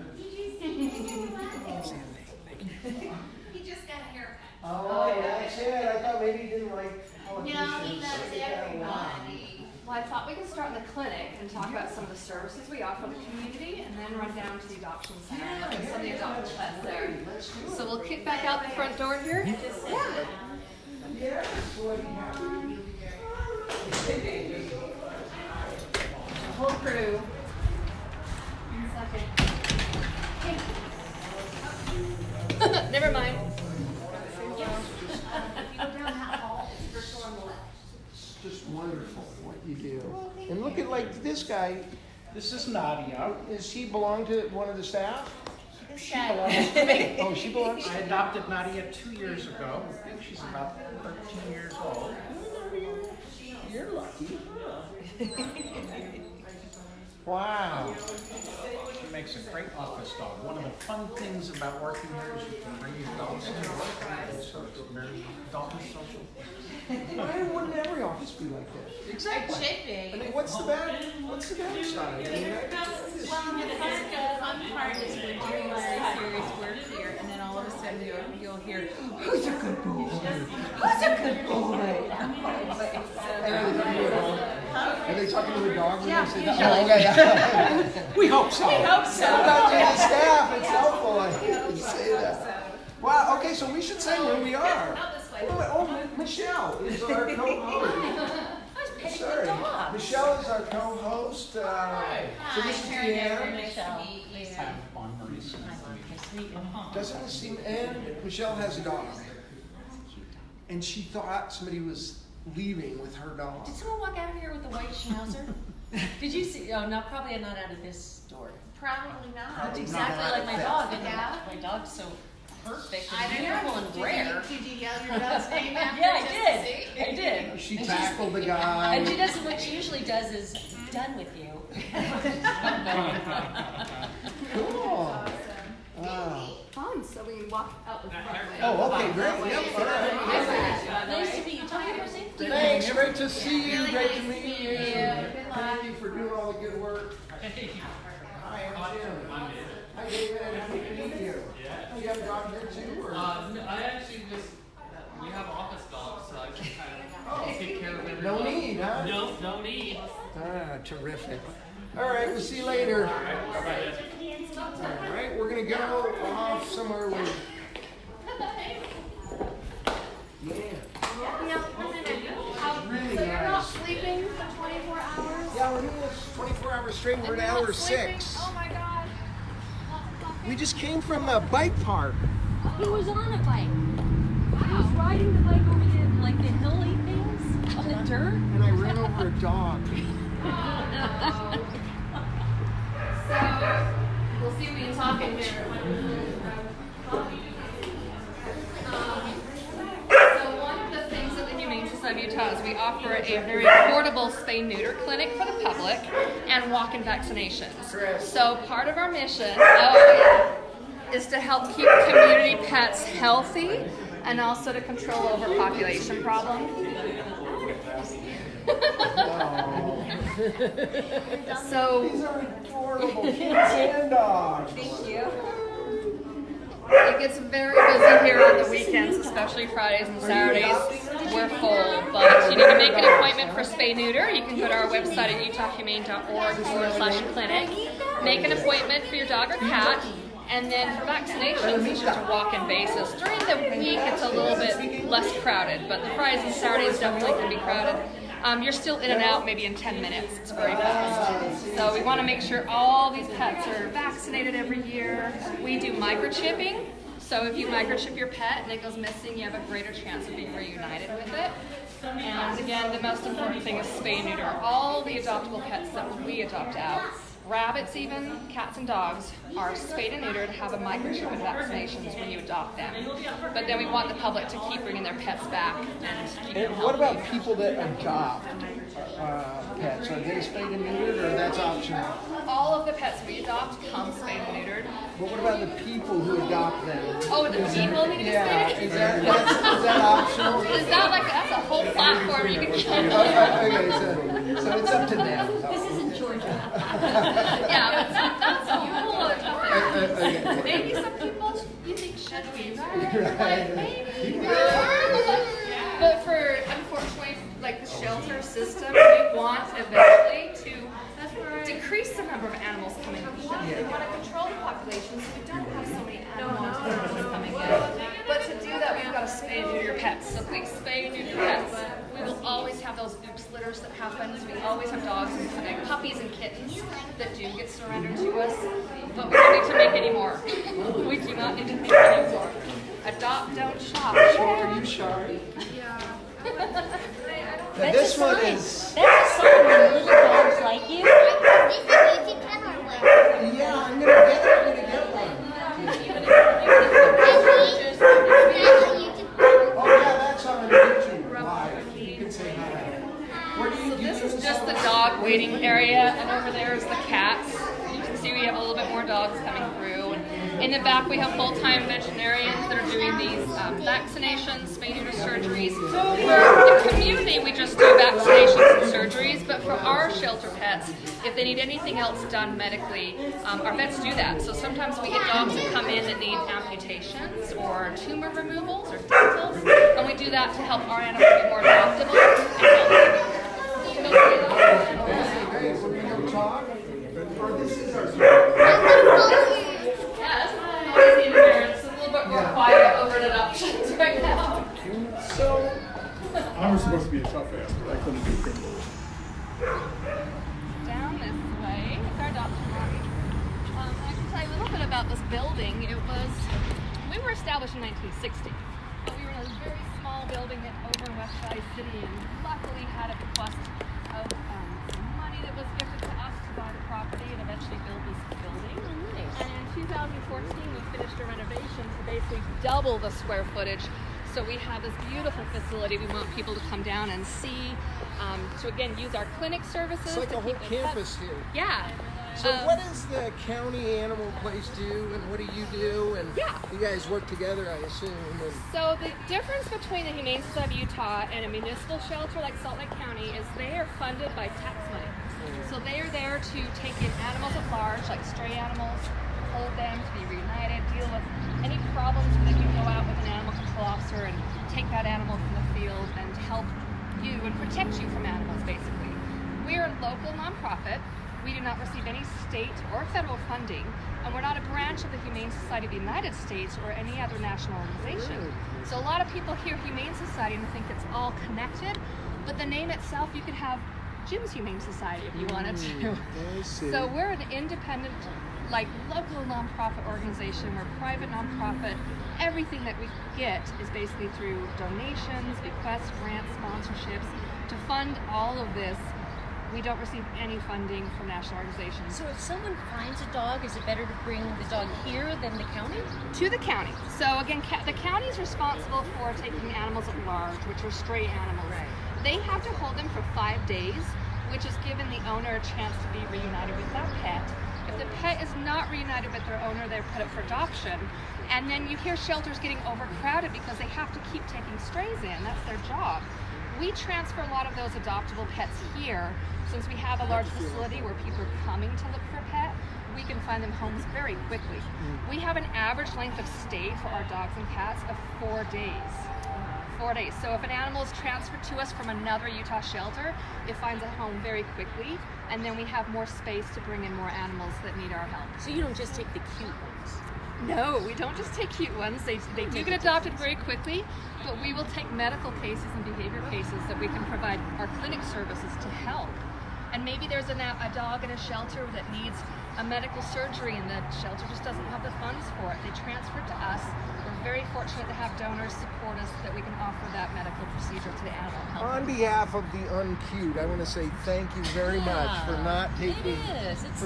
He just got a haircut. Oh, that's it. I thought maybe you didn't like politicians. No, he loves everybody. Well, I thought we could start in the clinic and talk about some of the services we offer the community, and then run down to the adoption center and look at some of the adopted pets there. So we'll kick back out the front door here. Yeah. Yes. Whole crew. In a second. Never mind. wonderful what you do. And look at like this guy. This is Nadia. Does she belong to one of the staff? She belongs to me. Oh, she belongs. I adopted Nadia 2 years ago. I think she's about 13 years old. You're lucky. Wow. She makes a great office dog. One of the fun things about working here is you can bring your dogs into work. So it's very dog social. Why wouldn't every office be like this? Exactly. It should be. I mean, what's the bad side? I mean, Well, the fun part is we're doing very serious work here, and then all of a sudden you'll hear, "Who's a good boy? Who's a good boy?" Are they talking to the dog when Yeah, they say usually. that? Oh, yeah. We hope so. We hope so. Not to the staff, it's helpful. I hate to say that. Wow, okay, so we should say where we are. Oh, Michelle is our co-host. Sorry. Michelle is our co-host. So this is Deann. Doesn't it seem, and Michelle has a dog. And she thought somebody was leaving with her dog. Did someone walk out of here with a white schnauzer? Did you see? Oh, no, probably not out of this door. Probably not. That's exactly like my dog. And my dog's so perfect and beautiful and rare. Did you yell your dog's name after? Yeah, I did. She tackled the guy. And she does what she usually does is done with you. Cool. Wow. Fun, so we walk out with Oh, okay, great. Yep. Nice to meet you. Tell me your safety. Thanks. Great to see you. Great to meet you. Good luck. Thank you for doing all the good work. Hi, I'm Jim. Hi, David. Happy to meet you. Oh, you have a dog here too? Or? No, I actually just, we have office dogs, so I just kind of take care of everybody. No need, huh? No need. Ah, terrific. All right, we'll see you later. All right, we're going to go off somewhere with... Yeah. Really So you're not nice. sleeping for 24 hours? Yeah, we're doing this 24 hours straight. We're at hour 6. Oh my God. We just came from a bike park. He was on a bike. He was riding the bike over the hilly things on the dirt. And I ran over a dog. So we'll see if we can talk in here. So one of the things at the Humane Society of Utah is we offer a very affordable spay-neuter clinic for the public and walk-in vaccinations. So part of our mission is to help keep community pets healthy and also to control overpopulation problems. So these are adorable kids and dogs. Thank you. It gets very busy here on the weekends, especially Fridays and Saturdays. We're full, but you need to make an appointment for spay-neuter. You can go to our website at utahhumane.org/clinic. Make an appointment for your dog or cat. And then for vaccinations, it's just a walk-in basis. During the week, it's a little bit less crowded, but the Fridays and Saturdays definitely can be crowded. You're still in and out maybe in 10 minutes. It's very fast. So we want to make sure all these pets are vaccinated every year. We do microchipping. So if you microchip your pet and it goes missing, you have a greater chance of being reunited with it. And again, the most important thing is spay and neuter. All the adoptable pets that we adopt out, rabbits even, cats and dogs, are spayed and neutered, have a microchip and vaccinations when you adopt them. But then we want the public to keep bringing their pets back and keep them And what healthy. about people that adopt pets? Are they spayed and neutered, or that's optional? All of the pets we adopt come spayed and neutered. But what about the people who adopt them? Oh, the people need to get Yeah, spayed? is that optional? Is that like, that's a whole platform you can get? Okay, so it's up to them. This isn't Georgia. Yeah, but that's a whole other topic. Okay. Maybe some people you think should be, right? Right. Maybe. But for, unfortunately, like the shelter system, we want eventually to decrease the number of animals coming in. We want to control the population so we don't have so many animals coming in. But to do that, we've got to spay and neuter your pets. So please spay and neuter your pets. We will always have those oops litters that happen. We always have dogs and puppies and kittens that do get surrendered to us. But we don't need to make any more. We do not need to make any more. Adopt, don't shop. Are you sorry? Yeah. I don't That's this a one sign. is. That's a sign when little dogs like you. Yeah, I'm gonna get one. Oh yeah, that's on YouTube Live. You can say hi. Where do you So this is just the dog waiting area, and over there is the cats. You can see we have a little bit more dogs coming through. And in the back, we have full-time veterinarians that are doing these vaccinations, spay-neuter surgeries. For the community, we just do vaccinations and surgeries, but for our shelter pets, if they need anything else done medically, our vets do that. So sometimes we get dogs that come in that need amputations or tumor removals or dentals, and we do that to help our animals get more adoptable and healthy. It's a little bit more quiet over at adoptions right now. So, I was supposed to be a tough ass, but I couldn't do criminal. Down this way, it's our adoption lobby. I can tell you a little bit about this building. We were established in 1960, but we were in a very small building over in West Side City, and luckily had a bequest of some money that was gifted to us to buy the property and eventually build this building. And in 2014, we finished a renovation to basically double the square footage. So we have this beautiful facility we want people to come down and see, to again use our clinic services. it's like to a whole keep their campus pets. here. Yeah. So what does the county animal place do, and what do you do? And you guys work together, I assume. And So the difference between the Humane Society of Utah and a municipal shelter like Salt Lake County is they are funded by tax money. So they are there to take in animals at large, like stray animals, hold them to be reunited, deal with any problems where they can go out with an animal control officer and take that animal from the field and help you and protect you from animals, basically. We are a local nonprofit. We do not receive any state or federal funding, and we're not a branch of the Humane Society of the United States or any other national organization. So a lot of people hear Humane Society and think it's all connected, but the name itself, you could have Jim's Humane Society if you wanted to. So we're an independent, like local nonprofit organization. We're a private nonprofit. Everything that we get is basically through donations, bequests, grants, sponsorships to fund all of this. We don't receive any funding from national organizations. So if someone finds a dog, is it better to bring the dog here than the county? To the county. So again, the county is responsible for taking animals at large, which are stray animals. Right. They have to hold them for 5 days, which has given the owner a chance to be reunited with that pet. If the pet is not reunited with their owner, they're put up for adoption. And then you hear shelters getting overcrowded because they have to keep taking strays in. That's their job. We transfer a lot of those adoptable pets here. Since we have a large facility where people are coming to look for a pet, we can find them homes very quickly. We have an average length of stay for our dogs and cats of 4 days. 4 days. So if an animal is transferred to us from another Utah shelter, it finds a home very quickly, and then we have more space to bring in more animals that need our help. So you don't just take the cute ones? No, we don't just take cute ones. They do get adopted very quickly, but we will take medical cases and behavior cases that we can provide our clinic services to help. And maybe there's a dog in a shelter that needs a medical surgery and the shelter just doesn't have the funds for it. They transfer it to us. We're very fortunate to have donors support us that we can offer that medical procedure to the animal and help on them. behalf of the uncute, I want to say thank you very much for not taking,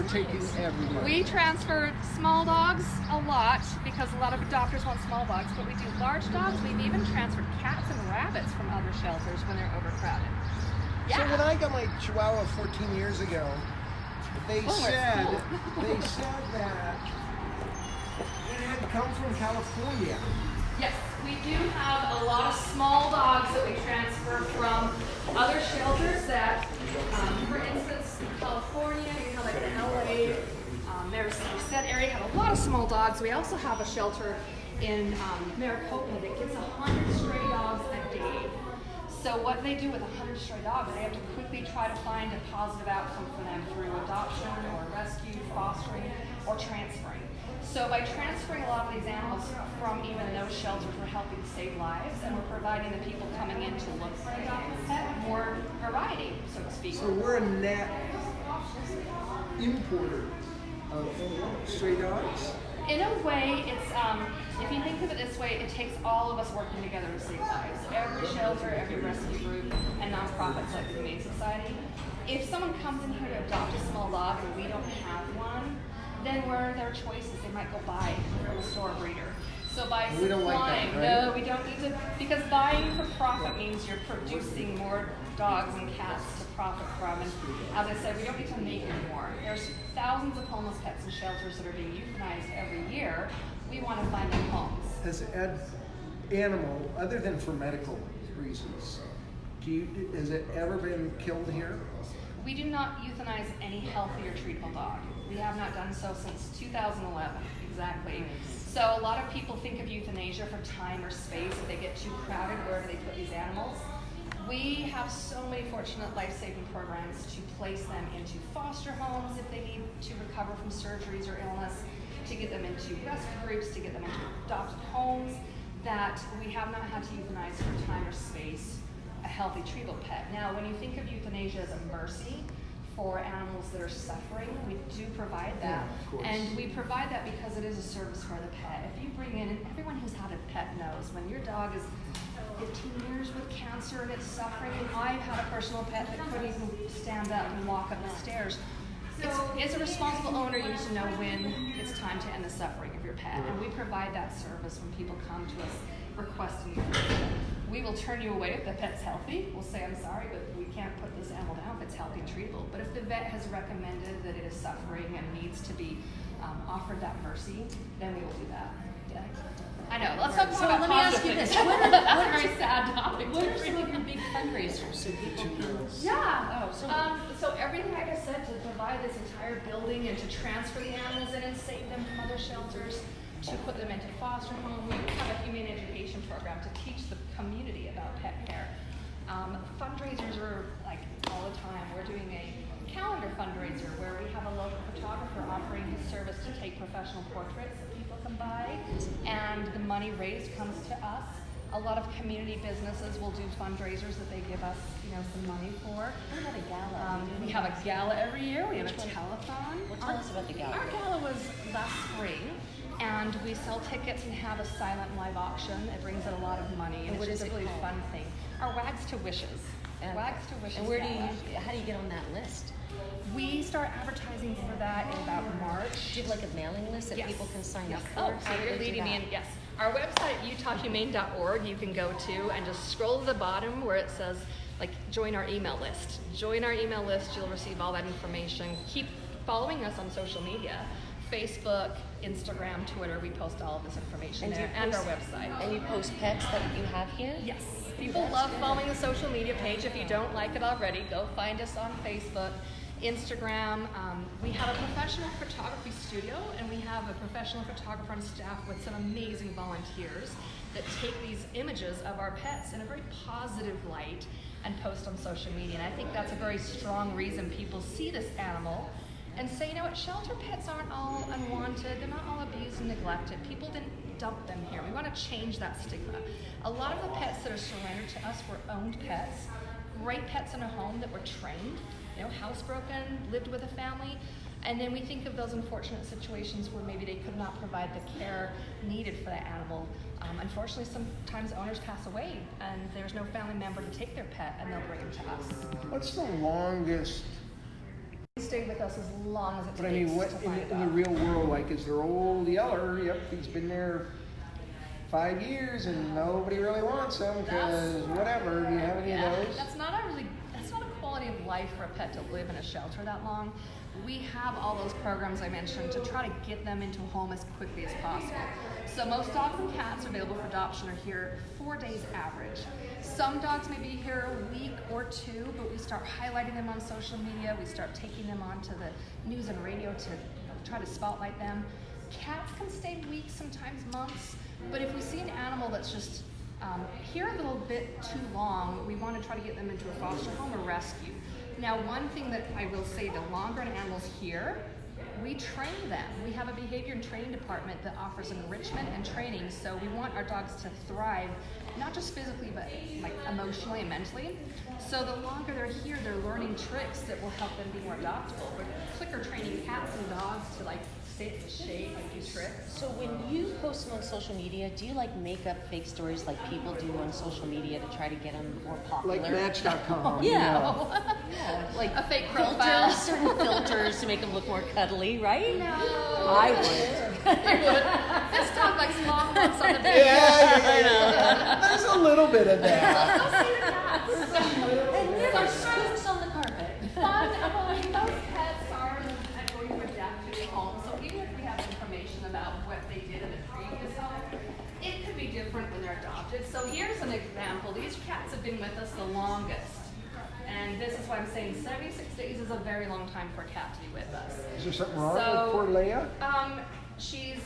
taking everyone. We transfer small dogs a lot because a lot of doctors want small dogs, but we do large dogs. We've even transferred cats and rabbits from other shelters when they're overcrowded. So when I got my Chihuahua 14 years ago, they said that it had come from California. Yes, we do have a lot of small dogs that we transfer from other shelters that, for instance, in California, you know, like in LA, Merced area have a lot of small dogs. We also have a shelter in Maricopa that gets 100 stray dogs a day. So what they do with 100 stray dogs, they have to quickly try to find a positive outcome for them through adoption or rescue, fostering, or transferring. So by transferring a lot of these animals from even those shelters, we're helping save lives, and we're providing the people coming in to look for an adopted pet more variety, so to speak. So we're a net importer of stray dogs? In a way, it's if you think of it this way, it takes all of us working together to save lives. Every shelter, every rescue group, and nonprofits like the Humane Society. If someone comes in here to adopt a small dog and we don't have one, then what are their choices? They might go buy from a store breeder. So by We don't like supplying, that, right? no, we don't need to, because buying for profit means you're producing more dogs and cats to profit from. And as I said, we don't need to make any more. There's thousands of homeless pets in shelters that are being euthanized every year. We want to find them homes. Has animal, other than for medical reasons, has it ever been killed here? We do not euthanize any healthy or treatable dog. We have not done so since 2011, exactly. So a lot of people think of euthanasia for time or space. If they get too crowded, where do they put these animals? We have so many fortunate life-saving programs to place them into foster homes if they need to recover from surgeries or illness, to get them into rescue groups, to get them into adopted homes, that we have not had to euthanize for time or space a healthy treatable pet. Now, when you think of euthanasia as a mercy for animals that are suffering, we do provide that. And we provide that because it is a service for the pet. If you bring in, and everyone who's had a pet knows, when your dog is 15 years with cancer and it's suffering, and I've had a personal pet that couldn't even stand up and walk up the stairs. As a responsible owner, you need to know when it's time to end the suffering of your pet. And we provide that service when people come to us requesting euthanasia. We will turn you away if the pet's healthy. We'll say, I'm sorry, but we can't put this animal down if it's healthy and treatable. But if the vet has recommended that it is suffering and needs to be offered that mercy, then we will do that. Yeah. I know. Let's talk more about let me ask you this. That's a very sad topic. What are some of your big fundraisers so people can... Yeah. So everything, like I said, to provide this entire building and to transfer the animals in and save them from other shelters, to put them into foster home. We have a humane education program to teach the community about pet care. Fundraisers are like all the time. We're doing a calendar fundraiser where we have a local photographer offering his service to take professional portraits that people can buy, and the money raised comes to us. A lot of community businesses will do fundraisers that they give us, some money for. We have a gala. We have a gala every year. We have a telethon. Well, tell us about the gala. Our gala was last spring, and we sell tickets and have a silent live auction. It brings in a lot of money, and it's just a really fun thing. Our Wags to Wishes. Wags to Wishes. And how do you get on that list? We start advertising for that in about March. Do you have like a mailing list that people can sign up for? Oh, so you're leading me in. Yes. Our website, utahhumane.org, you can go to and just scroll to the bottom where it says, join our email list. Join our email list. You'll receive all that information. Keep following us on social media. Facebook, Instagram, Twitter, we post all of this information there, and our website. And you post pets that you have here? Yes. People love following the social media page. If you don't like it already, go find us on Facebook, Instagram. We have a professional photography studio, and we have a professional photographer on staff with some amazing volunteers that take these images of our pets in a very positive light and post on social media. And I think that's a very strong reason people see this animal and say, shelter pets aren't all unwanted. They're not all abused and neglected. People didn't dump them here. We want to change that stigma. A lot of the pets that are surrendered to us were owned pets, great pets in a home that were trained, housebroken, lived with a family. And then we think of those unfortunate situations where maybe they could not provide the care needed for that animal. Unfortunately, sometimes owners pass away and there's no family member to take their pet, and they'll bring them to us. What's the longest? Stay with us as long as it takes. But I mean, what in the real world, is there old Yeller? Yep, he's been there 5 years and nobody really wants him because whatever. Do you have any of those? That's not a quality of life for a pet to live in a shelter that long. We have all those programs I mentioned to try to get them into a home as quickly as possible. So most dogs and cats available for adoption are here 4 days average. Some dogs may be here a week or two, but we start highlighting them on social media. We start taking them onto the news and radio to try to spotlight them. Cats can stay weeks, sometimes months, but if we see an animal that's just here a little bit too long, we want to try to get them into a foster home or rescue. Now, one thing that I will say, the longer an animal's here, we train them. We have a behavior and training department that offers enrichment and training, so we want our dogs to thrive not just physically, but like emotionally and mentally. So the longer they're here, they're learning tricks that will help them be more adoptable. We're clicker training cats and dogs to like sit, shake, and do tricks. So when you post them on social media, do you like make up fake stories like people do on social media to try to get them more popular? Like Match.com. Yeah. Yeah. Like a fake profile. Certain filters to make them look more cuddly, right? No. I would. You would. This dog likes long walks on the beach. Yeah. There's a little bit of that. Let's see the cats. And there's scoops on the carpet. Fun. Those pets are going to adapt to the home. So even if we have information about what they did in the previous home, it could be different when they're adopted. So here's an example. These cats have been with us the longest. And this is why I'm saying 76 days is a very long time for a cat to be with us. Is there something wrong with poor Leia? She's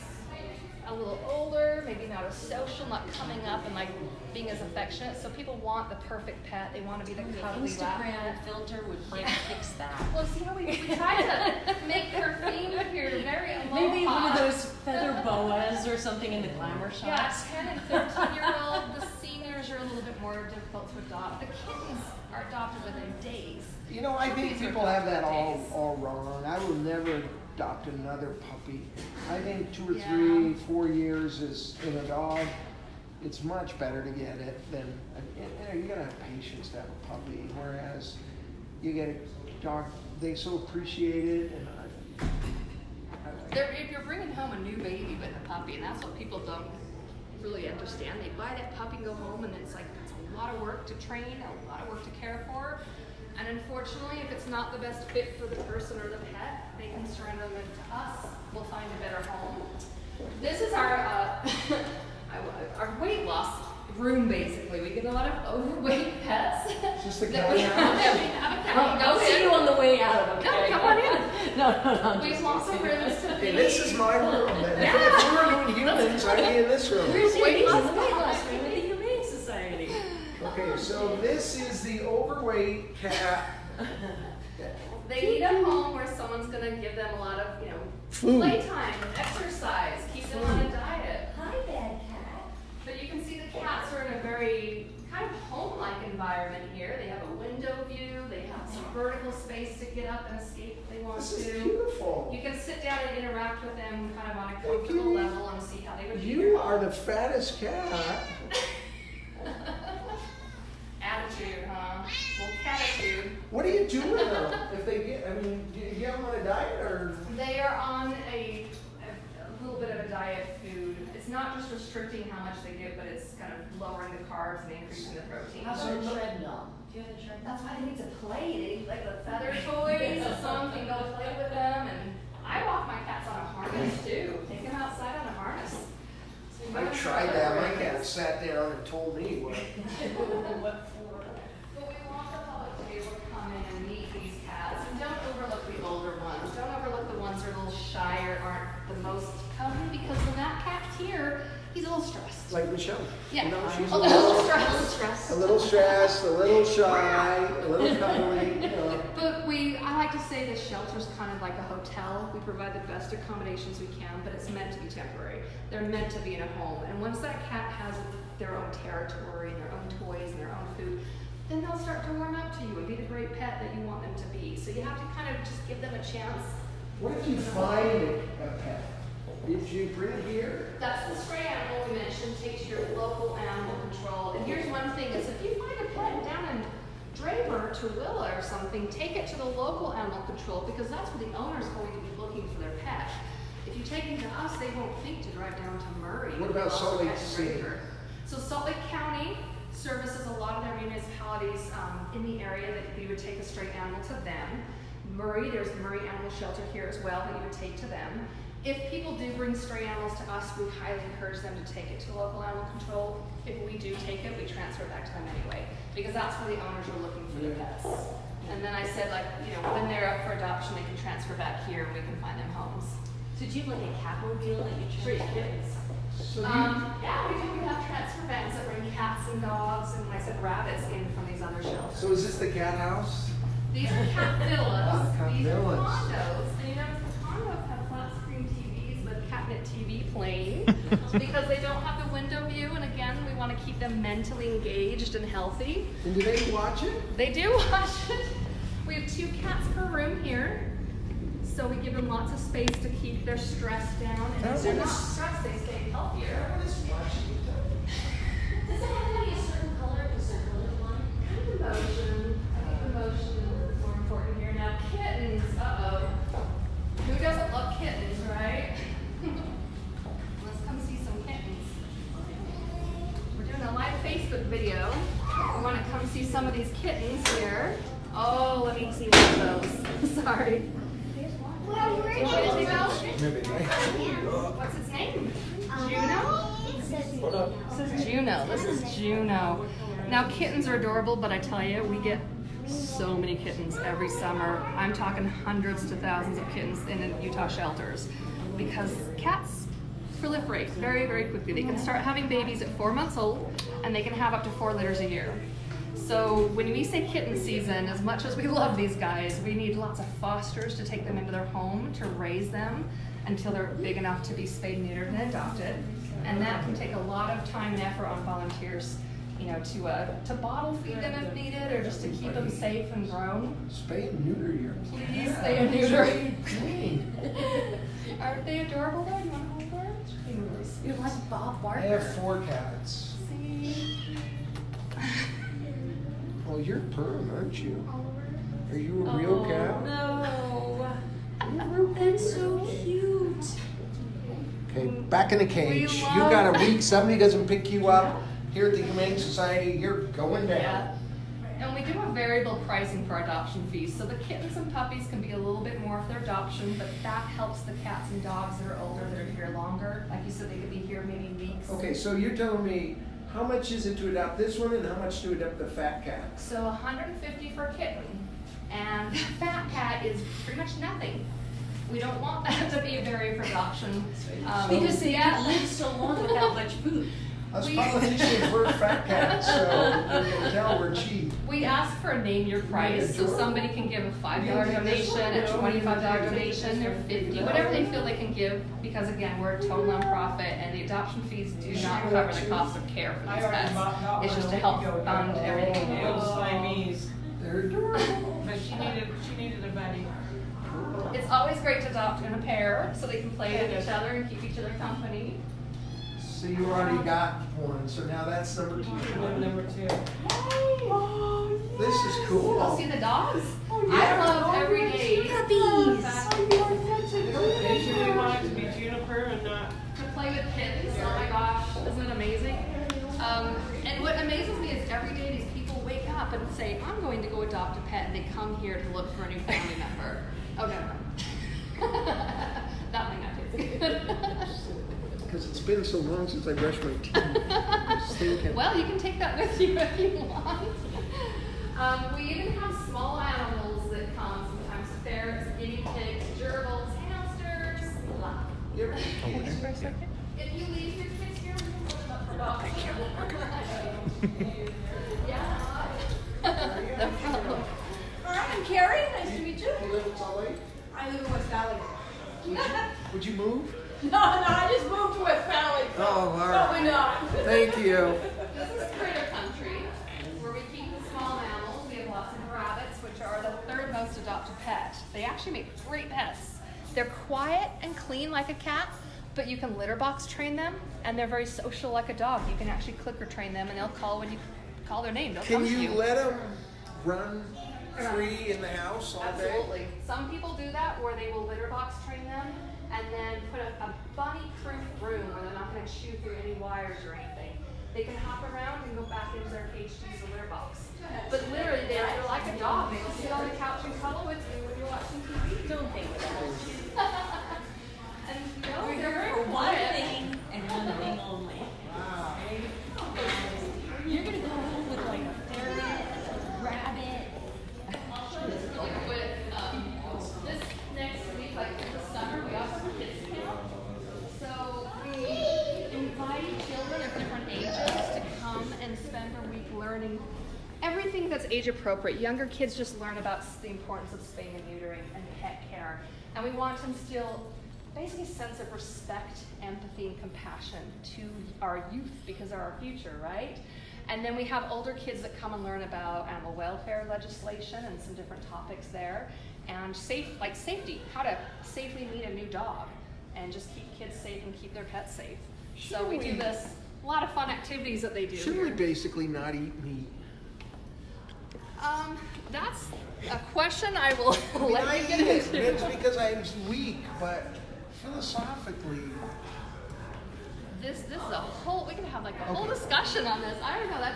a little older, maybe not as social, not coming up and like being as affectionate. So people want the perfect pet. They want to be the cuddly Instagram filter would fix that. Well, see how we try to make her theme here very aloha. Maybe one of those feather boas or something in the glamour shots. Yeah, 10 and 13-year-old. The seniors are a little bit more difficult to adopt. The kittens are adopted within days. You know, I think people have that all wrong. I will never adopt another puppy. I think 2 or 3, 4 years is in a dog. It's much better to get it than you gotta have patience to have a puppy. Whereas you get a dog, they so appreciate it. And If you're bringing home a new baby with a puppy, and that's what people don't really understand. They buy that puppy and go home, and it's a lot of work to train, a lot of work to care for. And unfortunately, if it's not the best fit for the person or the pet, they can surrender them to us. We'll find a better home. This is our weight loss room, basically. We get a lot of overweight pets. Is this the that we have. I'll see you on the way out, okay? No, come on in. No. We've lost some rooms to Okay, this is my room. If we were doing humans, I'd be in this room. Where's your weight loss room with the Humane Society? Okay, so this is the overweight cat. They need a home where someone's going to give them a lot of, Food. playtime, exercise, keep them on a diet. Hi, bad cat. But you can see the cats are in a very kind of home-like environment here. They have a window view. They have some vertical space to get up and escape if they want to. This is beautiful. You can sit down and interact with them kind of on a comfortable level and see how they would be. You are the fattest cat. Attitude, huh? Well, catitude. What do you do with them? If they get, do you get them on a diet or? They are on a little bit of a diet food. It's not just restricting how much they get, but it's kind of lowering the carbs and increasing the protein. How about a treadmill? Do you have a treadmill? That's why they need to play. They need like the feather toys, so someone can go play with them. And I walk my cats on a harness too. Take them outside on a harness. So I tried that. My cat sat down and told me what. What for? But we want the public to be able to come in and meet these cats. And don't overlook the older ones. Don't overlook the ones that are a little shy or aren't the most cuddly, because when that cat's here, he's a little stressed. Like Michelle. Yeah. You know, she's a little stressed. A little stressed, a little shy, a little cuddly. But I like to say this shelter's kind of like a hotel. We provide the best accommodations we can, but it's meant to be temporary. They're meant to be in a home. And once that cat has their own territory and their own toys and their own food, then they'll start to warm up to you and be the great pet that you want them to be. So you have to kind of just give them a chance. What if you find a pet? Did you bring it here? That's the stray animal we mentioned. Take to your local animal control. And here's one thing is if you find a pet down in Draper or Tooele or something, take it to the local animal control, because that's where the owner's going to be looking for their pet. If you take them to us, they won't think to drive down to Murray. What about Salt Lake City? So Salt Lake County services a lot of their municipalities in the area that we would take a stray animal to them. Murray, there's the Murray Animal Shelter here as well that you would take to them. If people do bring stray animals to us, we highly encourage them to take it to local animal control. If we do take it, we transfer it back to them anyway, because that's where the owners are looking for the pets. And then I said, when they're up for adoption, they can transfer back here and we can find them homes. So do you have like a Catmobile that you transfer kids? Yeah, we do. We have transfer vans that bring cats and dogs and, like I said, rabbits in from these other shelters. So is this the cat house? These are cat villas. Cat These are villas. condos. And the condos have flat screen TVs with catnip TV playing. So because they don't have the window view, and again, we want to keep them mentally engaged and healthy. And do they watch it? They do watch it. We have 2 cats per room here, so we give them lots of space to keep their stress down, and if they're not stressed, they stay healthier. Does it have to be a certain color? Is there one? Kind of emotion. I think emotion is more important here. Now, kittens, who doesn't love kittens, right? Let's come see some kittens. We're doing a live Facebook video. We want to come see some of these kittens here. Oh, let me see one of those. Sorry. You want me to take out? What's its name? Juno? This is Juno. This is Juno. Now, kittens are adorable, but I tell you, we get so many kittens every summer. I'm talking hundreds to thousands of kittens in Utah shelters because cats proliferate very, very quickly. They can start having babies at 4 months old, and they can have up to 4 litters a year. So when we say kitten season, as much as we love these guys, we need lots of fosters to take them into their home to raise them until they're big enough to be spayed, neutered, and adopted. And that can take a lot of time and effort on volunteers, you know, to bottle feed them if needed, or just to keep them safe and grown. Spay and neuter your Please spay and neuter. Aren't they adorable though? You want to hold them? You're like Bob Barker. I have 4 cats. See? Well, you're perm, aren't you? Are you a real cat? No. That's so cute. Okay, back in the cage. You got a week, somebody doesn't pick you up here at the Humane Society, you're going down. Yeah. And we do have variable pricing for adoption fees. So the kittens and puppies can be a little bit more for their adoption, but that helps the cats and dogs that are older, that are here longer. Like you said, they could be here maybe weeks. Okay, so you're telling me how much is it to adopt this one and how much to adopt the fat cat? So $150 for a kitten, and the fat cat is pretty much nothing. We don't want that to be a barrier for adoption. Because they live so long without much food. Us politicians, we're fat cats, so you can tell we're cheap. We ask for a name your price, so somebody can give a $5 donation, a $25 donation, or $50, whatever they feel they can give, because again, we're a total nonprofit, and the adoption fees do not cover the cost of care for these pets. It's just to help fund everything we do. They're adorable. But she needed a buddy. It's always great to adopt in a pair, so they can play with each other and keep each other company. So you already got one, so now that's number 2. Number 2. This is cool. I'll see the dogs. I love every day. Puppies. We want it to be Juniper and not To play with kittens. Oh my gosh, isn't it amazing? And what amazes me is every day these people wake up and say, I'm going to go adopt a pet, and they come here to look for a new family member. Oh, never mind. That might not taste good. Because it's been so long since I brushed my teeth. I'm stinking. Well, you can take that with you if you want. We even have small animals that come sometimes. Ferrets, guinea pigs, gerbils, hamsters, blah. If you leave your kids here, we can put them up for adoption. Yeah. No problem. All right, I'm Carrie. Nice to meet you. You live in Salt Lake? I live in West Valley. Would you move? No, I just moved to West Valley. So Oh, all right. probably not. Thank you. This is critter country, where we keep the small mammals. We have lots of rabbits, which are the 3rd most adopted pet. They actually make great pets. They're quiet and clean like a cat, but you can litter box train them, and they're very social like a dog. You can actually clicker train them, and they'll call when you call their name. They'll Can come to you you. let them run free in the house all day? Absolutely. Some people do that where they will litter box train them and then put a bunny-proof room where they're not going to chew through any wires or anything. They can hop around and go back into their cage to use the litter box. But literally, they're like a dog. They will sit on the couch and cuddle with you when you're watching TV. Don't think that. And We're they're here very for one quiet. thing and one thing only. Wow. You're gonna go home with like a ferret, a rabbit. I'll show this really quick. This next week, like in the summer, we also have kids camp. So we invite children of different ages to come and spend a week learning everything that's age appropriate. Younger kids just learn about the importance of spaying and neutering and pet care. And we want to instill basically a sense of respect, empathy, and compassion to our youth because they're our future, right? And then we have older kids that come and learn about animal welfare legislation and some different topics there, and safety, how to safely meet a new dog, and just keep kids safe and keep their pets safe. So we do this, a lot of fun activities that they do. Should we basically not eat meat? That's a question I will let you get into. It's because I'm weak, but philosophically. This is a whole, we can have like a whole discussion on this. I don't know,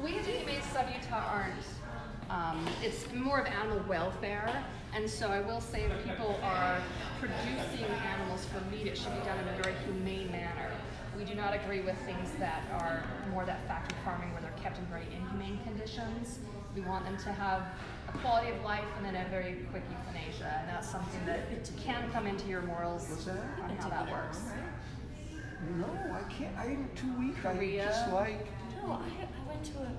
we at the Humane Society of Utah aren't, it's more of animal welfare. And so I will say that people are producing animals for meat, it should be done in a very humane manner. We do not agree with things that are more that factory farming where they're kept in very inhumane conditions. We want them to have a quality of life and then a very quick euthanasia. And that's something that can come into your morals on how that works. No, I can't. I'm too weak. Korea. I just like. No, I went to an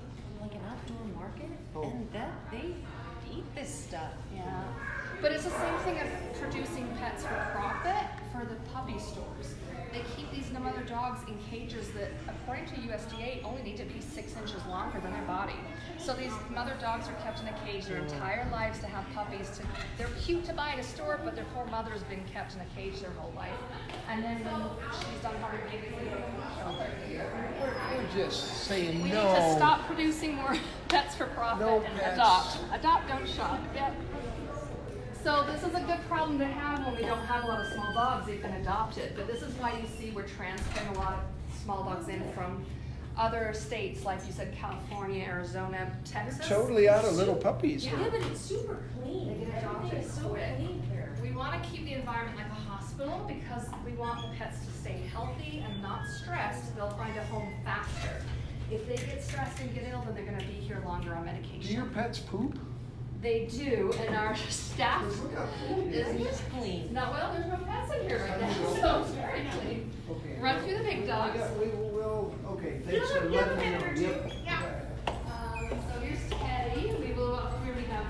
outdoor market, and they eat this stuff. Yeah, but it's the same thing as producing pets for profit for the puppy stores. They keep these mother dogs in cages that, according to USDA, only need to be 6 inches longer than their body. So these mother dogs are kept in a cage their entire lives to have puppies. They're cute to buy at a store, but their poor mother's been kept in a cage their whole life. And then when she's done hard babies, they kill her. We're just saying We no. need to stop producing more pets for profit and adopt. Adopt, don't shop. Yep. So this is a good problem to have when we don't have a lot of small dogs that can adopt it. But this is why you see we're transferring a lot of small dogs in from other states, like you said, California, Arizona, Texas. Totally out of little puppies. Yeah, but it's super clean. They get adopted so clean here. We want to keep the environment like a hospital because we want the pets to stay healthy and not stressed. They'll find a home faster. If they get stressed and get ill, then they're going to be here longer on medication. Do your pets poop? They do, and our staff is clean. No, well, there's no pets in here right now, so it's very clean. Okay. Run through the big dogs. Yeah, we will. Okay, thanks for letting me know. Yep. So here's Teddy. We have.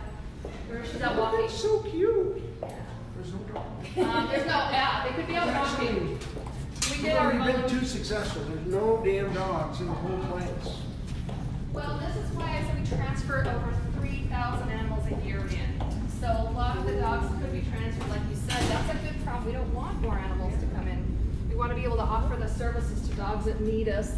She's out walking. That's so cute. There's no dog. There's no. Yeah, they could be out walking. We did our. We've been too successful. There's no damn dogs in the whole place. Well, this is why I said we transferred over 3,000 animals a year in. So a lot of the dogs could be transferred, like you said. That's a good problem. We don't want more animals to come in. We want to be able to offer the services to dogs that need us.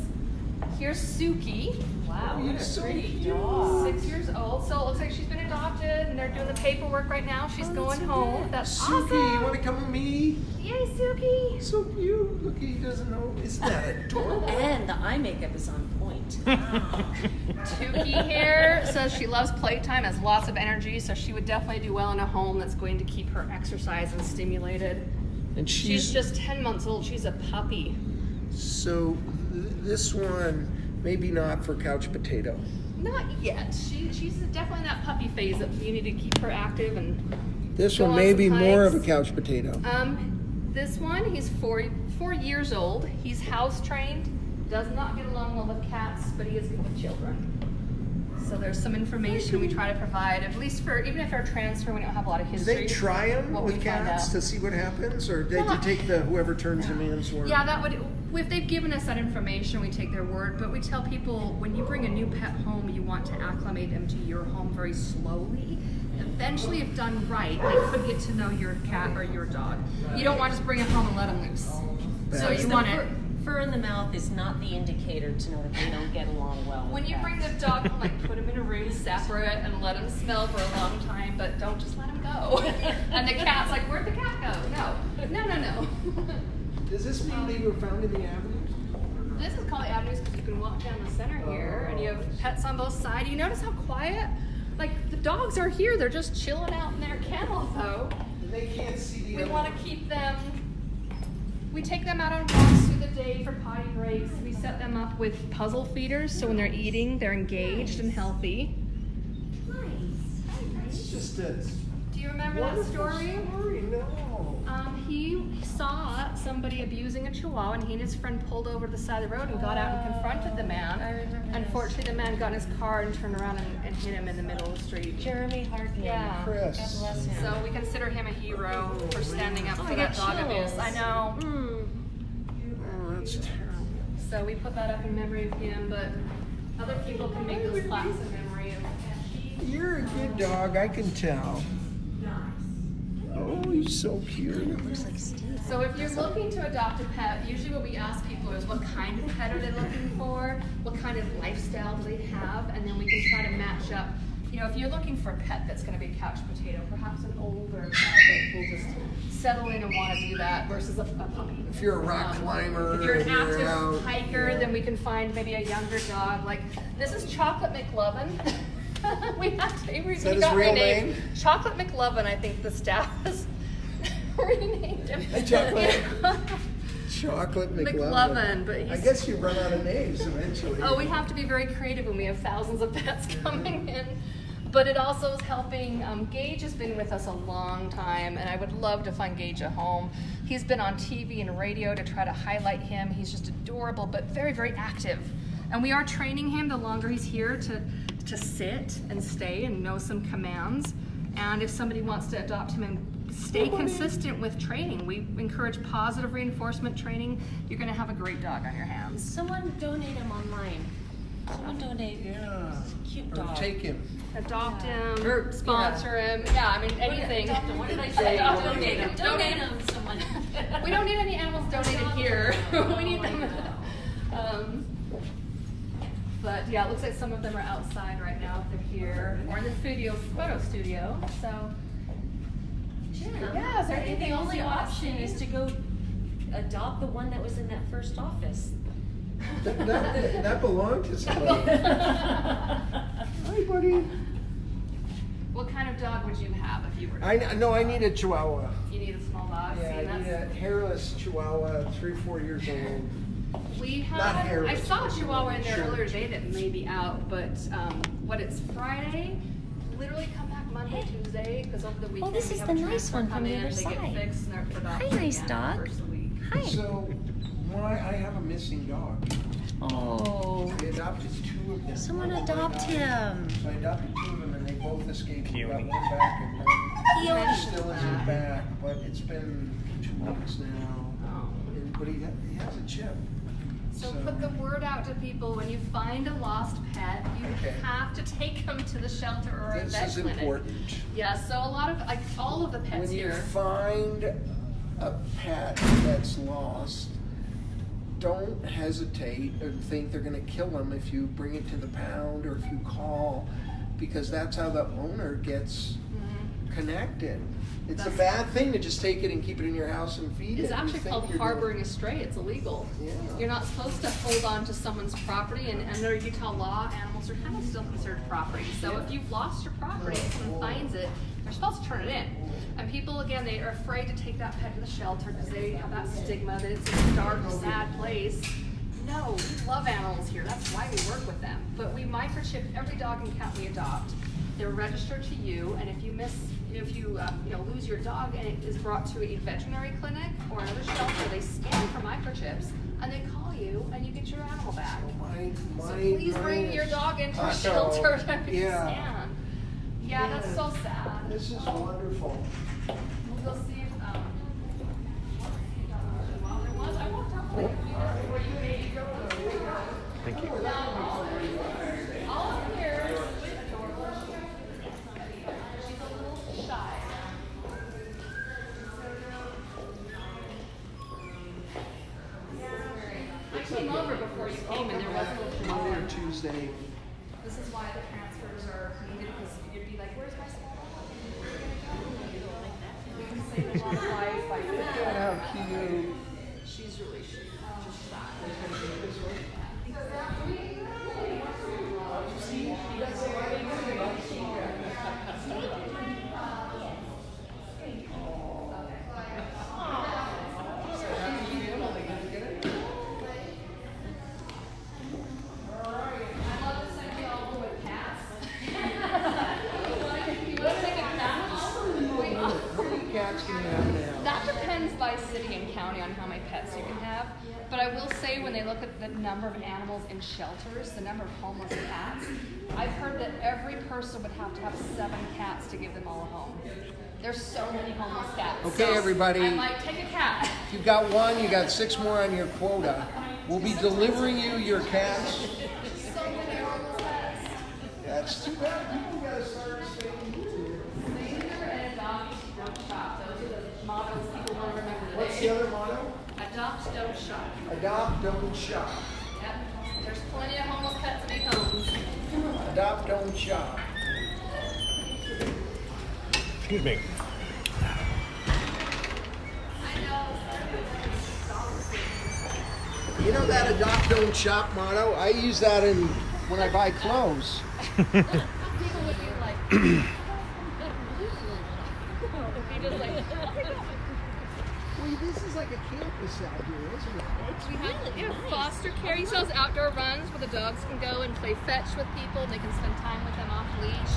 Here's Suki. Wow, what a pretty dog. 6 years old. So it looks like she's been adopted, and they're doing the paperwork right now. She's going home. That's Suki, awesome. you want to come with me? Yay, Suki. So cute. Look, he doesn't know. Isn't that adorable? And the eye makeup is on point. Tuki here says she loves playtime, has lots of energy, so she would definitely do well in a home that's going to keep her exercised and stimulated. And she's just 10 months old. She's a puppy. So this one, maybe not for couch potato. Not yet. She's definitely in that puppy phase that you need to keep her active and. This go one on may some be more of hikes. a couch potato. This one, he's 4 years old. He's house trained. Does not get along well with cats, but he is good with children. So there's some information we try to provide, at least for, even if they're transfer, we don't have a lot of Do history. they try them what with we find cats out. to see what happens, or they Well, take the whoever turns them in's word? Yeah, that would, if they've given us that information, we take their word, but we tell people when you bring a new pet home, you want to acclimate them to your home very slowly. Eventually, if done right, they could get to know your cat or your dog. You don't want to just bring them home and let them loose. So you want it. Fur in the mouth is not the indicator to know that they don't get along well. When you bring the dog home, like put them in a room separate and let them smell for a long time, but don't just let them go. And the cat's like, where'd the cat go? No. Does this mean they were found in the avenues? This is called the avenues because you can walk down the center here and you have pets on both sides. You notice how quiet? Like the dogs are here, they're just chilling out in their kennel though. They can't see the We other want to keep them, we take them out on walks through the day for potty breaks. We set them up with puzzle feeders so when they're eating, they're engaged and healthy. It's just a Do you remember that story? No. He saw somebody abusing a chihuahua, and he and his friend pulled over to the side of the road and got out and confronted the man. Unfortunately, the man got in his car and turned around and hit him in the middle of the street. Jeremy Hartman. Yeah. Chris. God bless him. So we consider him a hero for standing up for that dog abuse. I know. Oh, that's terrible. So we put that up in memory of him, but other people can make those plaques in memory of. You're a good dog, I can tell. Oh, he's so cute. It looks like Steve. So if you're looking to adopt a pet, usually what we ask people is what kind of pet are they looking for, what kind of lifestyle do they have, and then we can try to match up. You know, if you're looking for a pet that's going to be a couch potato, perhaps an older pet that will just settle in and want to do that versus a puppy. If you're a rock climber, if you're an and you're active out, hiker, then we can find maybe a younger dog. Like this is Chocolate McLovin. we have to, Is that his real name? Chocolate McLovin, I think the staff has renamed him. Hey, Chocolate McLovin. But I guess you run out of names eventually. Oh, we have to be very creative when we have thousands of pets coming in. But it also is helping. Gage has been with us a long time, and I would love to find Gage a home. He's been on TV and radio to try to highlight him. He's just adorable, but very, very active. And we are training him the longer he's here to sit and stay and know some commands. And if somebody wants to adopt him and stay consistent with training, we encourage positive reinforcement training. You're going to have a great dog on your hands. Someone donate him online. Someone donate. Yeah. Cute Or dog. take him. Adopt him, or sponsor him. Yeah, I mean anything. Adopt him. What did I say? Donate him. Donate him, someone. We don't need any animals donated here. We need them. But yeah, it looks like some of them are outside right now. They're here, or in the photo studio. So yeah, is there anything The else only you want to option see? is to go adopt the one that was in that first office. That belonged to somebody. Hi, buddy. What kind of dog would you have if you were? I need a Chihuahua. You need a small dog. Yeah, See, I need a hairless Chihuahua, 3-4 years old. We Not have. I hairless, saw a but Chihuahua in there short. earlier today that may be out, but it's Friday. Literally come back Monday, Tuesday, because over the weekend this we is have the a nice transfer one come from the in, other they side. get fixed, and they're for Hi, adoption nice again dog. first of the week. Hi. So, I have a missing dog. Oh. I adopted 2 of them. Someone One adopt died. him. So I adopted 2 of them, and they both escaped. We got one back, and one Peony. still isn't back. But it's been 2 weeks now. But he has a chip. So put the word out to people, when you find a lost pet, you have to take them to the shelter or a This vet is clinic. important. Yeah, so a lot of, like all of the pets When you here. find a pet that's lost, don't hesitate and think they're going to kill them if you bring it to the pound or if you call, because that's how the owner gets connected. It's a bad thing to just take it and keep it in your house and feed it. It's You actually think called you're harboring a stray. It's illegal. Yeah. You're not supposed to hold on to someone's property, and under Utah law, animals are kind of still considered property. So if you've lost your property and someone finds it, they're supposed to turn it in. And people, again, they are afraid to take that pet to the shelter because they have that stigma that it's a dark, sad place. No, we love animals here. That's why we work with them. But we microchip every dog and cat we adopt. They're registered to you, and if you lose your dog and it is brought to a veterinary clinic or another shelter, they scan for microchips and they call you and you get your animal back. So please bring your dog into a shelter to be scanned. Yeah, that's so sad. This is wonderful. We'll go see if there was. I walked up like a few minutes before you maybe go. Thank you. All of here is adorable. She's a little shy. I came over before you came and there wasn't a Monday Chihuahua. or Tuesday. This is why the transfers are needed, because you'd be like, where's my small dog? We can save a lot of lives by doing that. How cute. She's really shy. cats can you have now? That depends by city and county on how many pets you can have. But I will say, when they look at the number of animals in shelters, the number of homeless cats, I've heard that every person would have to have 7 cats to give them all a home. There's so many homeless cats. Okay, so everybody. I'm like, take a cat. If you've got 1, you got 6 more on your quota. We'll be delivering you your cats. So many homeless cats. That's too bad. People gotta start staying here. Spay-neuter and adopt, don't shop. Those are the mottos people want to remember today. What's the other motto? Adopt, don't shop. Adopt, don't shop. Yep. There's plenty of homeless pets to make homes. Adopt, don't shop. Excuse me. You know that adopt, don't shop motto? I use that when I buy clothes. People would be like, Well, this is like a campus out here, isn't it? we have foster care. He sells outdoor runs where the dogs can go and play fetch with people, and they can spend time with them off leash.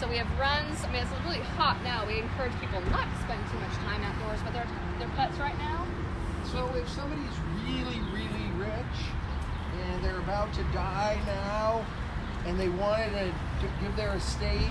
So we have runs. I mean, it's really hot now. We encourage people not to spend too much time outdoors with their pets right now. So if somebody's really, really rich and they're about to die now and they wanted to give their estate,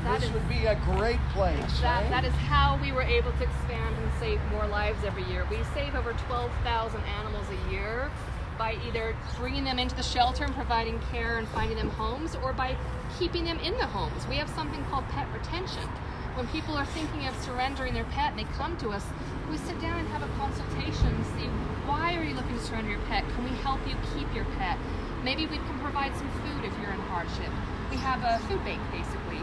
this would be a great place, right? That is how we were able to expand and save more lives every year. We save over 12,000 animals a year by either bringing them into the shelter and providing care and finding them homes, or by keeping them in the homes. We have something called pet retention. When people are thinking of surrendering their pet and they come to us, we sit down and have a consultation and see, why are you looking to surrender your pet? Can we help you keep your pet? Maybe we can provide some food if you're in hardship. We have a food bank, basically.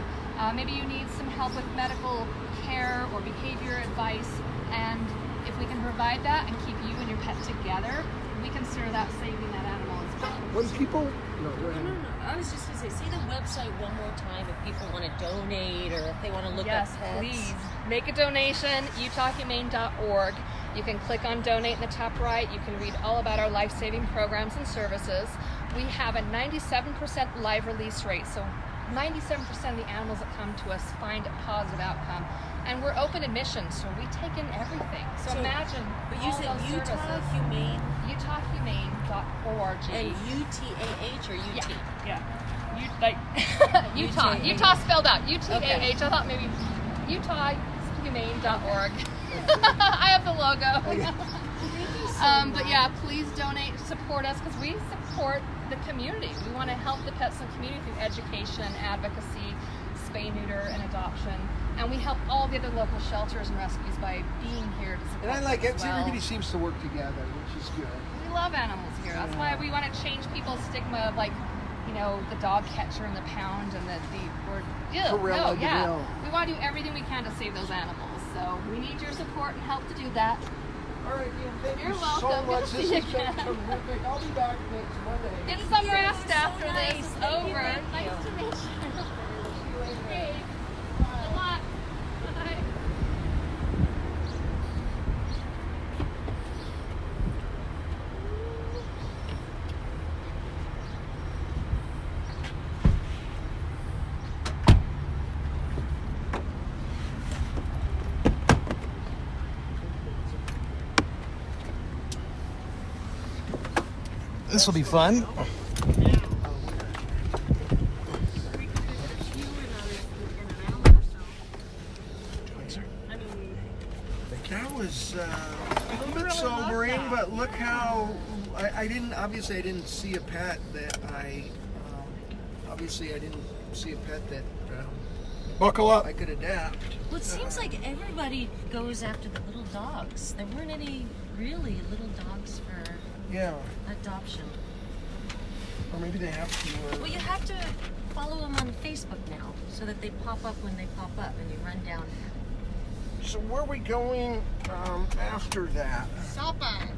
Maybe you need some help with medical care or behavior advice, and if we can provide that and keep you and your pet together, we consider that saving that animal as well. When people... No, go ahead. No. I was just going to say the website one more time if people want to donate or if they want to look up pets. Yes, please. Make a donation, utahhumane.org. You can click on donate in the top right. You can read all about our life-saving programs and services. We have a 97% live release rate, so 97% of the animals that come to us find a positive outcome. And we're open admission, so we take in everything. So imagine But you all said those Utah services. Humane? And UTAH or UT? Yeah. Utah spelled out. UTAH. Okay. I thought maybe UtahHumane.org. I have the logo. But yeah, please donate, support us, because we support the community. We want to help the pets in the community through education, advocacy, spay, neuter, and adoption. And we help all the other local shelters and rescues by being here to support And I like them it. as well. Everybody seems to work together, which is good. We love animals here. That's why we want to change people's stigma of, like, you know, the dog catcher and the pound and the word. Corella DeVille. We want to do everything we can to save those animals. So we need your support and help to do that. All right, thank You're you welcome. so much. Good to This see has you been again. terrific. I'll be back next Monday. Get some rest after this is over. Nice to meet you. Hey. Good luck. Bye. This will be fun. That was a little bit sobering, but look how I didn't see a pet that I didn't see a pet that buckle up. I could adapt. Well, it seems like everybody goes after the little dogs. There weren't any really little dogs for adoption. Or maybe they have to. Well, you have to follow them on Facebook now so that they pop up when they pop up and you run down. So where are we going after that? Sapa.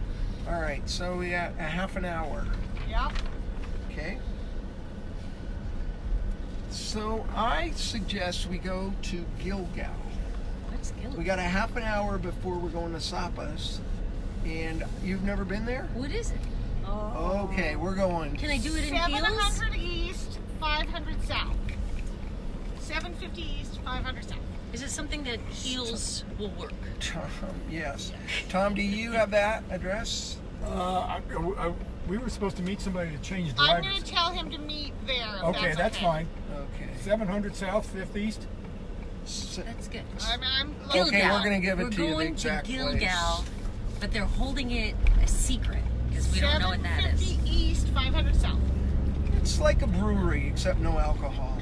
All right, so we got a half an hour. Yep. Okay. So I suggest we go to Gilgal. What's Gilgal? We got a half an hour before we're going to Sapa's. And you've never been there? What is it? Oh. Okay, we're going. Can I do it in 700 east, 500 south. 750 east, 500 south. Is it something that feels will work? Tom, yes. Tom, do you have that address? We were supposed to meet somebody to change I'm drivers. going to tell him to meet there. If Okay, that's fine. Okay. 700 South, 5th East. That's good. I'm Okay, we're going to give it We're to you the going exact to place. Gilgal, but they're holding it a secret because we don't know what that is. 750 East, 500 South. It's like a brewery, except no alcohol.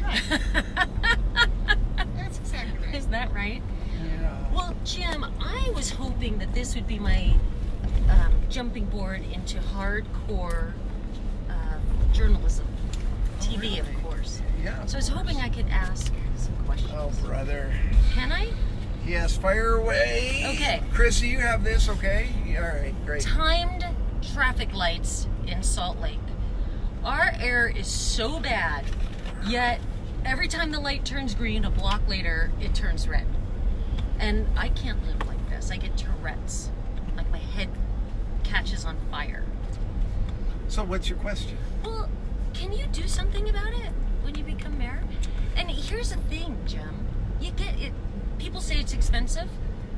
That's exactly right. Is that right? Yeah. Well, Jim, I was hoping that this would be my jumping board into hardcore journalism, TV, of course. Yeah. So I was hoping I could ask some questions. Oh, brother. Can I? Yes, fire away. Okay. Chris, you have this, okay? All right, great. Timed traffic lights in Salt Lake. Our air is so bad, yet every time the light turns green, a block later, it turns red. And I can't live like this. I get Tourette's. Like my head catches on fire. So what's your question? Well, can you do something about it when you become mayor? And here's the thing, Jim. You get it. People say it's expensive.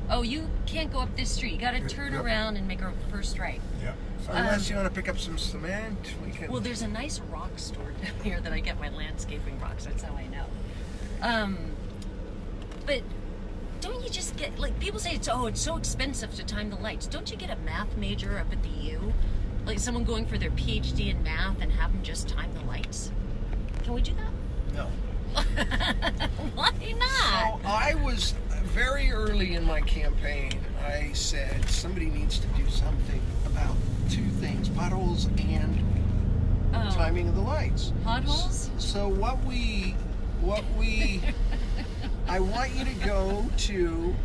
Oh, you can't go up this street. You got to turn around and make a first right. Yeah. Unless you want to pick up some cement, we can. Well, there's a nice rock store down here that I get my landscaping rocks. That's how I know. But don't you just get, like, people say it's so expensive to time the lights. Don't you get a math major up at the U? Like someone going for their PhD in math and have them just time the lights? Can we do that? No. Why not? So I was very early in my campaign. I said somebody needs to do something about two things: potholes and timing of the lights. Potholes? So what we I want you to go to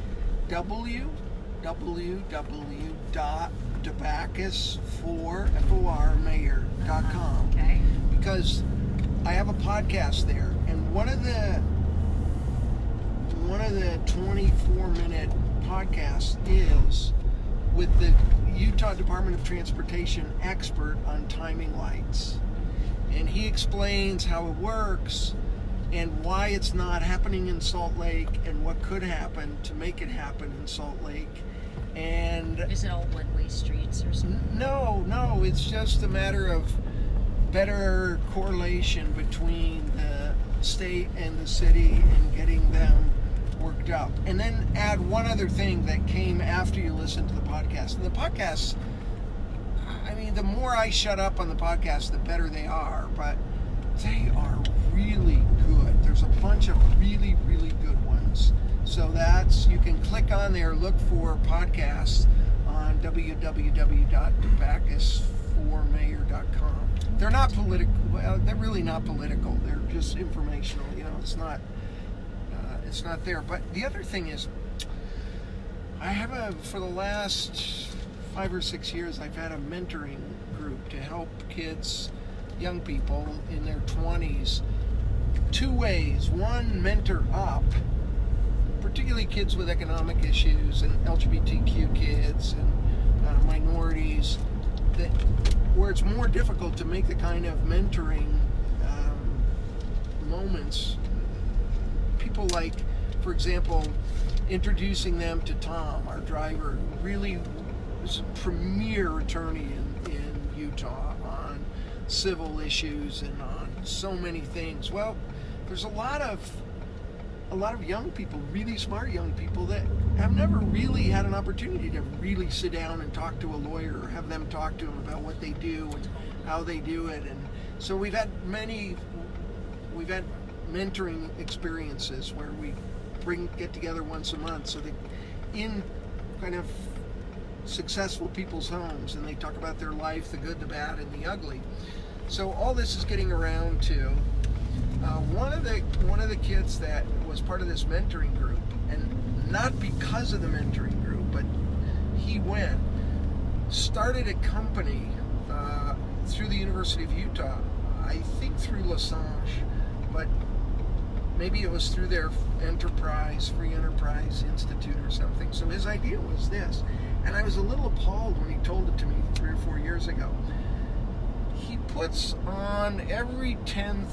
www.Bacreax4mayor.com. Okay. Because I have a podcast there, and one of the 24-minute podcasts is with the Utah Department of Transportation expert on timing lights, and he explains how it works and why it's not happening in Salt Lake and what could happen to make it happen in Salt Lake. And is it all one-way streets or something? No, it's just a matter of better correlation between the state and the city and getting them worked up. And then add one other thing that came after you listened to the podcast. And the podcasts, I mean, the more I shut up on the podcast, the better they are, but they are really good. There's a bunch of really, really good ones. So you can click on there, look for podcasts on www.Bacreax4mayor.com. They're not political. Well, they're really not political. They're just informational. You know, it's not there. But the other thing is, for the last 5 or 6 years, I've had a mentoring group to help kids, young people in their 20s, two ways. One, mentor up, particularly kids with economic issues and LGBTQ kids and minorities, where it's more difficult to make the kind of mentoring moments. People like, for example, introducing them to Tom, our driver, really is a premier attorney in Utah on civil issues and on so many things. Well, there's a lot of young people, really smart young people, that have never really had an opportunity to really sit down and talk to a lawyer or have them talk to them about what they do and how they do it. And so we've had mentoring experiences where we get together once a month, so that in kind of successful people's homes, and they talk about their life, the good, the bad, and the ugly. So all this is getting around to one of the kids that was part of this mentoring group, and not because of the mentoring group, but he started a company through the University of Utah, I think through Lasange, but maybe it was through their Free Enterprise Institute or something. So his idea was this, and I was a little appalled when he told it to me 3 or 4 years ago. He puts on every 10th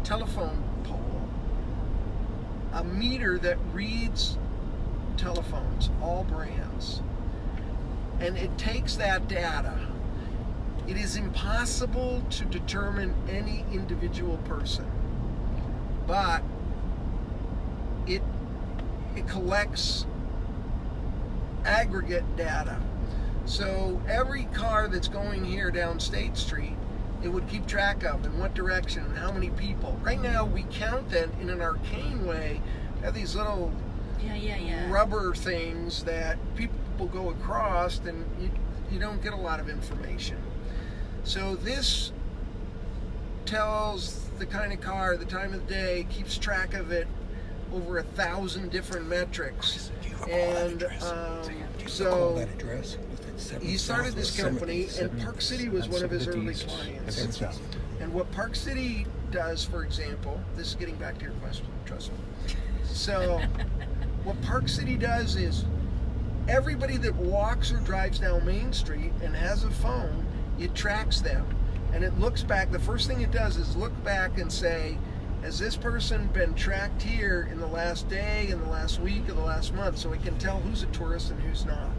telephone pole a meter that reads telephones, all brands, and it takes that data. It is impossible to determine any individual person, but it collects aggregate data. So every car that's going here down State Street, it would keep track of in what direction and how many people. Right now we count them in an arcane way. We have these little rubber things that people go across, and you don't get a lot of information. So this tells the kind of car, the time of the day, keeps track of it over 1,000 different metrics. And so he started this company, and Park City was one of his early clients. And what Park City does, for example, this is getting back to your question, trust me. So what Park City does is everybody that walks or drives down Main Street and has a phone, it tracks them. And it looks back, the first thing it does is look back and say, has this person been tracked here in the last day, in the last week, or the last month? So it can tell who's a tourist and who's not.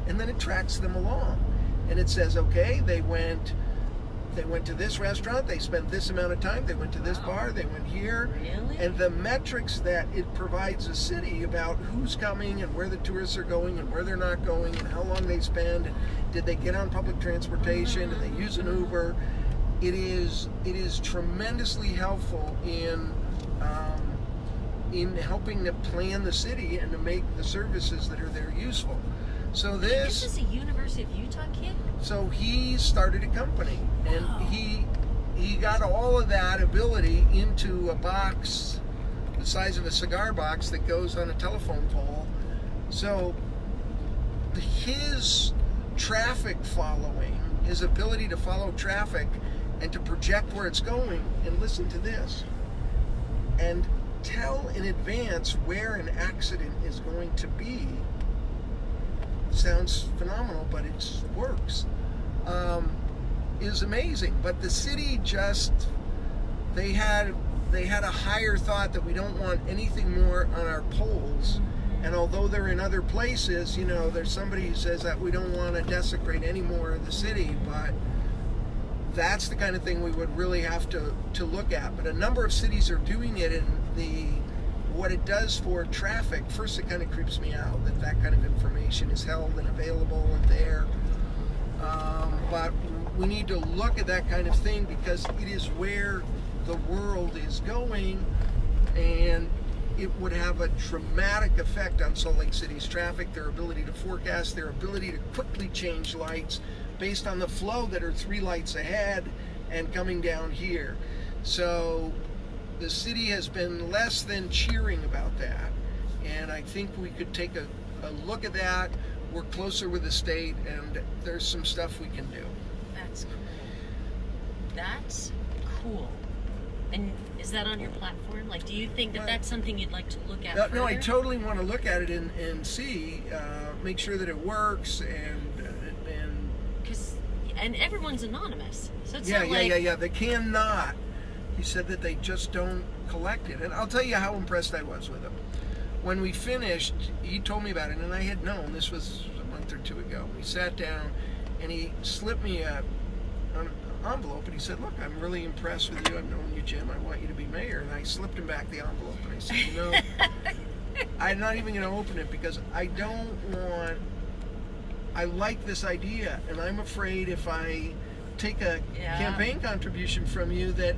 And then it tracks them along. And it says, okay, they went to this restaurant, they spent this amount of time, they went to this bar, they went here. Really? And the metrics that it provides the city about who's coming and where the tourists are going and where they're not going and how long they spend, and did they get on public transportation, did they use an Uber? It is tremendously helpful in helping to plan the city and to make the services that are there useful. So this is a University of Utah kid? So he started a company, and he got all of that ability into a box the size of a cigar box that goes on a telephone pole. So his traffic following, his ability to follow traffic and to project where it's going, and listen to this, and tell in advance where an accident is going to be. Sounds phenomenal, but it works. Is amazing. But the city just, they had a higher thought that we don't want anything more on our poles. And although they're in other places, you know, there's somebody who says that we don't want to desecrate any more of the city, but that's the kind of thing we would really have to look at. But a number of cities are doing it, and what it does for traffic, first it kind of creeps me out that kind of information is held and available and there. But we need to look at that kind of thing because it is where the world is going, and it would have a dramatic effect on Salt Lake City's traffic, their ability to forecast, their ability to quickly change lights based on the flow that are 3 lights ahead and coming down here. So the city has been less than cheering about that, and I think we could take a look at that, work closer with the state, and there's some stuff we can do. That's cool. That's cool. And is that on your platform? Like, do you think that that's something you'd like to look at further? No, I totally want to look at it and see, make sure that it works, and everyone's anonymous, so it's yeah, not like... Yeah. They cannot. He said that they just don't collect it, and I'll tell you how impressed I was with him. When we finished, he told me about it, and I had known. This was a month or 2 ago. We sat down, and he slipped me an envelope, and he said, "Look, I'm really impressed with you. I've known you, Jim. I want you to be mayor." And I slipped him back the envelope, and I said, "You know, I'm not even going to open it because I don't want. I like this idea, and I'm afraid if I take a campaign contribution from you that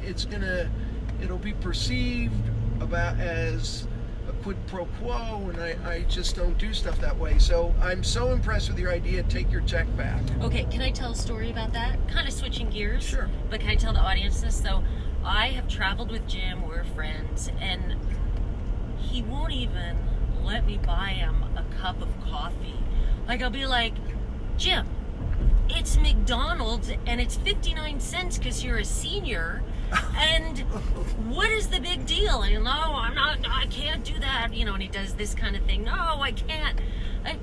it'll be perceived as a quid pro quo, and I just don't do stuff that way. So I'm so impressed with your idea. Take your check back." Okay, can I tell a story about that? Kind of switching gears. Sure. But can I tell the audience this? So I have traveled with Jim, we're friends, and he won't even let me buy him a cup of coffee. Like, I'll be like, "Jim, it's McDonald's and it's 59 cents because you're a senior, and what is the big deal?" And no, I can't do that, you know, and he does this kind of thing. "No, I can't.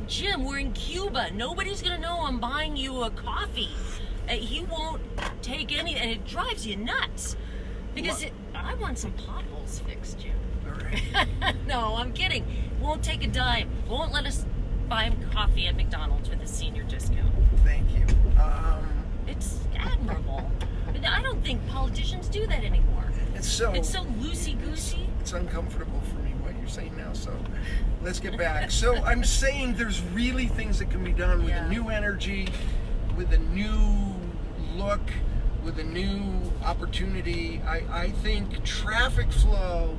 Jim, we're in Cuba. Nobody's gonna know I'm buying you a coffee." He won't take any, and it drives you nuts because I want some potholes fixed, Jim. All right. No, No, I'm kidding. Won't take a dime. Won't let us buy him coffee at McDonald's with a senior discount. Thank you. It's admirable. But I don't think politicians do that anymore. It's so loosey-goosey. It's uncomfortable for me what you're saying now, so let's get back. So I'm saying there's really things that can be done with a new energy, with a new look, with a new opportunity. I think traffic flow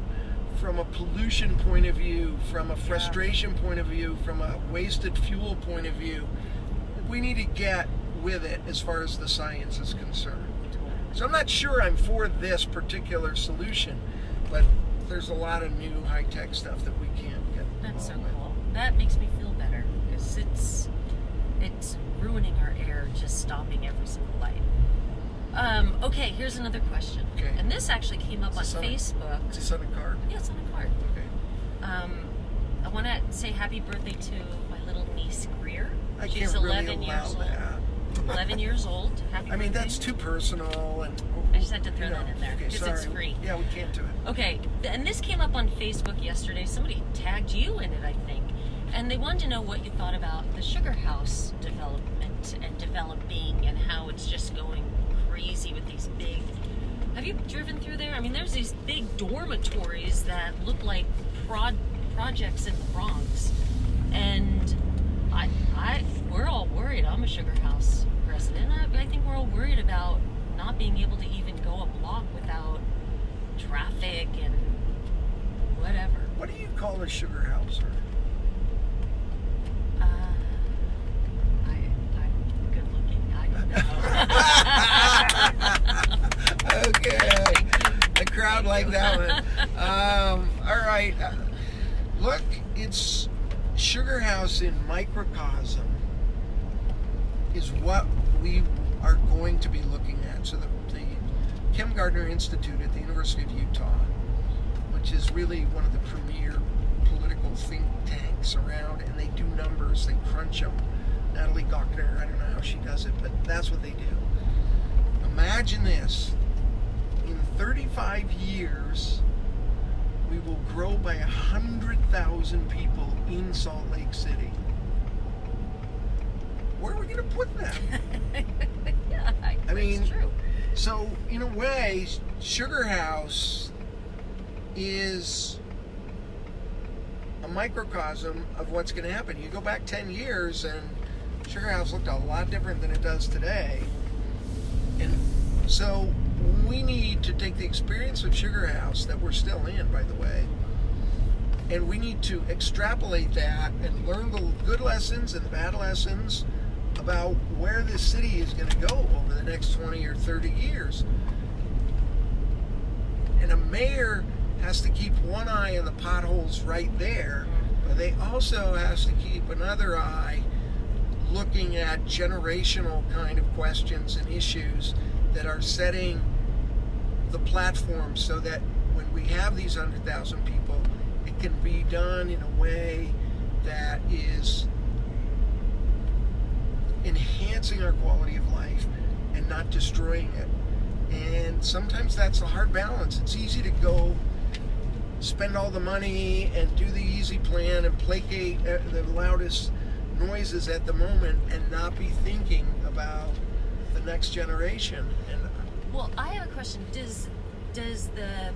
from a pollution point of view, from a frustration point of view, from a wasted fuel point of view, we need to get with it as far as the science is concerned. So I'm not sure I'm for this particular solution, but there's a lot of new high-tech stuff that we can't get. That's so cool. That makes me feel better because it's ruining our air, just stopping every single light. Okay, here's another question. Okay. And this actually came up on Facebook. Is this on a card? Yeah, it's on a card. Okay. I want to say happy birthday to my little niece Greer. She's can't 11 really years allow old. that. 11 years old. Happy birthday. That's too personal, and I just had to throw that in there okay, because it's sorry. free. Yeah, we can't do it. Okay, and this came up on Facebook yesterday. Somebody tagged you in it, I think. And they wanted to know what you thought about the Sugar House development and developing and how it's just going crazy with these big... Have you driven through there? I mean, there's these big dormitories that look like projects in the Bronx. And we're all worried. I'm a Sugar House resident. I think we're all worried about not being able to even go a block without traffic and whatever. What do you call a sugar house? I'm good looking. I don't know. Okay. The crowd liked that one. All right. Look, it's Sugar House in microcosm is what we are going to be looking at. So the Kim Gardner Institute at the University of Utah, which is really one of the premier political think tanks around, and they do numbers, they crunch them. Natalie Gochner, I don't know how she does it, but that's what they do. Imagine this. In 35 years, we will grow by 100,000 people in Salt Lake City. Where are we going to put them? Yeah, I mean, it's true. So in a way, Sugar House is a microcosm of what's going to happen. You go back 10 years and Sugar House looked a lot different than it does today. And so we need to take the experience of Sugar House that we're still in, by the way, and we need to extrapolate that and learn the good lessons and the bad lessons about where this city is going to go over the next 20 or 30 years. And a mayor has to keep one eye on the potholes right there, but they also has to keep another eye looking at generational kind of questions and issues that are setting the platform so that when we have these 100,000 people, it can be done in a way that is enhancing our quality of life and not destroying it. And sometimes that's a hard balance. It's easy to go spend all the money and do the easy plan and placate the loudest noises at the moment and not be thinking about the next generation. And well, I have a question. Does the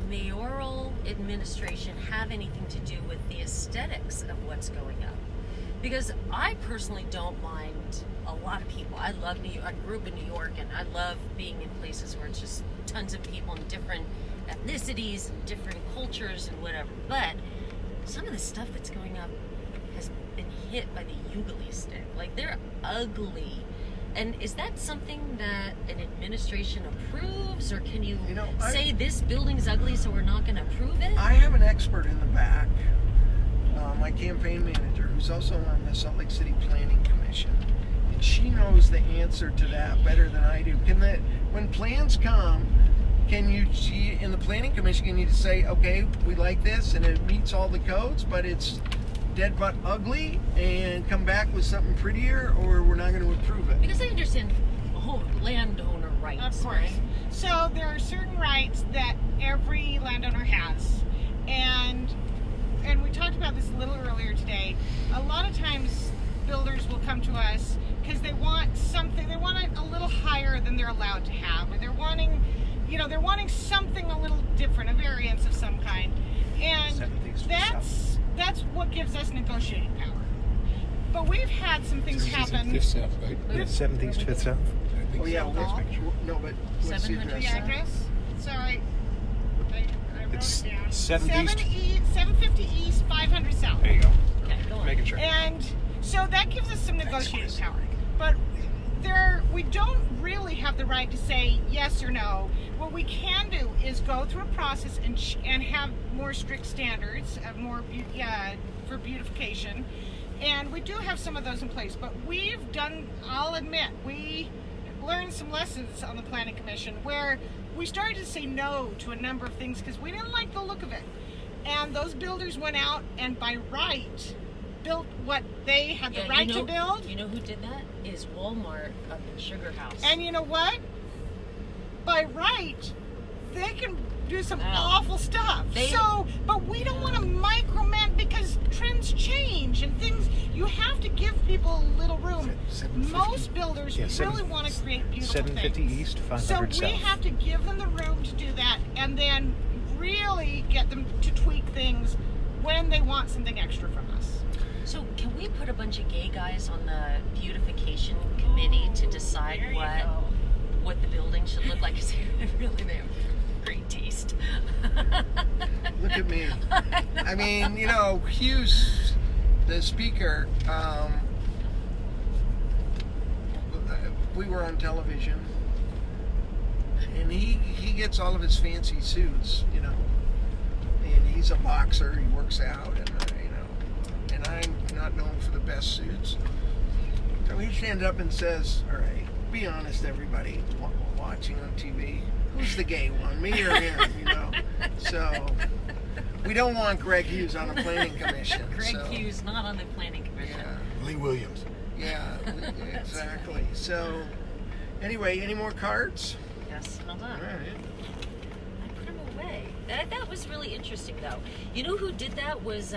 mayoral administration have anything to do with the aesthetics of what's going up? Because I personally don't mind a lot of people. I love New York. I grew up in New York, and I love being in places where it's just tons of people and different ethnicities and different cultures and whatever. But some of the stuff that's going up has been hit by the Yugali stick. Like, they're ugly. And is that something that an administration approves, or can you say this building's ugly, so we're not going to approve it? I have an expert in the back, my campaign manager, who's also on the Salt Lake City Planning Commission, and she knows the answer to that better than I do. When plans come, can you in the Planning Commission, can you say, okay, we like this and it meets all the codes, but it's dead butt ugly, and come back with something prettier, or we're not going to approve it? Because I understand landowner rights. Of course. Right? So there are certain rights that every landowner has, and a little earlier today. A lot of times builders will come to us because they want something, they want it a little higher than they're allowed to have, or they're wanting, you know, they're wanting something a little different, a variance of some kind. And that's what gives us negotiating power. But we've had some things happen. Fifth South, right? 7th East, 5th South. Oh yeah, no, but what's the address? The address? Sorry. I wrote It's it down. 7th East. 750 East, 500 South. There you go. Okay, go on. Making sure. And so that gives us some negotiating power. But we don't really have the right to say yes or no. What we can do is go through a process and have more strict standards, for beautification. And we do have some of those in place, but I'll admit, we learned some lessons on the Planning Commission where we started to say no to a number of things because we didn't like the look of it. And those builders went out and by right built what they had the right to build. You know who did that? Is Walmart up in Sugar House. And you know what? By right, they can do some awful stuff. But we don't want to micromanage because trends change and things. You have to give people a little room. Most builders really want to create beautiful 750 things. East, 500 So we South. have to give them the room to do that, and then really get them to tweak things when they want something extra from us. So can we put a bunch of gay guys on the beautification committee to decide what the building should look like? Really, they have great taste. Look at me. I mean, you know, Hughes, the speaker, we were on television, and he gets all of his fancy suits, you know, and he's a boxer, he works out, and you know, and I'm not known for the best suits. So he stands up and says, all right, be honest, everybody watching on TV, who's the gay one, me or him, you know? So we don't want Greg Hughes on the Planning Commission. Greg Hughes not on the Planning Commission. Yeah. Lee Williams. Yeah, exactly. So anyway, any more cards? Yes, hold on. All right. I put them away. That was really interesting, though. You know who did that was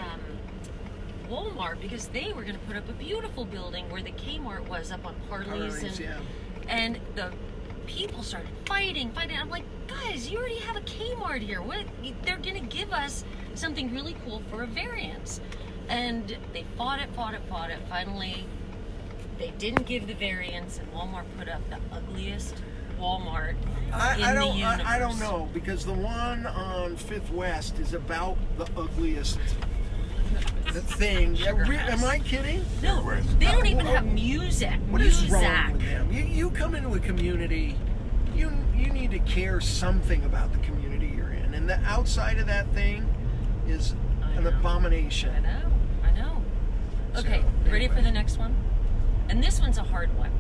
Walmart, because they were going to put up a beautiful building where the Kmart was up on Parley's, and the people started fighting. I'm like, guys, you already have a Kmart here. What? They're going to give us something really cool for a variance. And they fought it. Finally, they didn't give the variance, and Walmart put up the ugliest Walmart in the universe. I don't know, because the one on 5th West is about the ugliest thing. Am I kidding? No, they don't even have music. What is wrong with them? You come into a community, you need to care something about the community you're in, and the outside of that thing is an abomination. I know. Okay, ready for the next one? And this one's a hard one.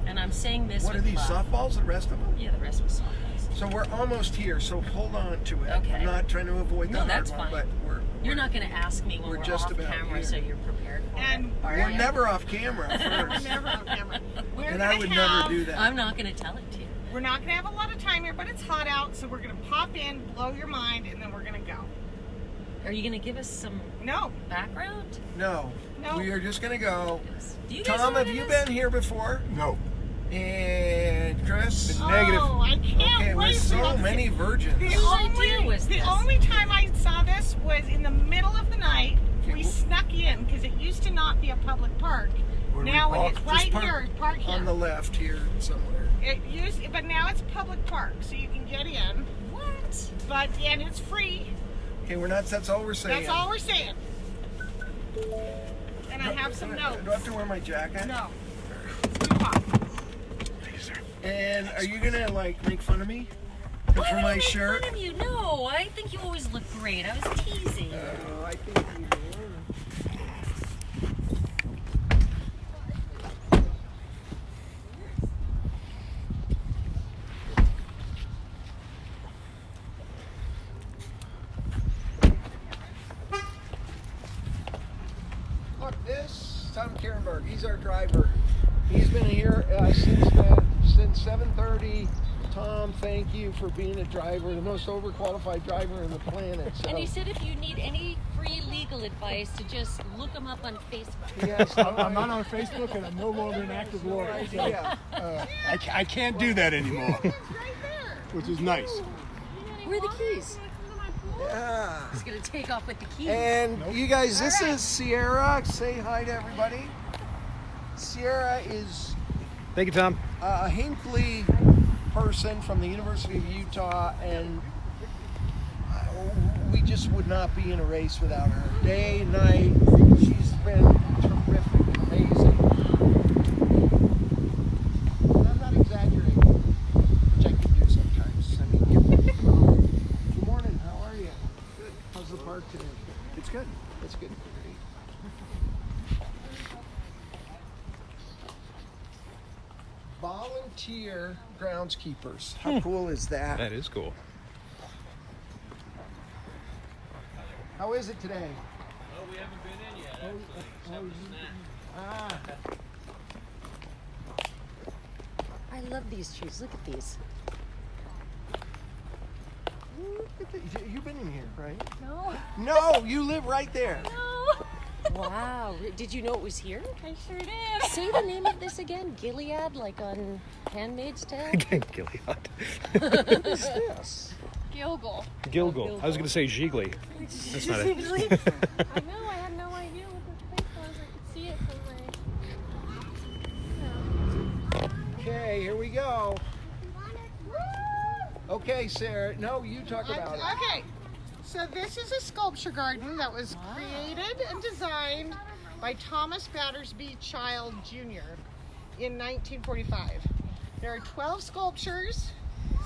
And I'm saying this What are with these, love. softballs, the rest of them? Yeah, the rest was softballs. So we're almost here, so hold on to it. Okay. I'm not trying to avoid the No, that's hard one, fine. but You're not going to ask me when we're just off about camera, here. so you're prepared for And it. we're never off camera We're first. never on camera. And I would never do that. I'm not going to tell it to you. We're not going to have a lot of time here, but it's hot out, so we're going to pop in, blow your mind, and then we're going to go. Are you going to give us some background? No. We are just going to go. Do you guys Tom, know what have it you is? been here before? No. And Chris? Negative. Oh, I can't Okay, wait we're for so this. many virgins. The only time I saw this was in the middle of the night. We snuck in because it used to not be a public park. Now it is right here. Park here. On the left here somewhere. But now it's public park, so you can get in. What? And it's free. Okay, that's all we're saying. That's all we're saying. And I have some notes. Do I have to wear my jacket? No. And are you gonna make fun of me for my shirt? Fun of you? No, I think you always look great. I was teasing. I think you do. Look, this Tom Kierenberg. He's our driver. He's been here since 7:30. Tom, thank you for being a driver, the most overqualified driver on the planet. So. And he said if you need any free legal legal advice to just look them up on Facebook. Yes, I'm not on Facebook, and I'm no longer an active lawyer. So, I can't do that anymore, which is nice. Where are the keys? Yeah. He's gonna take off with the keys. And you guys, this is Sierra. Say hi to everybody. Sierra is Thank you, Tom. a Hinckley person from the University of Utah, and we just would not be in a race without her. Day, night, she's been terrific, amazing. And I'm not exaggerating, which I can do sometimes. I mean, good morning, how are you? Good. How's the park today? It's good. It's good. Volunteer groundskeepers. How cool is that? That is cool. How is it today? Oh, we haven't been in yet, actually. I love these trees. Look at these. You've been in here, right? No. No, you live right there. No. Wow. Did you know it was here? I sure did. Say the name of this again. Gilead, like on Handmaid's Tale? Gilead. What is this? Gilgal. Gilgal. I was going to say Gigli. That's not it. I know, I had no idea what the place was. I could see it from my... Okay, here we go. Okay, Sarah. No, you talk about it. Okay, so this is a sculpture garden that was created and designed by Thomas Battersby Child Jr. in 1945. There are 12 sculptures,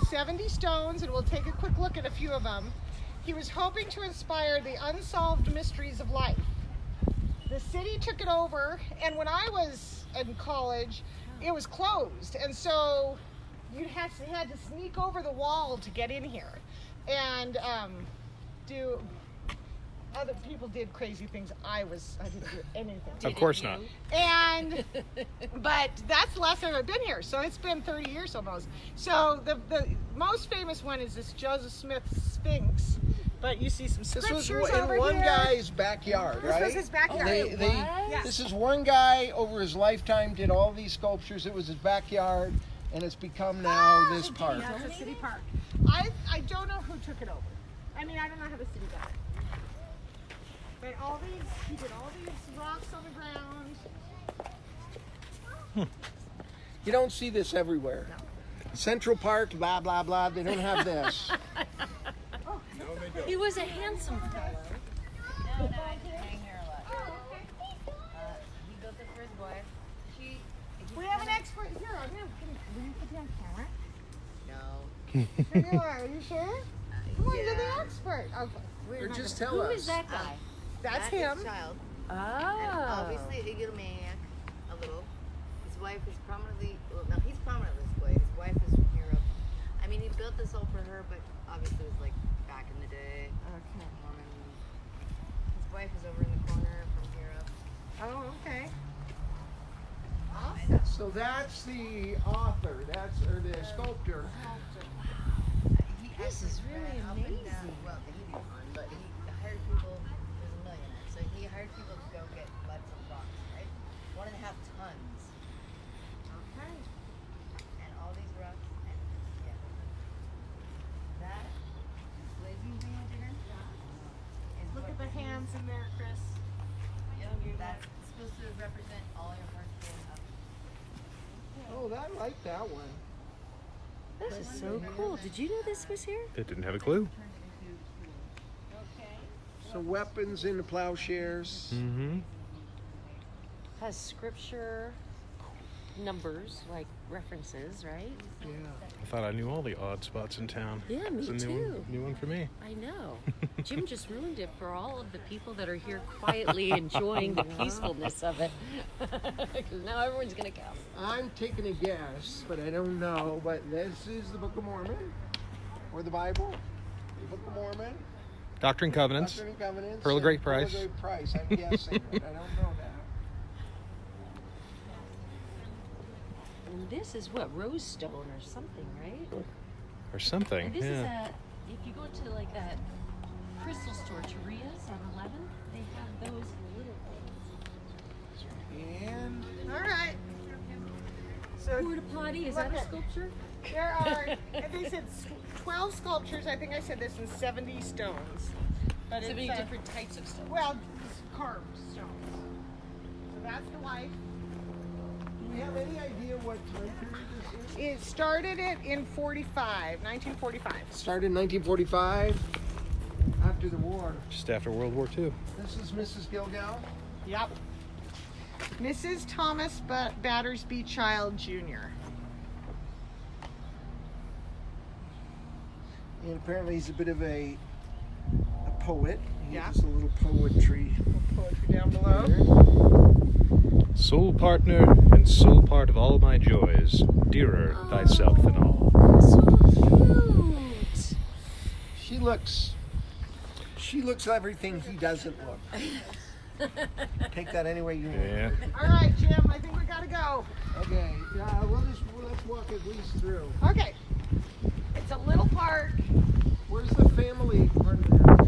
70 stones, and we'll take a quick look at a few of them. He was hoping to inspire the unsolved mysteries of life. The city took it over, and when I was in college, it was closed, and so you had to sneak over the wall to get in here, and other people did crazy things. I didn't do anything. Of course not. And but that's the last time I've been here, so it's been 30 years almost. So the most famous one is this Joseph Smith Sphinx. But you see some scriptures This was over in one here. guy's backyard, right? This was his backyard. Yeah. This is one guy over his lifetime did all these sculptures. It was his backyard, and it's become now this park. Yeah, it's a city park. I don't know who took it over. I mean, I don't know how the city got it. But he did all these rocks on the ground. You don't see this everywhere. No. Central Park, blah, blah, blah. They don't have this. He was a handsome fellow. No, he hang here a lot. He built it for his wife. We have an expert here. Will you put you on camera? No. Are you sure? Come on, you're the expert. Okay. Or just tell Who us. is that guy? That's His him. child. Oh. And obviously a egomaniac, a little. His wife is prominently, well, no, he's prominently displayed. His wife is from Europe. I mean, he built this all for her, but obviously it was like back in the day. Okay. Mormon. His wife is over in the corner from Europe. Oh, okay. So that's the author, or the sculptor. This is really amazing. Well, he didn't run, but he hired people. He was a millionaire, so he hired people to go get mud from rocks, right? 1.5 tons. Okay. And all these rocks, and yeah. That blazing thing over here. Is Look what at the hands in there, Chris. That's supposed to represent all your hearts going up. Oh, I like that one. This is so cool. Did you know this was here? I didn't have a clue. So weapons in the plowshares. Mm-hmm. Has scripture, numbers, like references, right? Yeah. I thought I knew all the odd spots in town. Yeah, me It's a new too. One, new one for me. I know. Jim just ruined it for all of the people that are here quietly enjoying the peacefulness of it. Because now everyone's going to come. I'm taking a guess, but I don't know. But this is the Book of Mormon, or the Bible, the Book of Mormon. Doctrine and Covenants. Doctrine and Covenants. Pearl of Great Pearl Price. of Great Price. I'm guessing, but I don't know that. And this is what, rose stone or something, right? Or something. And this Yeah. is if you go to like that crystal store, Taria's on 11, they have buddy? Is that a sculpture? There are, they said 12 sculptures. I think I said this in 70 stones. But 70 it's, different types of stones. Well, carved stones. So that's the wife. Do we have any idea what time period this is? It started it in 1945. Started in 1945, after the war. Just after World War II. This is Mrs. Gilgal. Yep. Mrs. Thomas Battersby Child Jr. And apparently he's a bit of a poet. He Yeah. has a little poetry. Poetry down below. Sole partner and sole part of all my joys, dearer thyself than all. Cute. She looks everything he doesn't look. Take that any way you want. Yeah. All right, Jim, I think we gotta go. Okay, let's walk at least through. Okay. It's a little park. Where's the family part of that?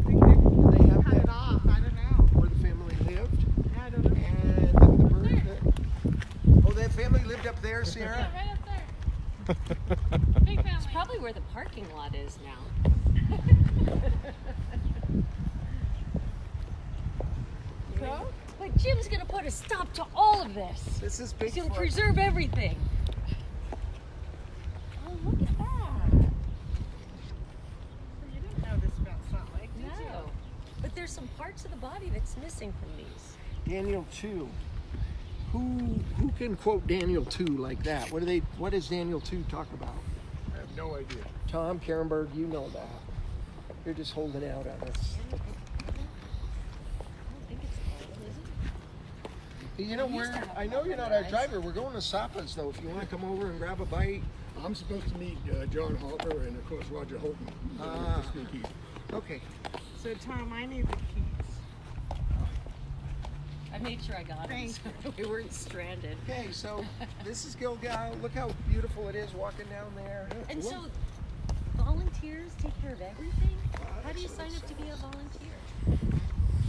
They have cut it off. I don't know. Where the family lived? I don't know. And look at the bird. Oh, that family lived up there, Sierra? Right up there. Big family. It's probably where the parking lot is now. But Jim's gonna put a stop to all of this. This is big. He's gonna preserve everything. Oh, look at that. You didn't know this about Salt Lake, did you? No. But there's some parts of the body that's missing from these. Daniel 2. Who can quote Daniel 2 like that? What does Daniel 2 talk about? I have no idea. Tom Karenberg, you know that. You're just holding out on us. You know, I know you're not our driver. We're going to Sapa's, though, if you want to come over and grab a bite. I'm supposed to meet John Halter and, of course, Roger Holton. Okay. So, Tom, I need the keys. I made sure I got them so we weren't stranded. Okay, so this is Gilgal. Look how beautiful it is walking down there. And so, volunteers take care of everything? How do you sign up to be a volunteer?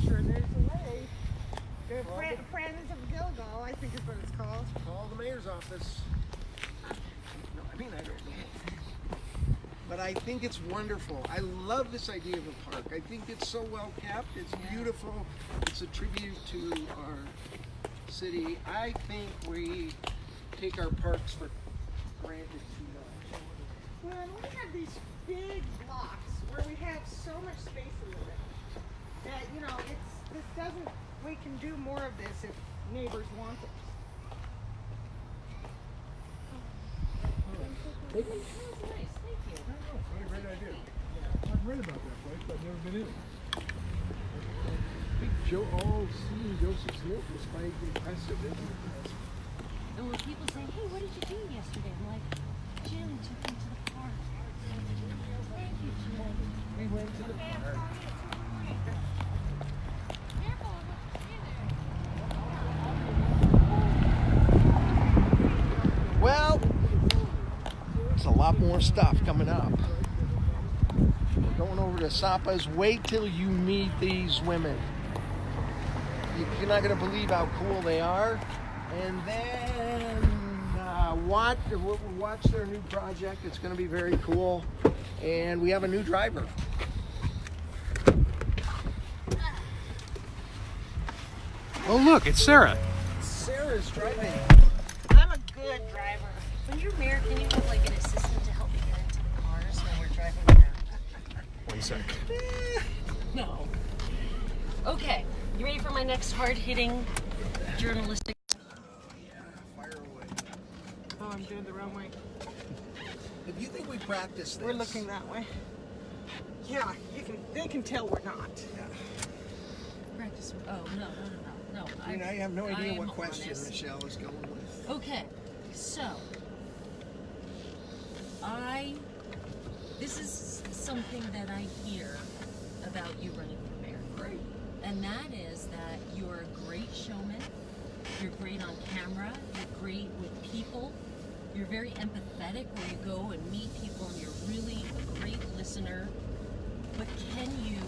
Sure, there's a way. The Friends of Gilgal, I think is what it's called. Call the mayor's office. No, I don't know. But I think it's wonderful. I love this idea of a park. I think it's so well kept. It's beautiful. It's a tribute to our city. I think we take our parks for granted too much. Well, we have these big blocks where we have so much space in it that, you know, we can do more of this if neighbors want it. Take it. That's nice, thank you. What a great idea. I've read about that place, but I've never been in it. Big seeing Joseph Smith was quite impressive, isn't it? And when people say, hey, what did you do yesterday? I'm like, Jim took me to the park. Thank you, Jim. We went to the park. Well, there's a lot more stuff coming up. We're going over to Sapa's. Wait till you meet these women. You're not going to believe how cool they are. And then watch their new project. It's going to be very cool. And we have a new driver. Oh, look, it's Sarah. Sarah's driving. I'm a good driver. When you're mayor, can you have like an assistant to help me get into the cars when we're driving around? 1 sec. No. Okay, you ready for my next hard-hitting journalistic? Fire away. Oh, I'm doing the wrong way. If you think we practice this. We're looking that way. Yeah, they can tell we're not. Practice. Oh, no. I mean, I have no idea what am question honest. Michelle is going with. Okay, so this is something that I hear about you running for mayor. Great. And that is that you're a great showman, you're great on camera, you're great with people, you're very empathetic where you go and meet people and you're really a great listener. But can you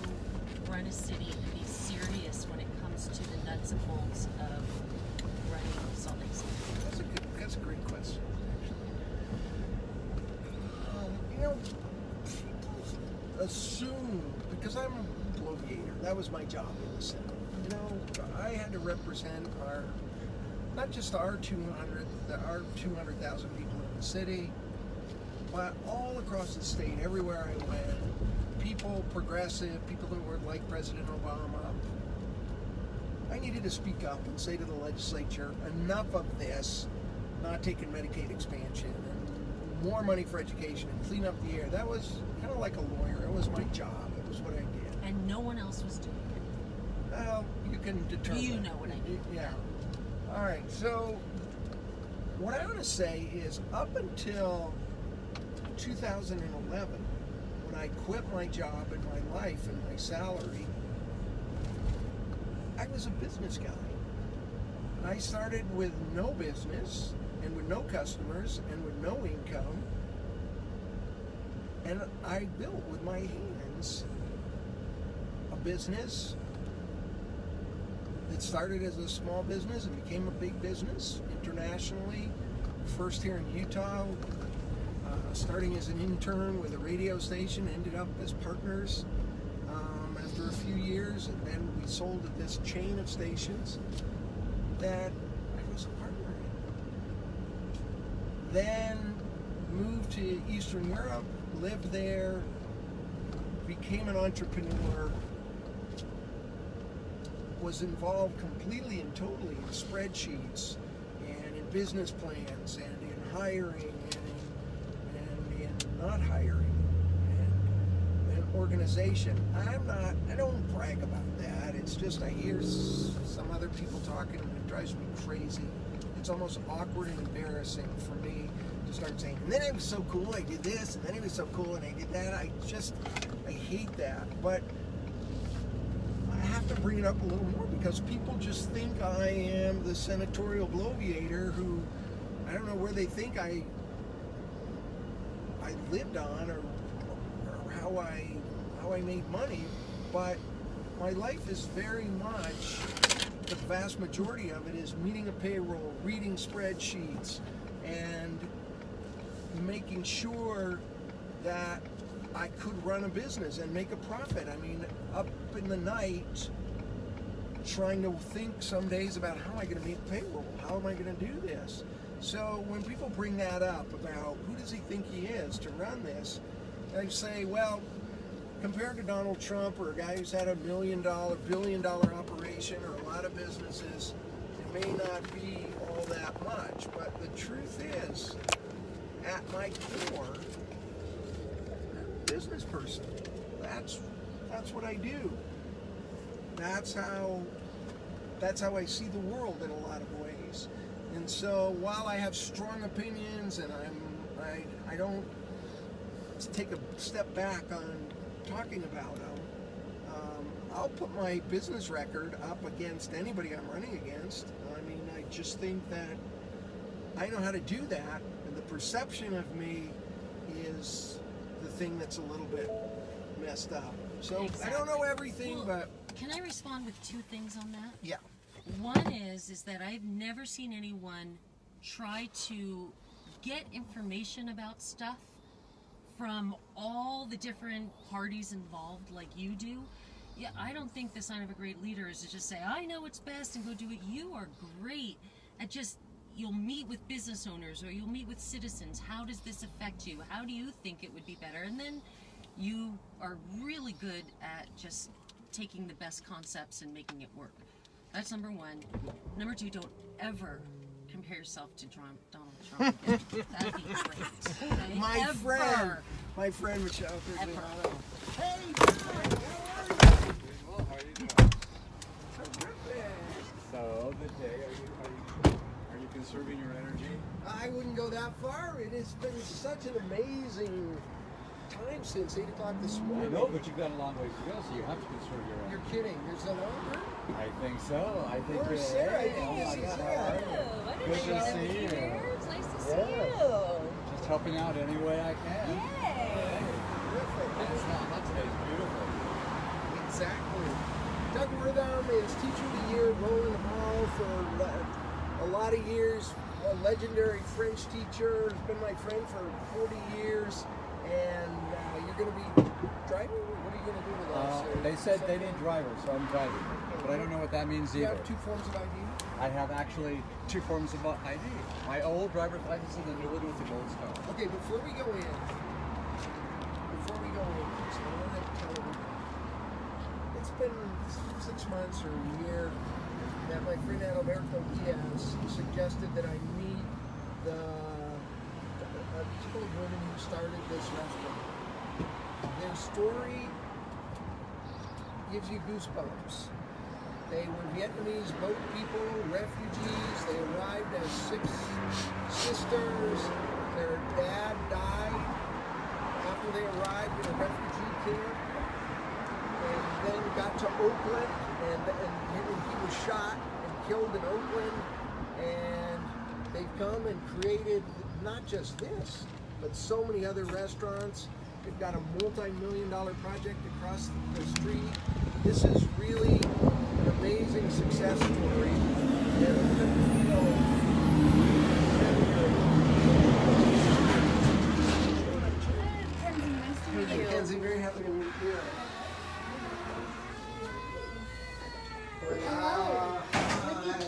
run a city and be serious when it comes to the nuts and bolts of running Salt Lake City? That's a great question. that was my job in the city. You know, I had to represent not just our 200,000 people in the city, but all across the state, everywhere I went, people, progressive, people that were like President Obama. I needed to speak up and say to the legislature, enough of this, not taking Medicaid expansion, and more money for education, and clean up the air. That was kind of like a lawyer. It was my job. It was what I did. And no one else was doing it. Well, you can determine. You know what I mean. Yeah. All right, so what I want to say is up until 2011, when I quit my job and my life and my salary, I was a business guy. I started with no business and with no customers and with no income, and I built with my hands a business that started as a small business and became a big business internationally. First here in Utah, starting as an intern with a radio station, ended up as partners after a few years, and then we sold to this chain of stations that I was a partner in. Then moved to Eastern Europe, lived there, became an entrepreneur, was involved completely and totally in spreadsheets and in business plans and in hiring and in not hiring and organization. I don't brag about that. It's just I hear some other people talking and it drives me crazy. It's almost awkward and embarrassing for me to start saying, and then it was so cool, I did this, and then it was so cool, and I did that. I hate that. But I have to bring it up a little more because people just think I am the senatorial bloviator who, I don't know where they think I lived on or how I made money, but my life is very much, the vast majority of it is meeting a payroll, reading spreadsheets, and making sure that I could run a business and make a profit. I mean, up in the night, trying to think some days about how am I going to meet payroll? How am I going to do this? So when people bring that up about who does he think he is to run this, I say, well, compared to Donald Trump or a guy who's had $1 million, billion-dollar operation or a lot of businesses, it may not be all that much. But the truth is, at my core, business person. That's what I do. That's how I see the world in a lot of ways. And so while I have strong opinions and I don't take a step back on talking about them, I'll put my business record up against anybody I'm running against. I mean, I just think that I know how to do that, and the perception of me is the thing that's a little bit messed up. So exactly. I don't know everything, well, but can I respond with two things on that? Yeah. One is that I've never seen anyone try to get information about stuff from all the different parties involved like you do. Yeah, I don't think the sign of a great leader is to just say, I know what's best and go do it. You are great at just, you'll meet with business owners or you'll meet with citizens. How does this affect you? How do you think it would be better? And then you are really good at just taking the best concepts and making it work. That's number one. Number two, don't ever compare yourself to Donald Trump again. That'd be great. Okay? My friend Michelle Corigliano. Hey, how are you doing? So the day, are you conserving your energy? I wouldn't go that far. It has been such an amazing time since 8 o'clock this morning. I know, but you've got a long ways to go, so you have to conserve your energy. You're kidding. There's a longer? I think so. I think Where's Sarah? I didn't oh see my God, Sarah. Good to see you. It's nice to see Yes. you. Just helping out any way I can. Yay! It's not hot today. It's beautiful. Exactly. Doug Wortham is Teacher of the Year, rolling the ball for a lot of years. A legendary French teacher. Has been my friend for 40 years. And you're going to be driving? What are you going to do with us? They said they need drivers, so I'm driving. But I don't know what that means Do you either. have 2 forms of ID? I have actually 2 forms of ID. My old driver's license and the new one with the gold star. Okay, before we go in, so I want to tell you, it's been 6 months or a year that my friend Alberto Diaz suggested that I meet the couple of women who started this restaurant. Their story gives you goosebumps. They were Vietnamese boat people, refugees. They arrived as 6 sisters. Their dad died after they arrived in a refugee camp, and then got to Oakland, and he was shot and killed in Oakland. And they've come and created not just this, but so many other restaurants. They've got a multi-million-dollar project across the street. This is really an amazing success story. Kenzie, very happy to meet you.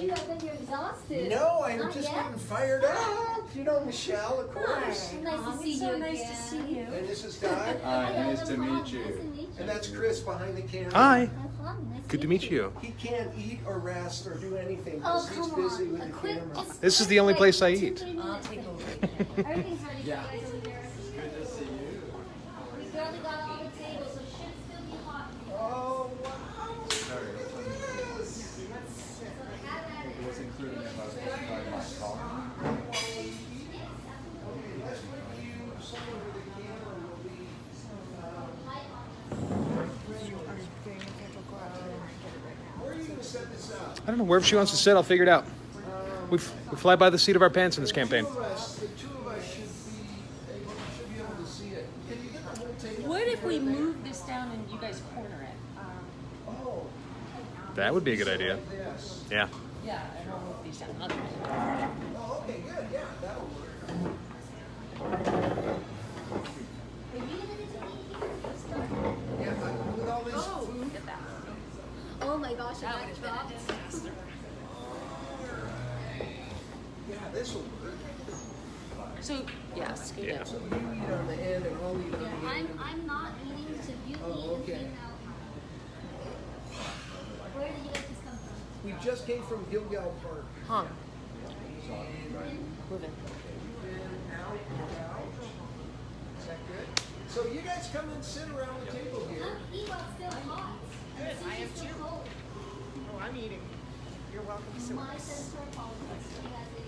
You, I think you're exhausted. No, I'm Not just yet. getting fired up. You know Michelle, of course. Hi. Nice to see you. Nice to see you. And this is Doug. Hi, nice to meet you. And that's Chris behind the camera. Hi. Good to meet you. He can't eat or rest or do anything Oh, because he's come busy on. with the camera. This is the only place I eat. I'll take over. Everything's ready for you guys over there. Good to see you. We barely got all the tables, so it should still be hot. Oh, wow. Sorry, it was included if I was supposed to drive my car. Where are you going to set this up? I don't know, wherever she wants to sit, I'll figure it out. We fly by the seat of our pants in this campaign. The two of us should be able to see it. Can you get the whole table? What if we move this down and you guys corner it? Oh. That would be a good idea. Yes. Yeah. Yeah, and I'll move these down. Oh, okay, good. Yeah, that'll work. Yeah, but with all this food. Look at that. Oh my gosh, I like dropped. Yeah, this will work. So, yes, go down. So you eat on the end and I'll eat on the end. I'm not eating, so you Oh, eat okay. and out. Where did you guys just come from? We just came from Gilgal Park. Huh. Moving. In, out, out. Is that good? So you guys come and sit around the table here. Eat while still hot. Good, And I am sushi's still too. cold. Oh, I'm eating. You're welcome to sit with My us. sister apologized. She has a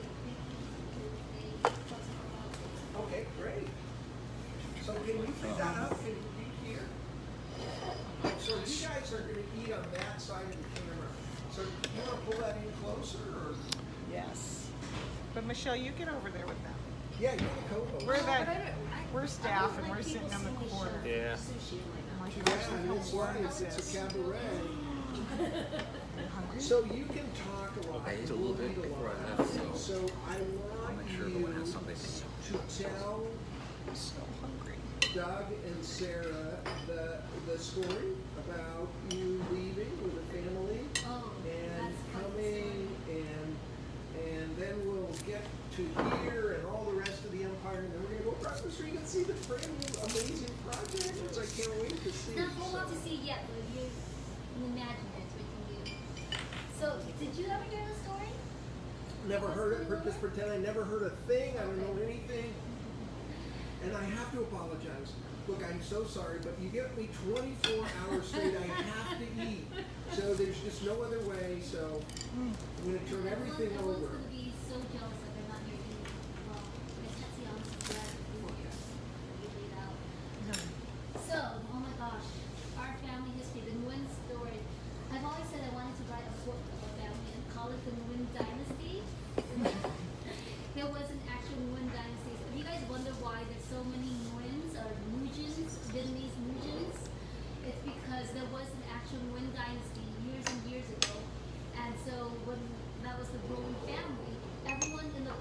Okay, great. So can you pick that up and eat here? So you guys are going to eat on that side of the camera. So you want to pull that in closer, or? Yes. But Michelle, you get over there with them. Yeah, you're the co-host. We're staff and we're sitting on the corner. Yeah. It's nice. It's a cabaret. So you can talk a lot. I ate a little bit before I left, so I want make sure you everyone has something. to tell Doug and Sarah the story about you leaving with a family and coming, and then we'll get to here and all the rest of the empire, and then we're gonna go across the street and see the brand new amazing project, which I can't wait to see. Not whole lot to see yet, but you can imagine it, we can do. So, did you ever hear the story? Never heard it. Just pretend I never heard a thing. I don't know anything. And I have to apologize. Look, I'm so sorry, but you give me 24 hours straight. I have to eat. So there's just no other way. So I'm going to turn everything over. Everyone's going to be so jealous that they're not here eating. Well, I can't see on the bread here. You leave out. So, oh my gosh, our family history, the Nguyen story. I've always said I wanted to write a book of our family and call it the Nguyen Dynasty. There was an actual Nguyen dynasty. So if you guys wonder why there's so many Nguyens or Nugents, Vietnamese Nugents, it's because there was an actual Nguyen dynasty years and years ago. And so when that was the ruling family, everyone in the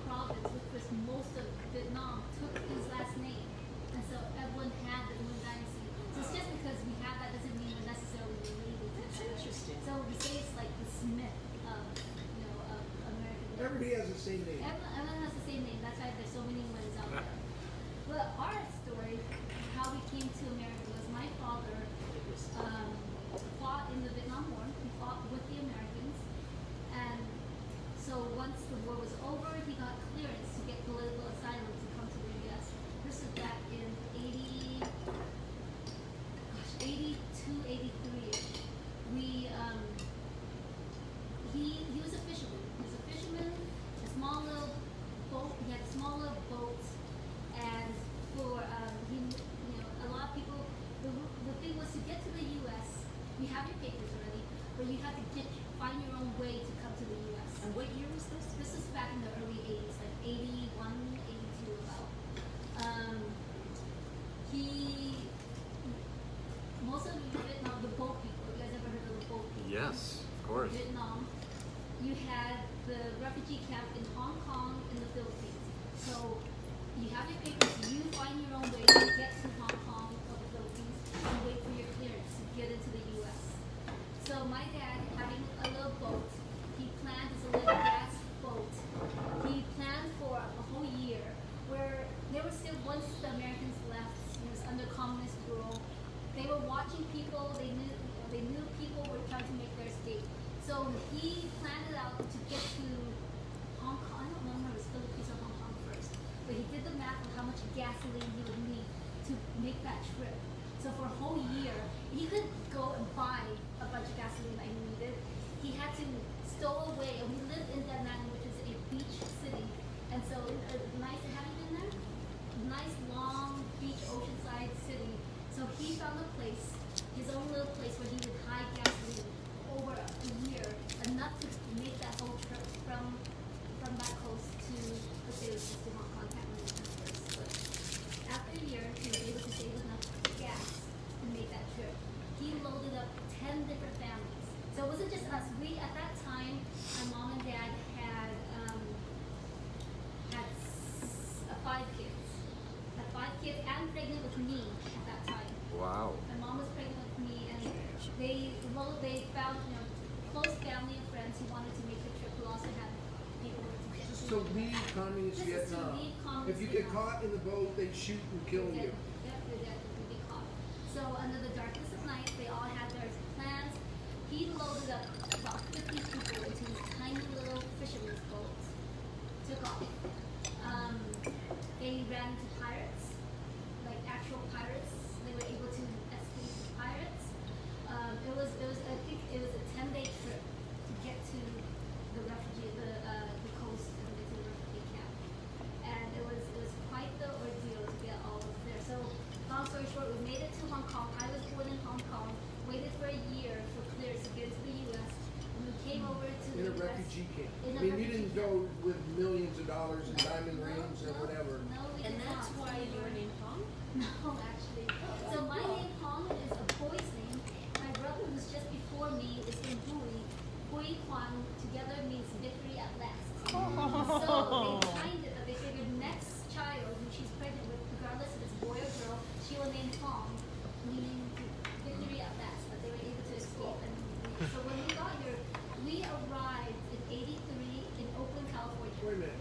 everybody has the same name. Everyone has the same name. That's why there's so many Nguyen's out there. But our story, how we came to America, was my father fought in the Vietnam War. He fought with the Americans, and so once the war was over, he got clearance to get political asylum to come to the U.S. This was back in 82, 83. He was a fisherman. He was a fisherman, a small little boat. He had a small little boat, and for a lot of people, the thing was to get to the U.S. You have your papers already, but you had to find your own way to come to the U.S. And what year was this? This is back in the early 80s, like 81, 82 about. Most of Vietnam, the boat people, you guys ever heard of the boat people? Yes, of course. Vietnam. You had the refugee camp in Hong Kong and the Philippines. So you have your papers, you find your own way to get to Hong Kong or the Philippines and wait for your clearance to get into the U.S. So my dad, having a little boat, he planned his little gas boat. He planned for a whole year where there was still, once the Americans left, it was under communist rule. They were watching people, they knew people were trying to make their escape. So he planned it out to get to Hong Kong. I don't remember if it was Philippines or Hong Kong first, but he did the math on how much gasoline he would need to make that trip. So for a whole year, he couldn't go and buy a bunch of gasoline that he needed. He had to stow away, and we lived in Da Nang, which is a beach city. And so nice, have you been there? Nice long beach, oceanside city. So he found a place, his own little place where he would hide gasoline over a year, enough to make that whole trip from that coast to, let's say it was just in Hong Kong, can't remember the first, but after a year, he was able to save enough gas to make that trip. He loaded up 10 different families. So it wasn't just us. We, at that time, my mom and dad had 5 kids. Had 5 kids and pregnant with me at that time. Wow. My mom was pregnant with me, and they found, close family and friends who wanted to make the trip who also had paperwork to get. So leave communist This is to Vietnam. leave communist If you get Vietnam. caught in the boat, they'd shoot and kill you. Yep, they definitely get caught. So under the darkness of night, they all had their plans. He loaded up about 50 people into these tiny little fisherman's boats. Took off. They ran into pirates, like actual pirates. They were able to escape the pirates. I think it was a 10-day trip to get to the coast and get to the refugee camp. And it was quite the ordeal to get all of there. So long story short, we made it to Hong Kong. I was born in Hong Kong, waited for a year for clearance to get into the U.S. And we came over to In the a US. refugee camp. In a I mean, you refugee didn't go with millions of dollars and diamond rings or whatever. No, we And did that's not. why your name Hong? No, actually. So my name Hong is a boy's name. My brother, who's just before me, is named Hui. Hui Kwan together means victory at last. So they defined it that they figured next child who she's pregnant with, regardless if it's boy or girl, she will name Hong, meaning victory at last. That they were able to escape. And so when we got here, we arrived in '83 in Oakland, California. Wait a minute.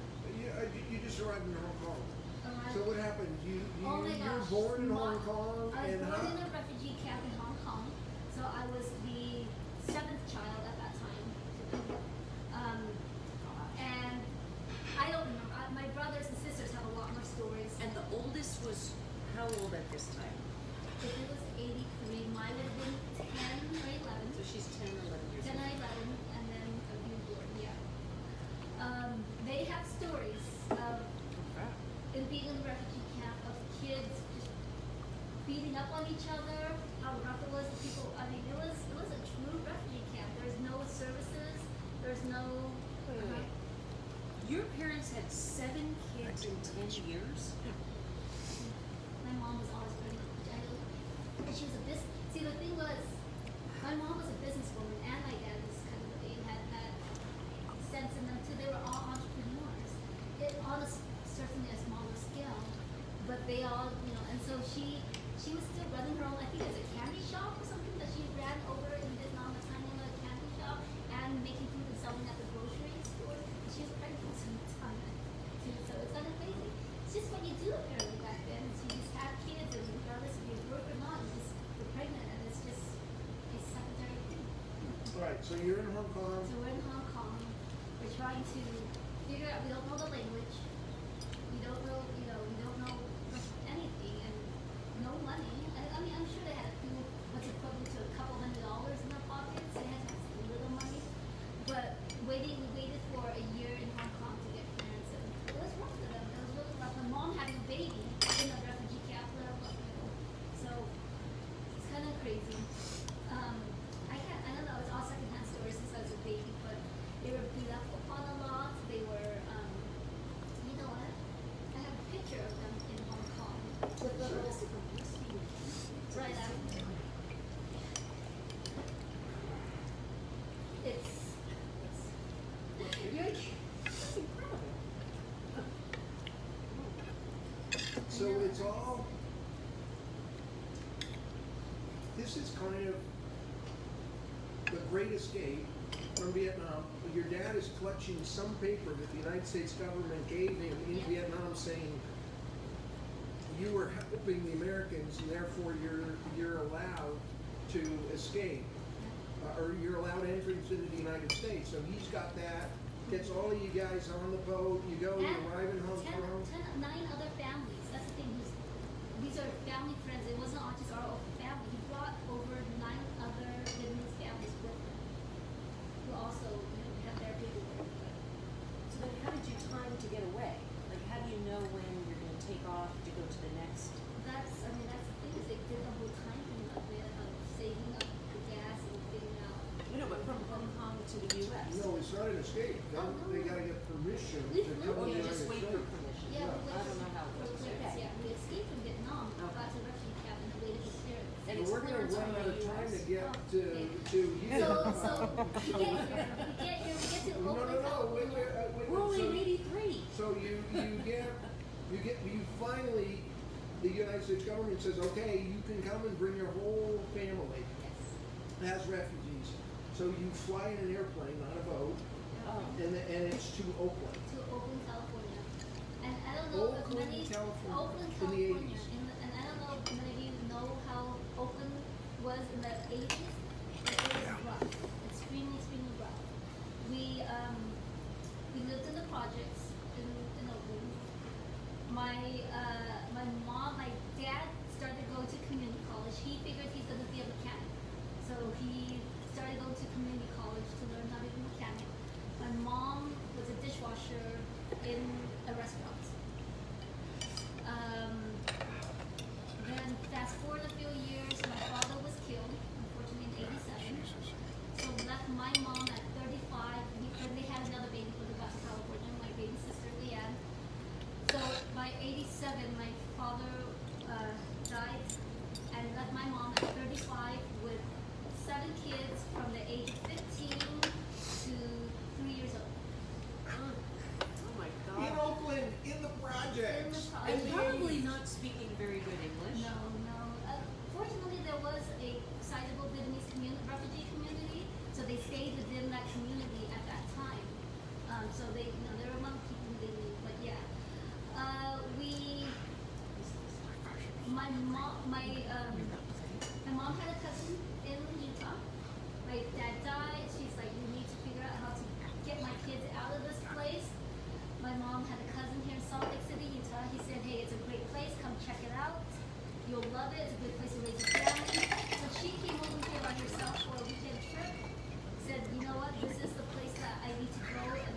You just arrived in Hong Kong. Arrived- So what happened? You Oh my were gosh. born in Hong Kong I was and born in a refugee camp in Hong Kong. So I was the 7th child at that time. And I don't remember. My brothers and sisters have a lot more stories. And the oldest was how old at this time? If it was 83, mine would have been 10 or 11. So she's 10 or 11 years 10 or old. 11, and then a newborn, yeah. They have stories of in being in the refugee camp of kids just beating up on each other, how rough it was to people. I mean, it was a true refugee camp. There's no services, there's no. Your parents had 7 kids in 10 years? My mom was always pregnant. And she was a business. See, the thing was, my mom was a businesswoman, and my dad was kind of had that sense in them too. They were all entrepreneurs. On a certainly a smaller scale, but they all, and so she was still running her own. I think it was a candy shop or something that she ran over in Vietnam, a tiny little candy shop, and making food and selling at the grocery store. She was pregnant so you're in Hong Kong. So we're in Hong Kong. We're trying to figure out, we don't know the language. We don't know, we don't know anything and no money. I mean, I'm sure they had a few, what's equivalent to a couple $100 in their pockets. They had a little money. But we waited for a year in Hong Kong to get clearance. And it was rough for them. It was really rough. My mom having a baby in a refugee camp. So it's kind of crazy. I don't know, it's all secondhand stories since I was a baby, but they were beat up upon a lot. They were, you know what? I have a picture of them in Hong Kong with the whole right out there. It's incredible. So it's all, this is kind of the Great Escape from Vietnam. Your dad is clutching some paper that the United States government gave him in Vietnam saying you were helping the Americans and therefore you're allowed to escape. Or you're allowed entrance into the United States. So he's got that, gets all of you guys on the boat, you go, you arrive in Hong Kong. 9 other families. That's the thing. These are family friends. It wasn't all just our own family. He brought over 9 other Vietnamese families with him, who also have their paperwork. So then how did you time to get away? Like, how do you know when you're going to take off to go to the next? That's the thing is they did the whole time thing of it, of saving up the gas and figuring out. No, but from Hong Kong to the U.S. No, it's not an escape. They gotta get permission to come to the United States. Yeah, I don't know how it works. Yeah, we escaped from Vietnam, got to refugee camp, and waited for clearance. And we're gonna run out of time to get to you. So we get here, we get to Oakland. Wait. We're only in 83. So you finally, the United States government says, okay, you can come and bring your whole family as refugees. So you fly in an airplane, not a boat, and it's to Oakland. To Oakland, California. And I don't know if many California, in the 80s. 80s. And I don't know if many of you know how Oakland was in the 80s. It was rough. Extremely rough. We lived in the projects in Oakland. My dad started going to community college. He figured he's gonna be a mechanic. So he started going to community college to learn how to be a mechanic. My mom was a dishwasher in a restaurant. Then fast forward a few years, my father was killed, unfortunately in 87. So left my mom at 35. They had another baby when they got to California, my baby sister Deann. So by 87, my father died and left my mom at 35 with 7 kids from the age of 15 to 3 years old. Oh my God. In Oakland, in the projects. And probably not speaking very good English. No. Fortunately, there was a sizable Vietnamese refugee community, so they stayed within that community at that time. So they, they were among people who they knew. But yeah, my mom had a cousin in Utah. My dad died. She's like, we need to figure out how to get my kids out of this place. My mom had a cousin here in Salt Lake City, Utah. He said, hey, it's a great place. Come check it out. You'll love it. It's a good place to raise a family. So she came over here by herself for a weekend trip. Said, you know what? This is the place that I need to go and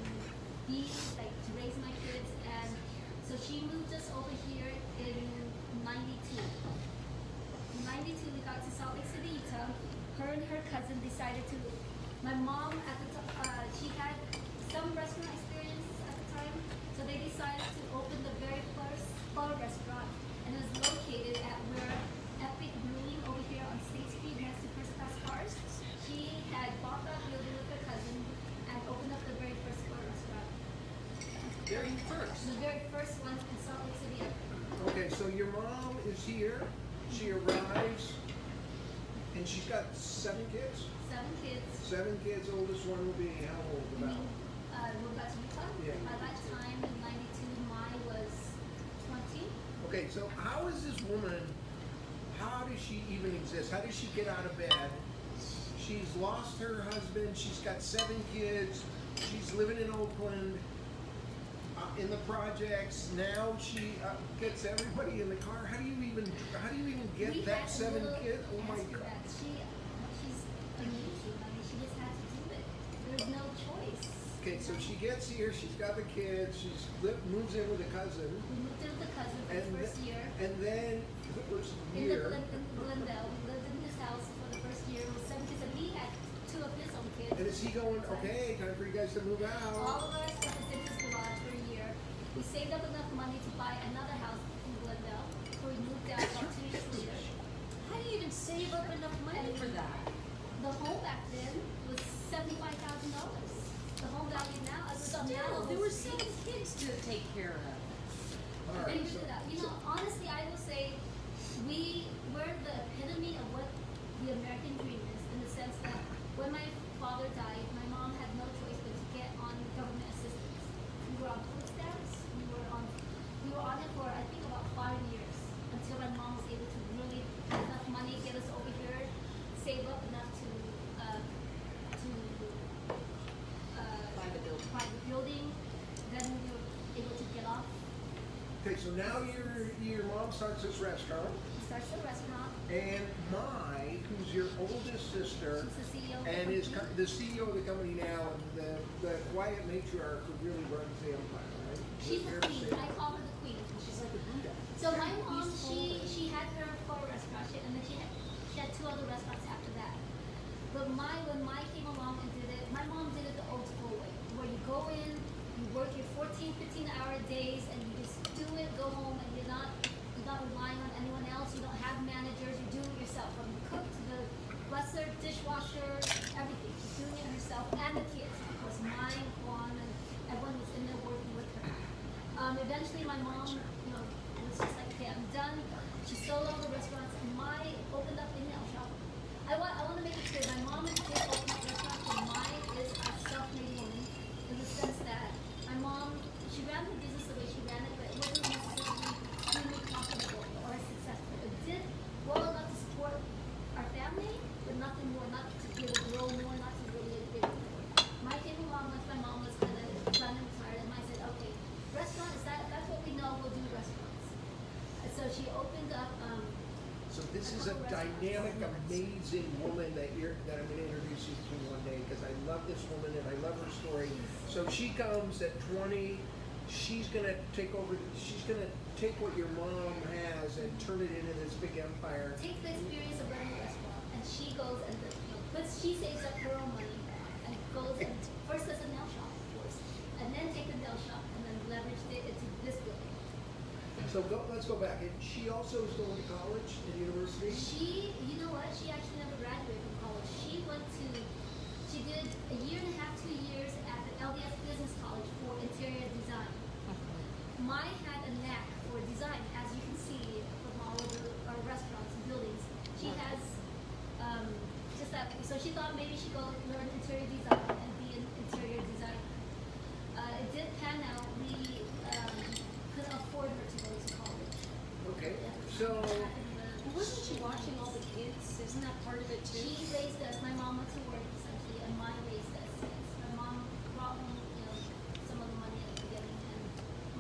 be, like, to raise my kids. And so she moved us over here in 92. In 92, we got to Salt Lake City, Utah. Her and her cousin decided to. My mom at the time, she had some restaurant experience at the time, so they decided to open the very first bar restaurant, and it was located at where Epic Brewing over here on State Street next to First Class Cars. She had bought that building with her cousin and opened up the very first bar restaurant. Very first. The very first one in Salt Lake City. Okay, so your mom is here. She arrives, and she's got 7 kids? 7 kids. 7 kids, oldest one will be how old about? We're about to Utah. Yeah. By that time, in 92, Mai was 20. Okay, so how is this woman, how does she even exist? How does she get out of bed? she's lost her husband. She's got 7 kids. She's living in Oakland, in the projects. Now she gets everybody in the car. How do you even get that 7 kids? Oh my God. She's amazing. I mean, she just has to do it. There's no choice. Okay, so she gets here. She's got the kids. Moves in with a cousin. We moved in with the cousin for the first year. And then the first In year. Glendale, we lived in his house for the first year with 7 kids, and he had 2 of his own kids. And is he going, okay, time for you guys to move out? All of our stuff is in his garage for a year. We saved up enough money to buy another house in Glendale, so we moved out about 2 years later. How do you even save up enough money for that? The home back then was $75,000. The home value now, Still, there were 7 kids to take care of. And you know, honestly, I will say we're the epitome of what the American dream is, in the sense that when my father died, my mom had no choice but to get on government assistance. We were on food stamps. We were on it for I think about 5 years until my mom was able to really get enough money, get us over here, save up enough to buy the building. Then we were able to get off. Okay, so now your mom starts this restaurant. She starts the restaurant. And Mai, who's your oldest sister, She's the CEO of and the is the CEO of the company now, and the quiet matriarch who really runs the empire, right? She's the queen. I call her the queen. She's like a Buddha. So my mom, she had her core restaurant, and then she had 2 other restaurants after that. But when Mai came along and did it, my mom did it the old school way, where you go in, you work your 14, 15-hour days, and you just do it, go home, and you're not relying on anyone else. You don't have managers. You do it yourself, from the cook to the busser, dishwasher, everything. She's doing it herself, and the kids. Of course, Mai, Juan, and everyone was in there working with her. Eventually, my mom, was just like, okay, I'm done. She sold all the restaurants, and Mai opened up a nail shop. I want to make it clear, my mom did open up restaurants, but Mai is a self-made woman, in the sense that my mom, she ran the business the way she ran it, but it wasn't necessarily extremely profitable or successful. It did well enough to support our family, but nothing more, not to be able to grow more, not to really get big. Mai came along once my mom was kind of done and tired, and Mai said, okay, restaurant, that's what we know, we'll do restaurants. And so she opened up, So this is a dynamic, amazing woman that I'm going to introduce you to one day, because I love this woman and I love her story. So she comes at 20. She's going to take over. She's going to take what your mom has and turn it into this big empire. Take the experience of running a restaurant, and she goes and she saves up her own money and goes and first does a nail shop, of course, and then take the nail shop and then leverage it into this building. So let's go back. And she also is going to college and university. You know what? She actually never graduated from college. She did a year and a half, 2 years at the LDS Business College for interior design. Mai had a knack for design, as you can see from all of our restaurants and buildings. She has just that. So she thought maybe she'd go learn interior design and be an interior designer. It did pan out. We couldn't afford her to go to college. Okay. So wasn't she watching all the kids? Isn't that part of it too? She raised us. My mom went to work essentially, and Mai raised us. My mom brought home, some of the money at the beginning, and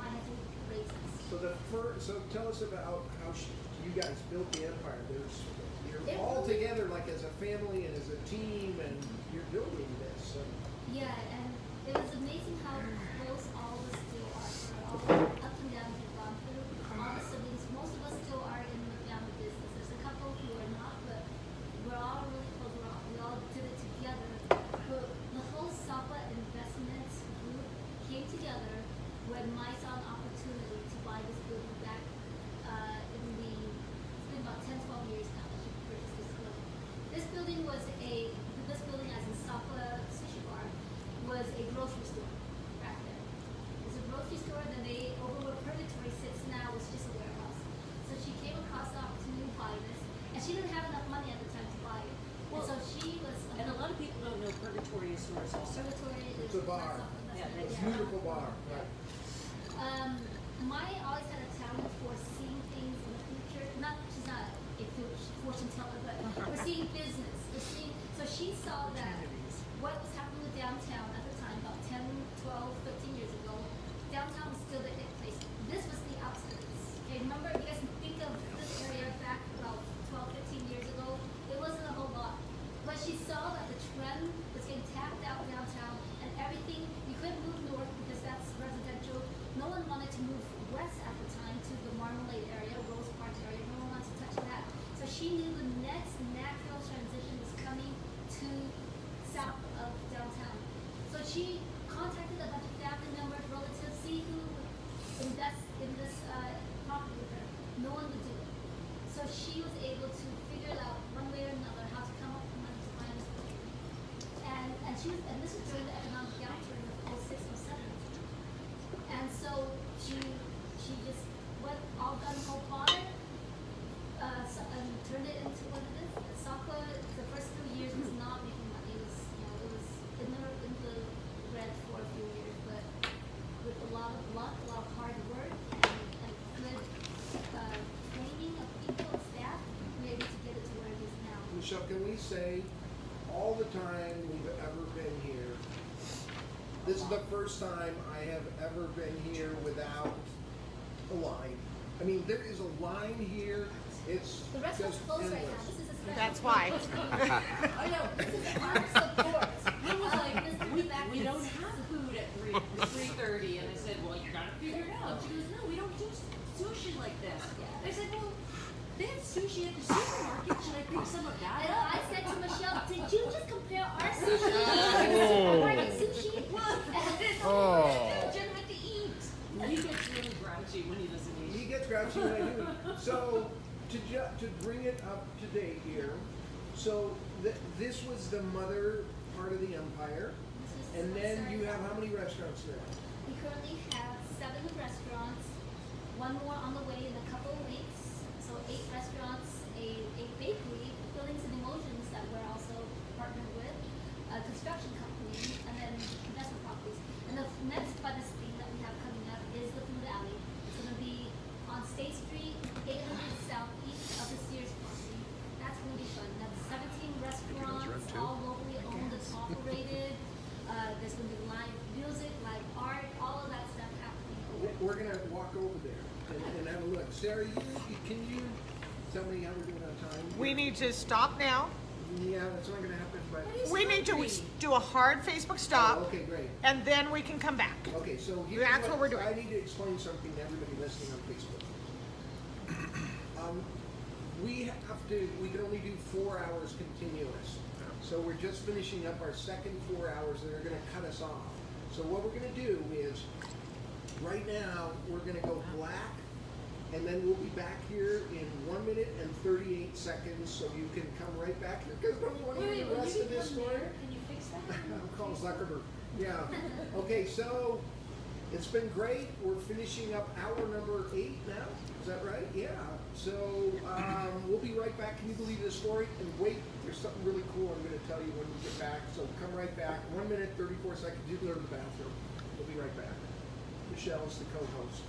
Mai had to raise us. So tell us about how you guys built the empire. You're all together like as a family and as a team, and you're building this. So. Yeah, and it was amazing how close all of us still are. For all the ups and downs we've gone through, all the siblings, most of us still are in the family business. There's a couple who are not, but we're all really close. We all did it together. The whole Sapa investment group came together when Mai saw an opportunity to buy this building back it's been about 10, 12 years now that she purchased this building. This building as in Sapa Sushi Bar was a grocery store back then. It was a grocery store, then over where Purgatory sits now was just a warehouse. So she came across the opportunity to buy this, and she didn't have enough money at the time to buy it. Well, and so she was. And a lot of people don't know Purgatory is yours also. Purgatory is a bar. Yeah, a beautiful bar. Right. Mai always had a talent for seeing things in the future. She's not a fortune teller, but for seeing business So she saw that what was happening with downtown at the time, about 10, 12, 15 years ago, downtown was still the it place. This was the outskirts. Okay, remember, you guys think of this area back about 12, 15 years ago, it wasn't a whole lot. But she saw that the trend was getting tapped out downtown and everything, you couldn't move north because that's residential. No one wanted to move west at the time to the Marmalade area, Rose Park area. No one wanted to touch that. So she knew the next natural transition was coming to south of downtown. So she contacted a bunch of family members, relatives, see who would invest in this property with her. No one would do it. So she was able to figure it out one way or another how to come up with money to buy this property. And this was during the economic downturn of 06, 07. And so she just went all gun ho water, and turned it into what it is. Sapa, the first few years was not making money. It was, it was in the red for a few years, but with a lot of luck, a lot of hard work, and good training of people and staff, we were able to get it to where it is now. Michelle, can we say all the time we've ever been here, this is the first time I have ever been here without a line. I mean, there is a line here. It's the restaurant's just closed right now. endless. This is a special That's why. I know. This is our support. He was like, we don't have food at 3:30, and I said, well, you gotta figure it out. She goes, no, we don't do sushi like this. I said, well, they have sushi at the supermarket. Should I pick some of that? And I said to Michelle, did you just compare our sushi to market sushi? Oh. Jen had to eat. He gets really grouchy when he doesn't eat. He gets grouchy when I do. So to bring it up to date here, so this was the mother part of the empire, and then you have how many restaurants there? We currently have 7 restaurants, one more on the way in a couple of weeks. So 8 restaurants, a bakery, Feelings and Emotions that we're also partnered with, a construction company, and then investment properties. And the next funnest thing that we have coming up is the food alley. It's going to be on State Street, 800 southeast of the Sears property. That's going to be fun. That's 17 restaurants, all locally owned and operated. There's going to be live music, live art, all of that stuff happening. We're going to walk over there and have a look. Sarah, can you tell me how we're doing on time? We need to stop now. Yeah, that's not going to happen. But We need to do a hard Facebook stop. Oh, okay, great. And then we can come back. Okay, so here's That's what we're doing. I need to explain something to everybody listening on Facebook. We can only do 4 hours continuous. So we're just finishing up our second 4 hours and they're going to cut us off. So what we're going to do is, right now, we're going to go black, and then we'll be back here in 1 minute and 38 seconds, so you can come right back here, because don't you want to hear the rest of this story? Can you fix that? I'm calling Zuckerberg. Yeah. Okay, so it's been great. We're finishing up hour number 8 now. Is that right? Yeah. So we'll be right back. Can you believe this story? And wait, there's something really cool I'm going to tell you when we get back. So come right back. 1 minute, 34 seconds. You can go to the bathroom. We'll be right back. Michelle's the co-host.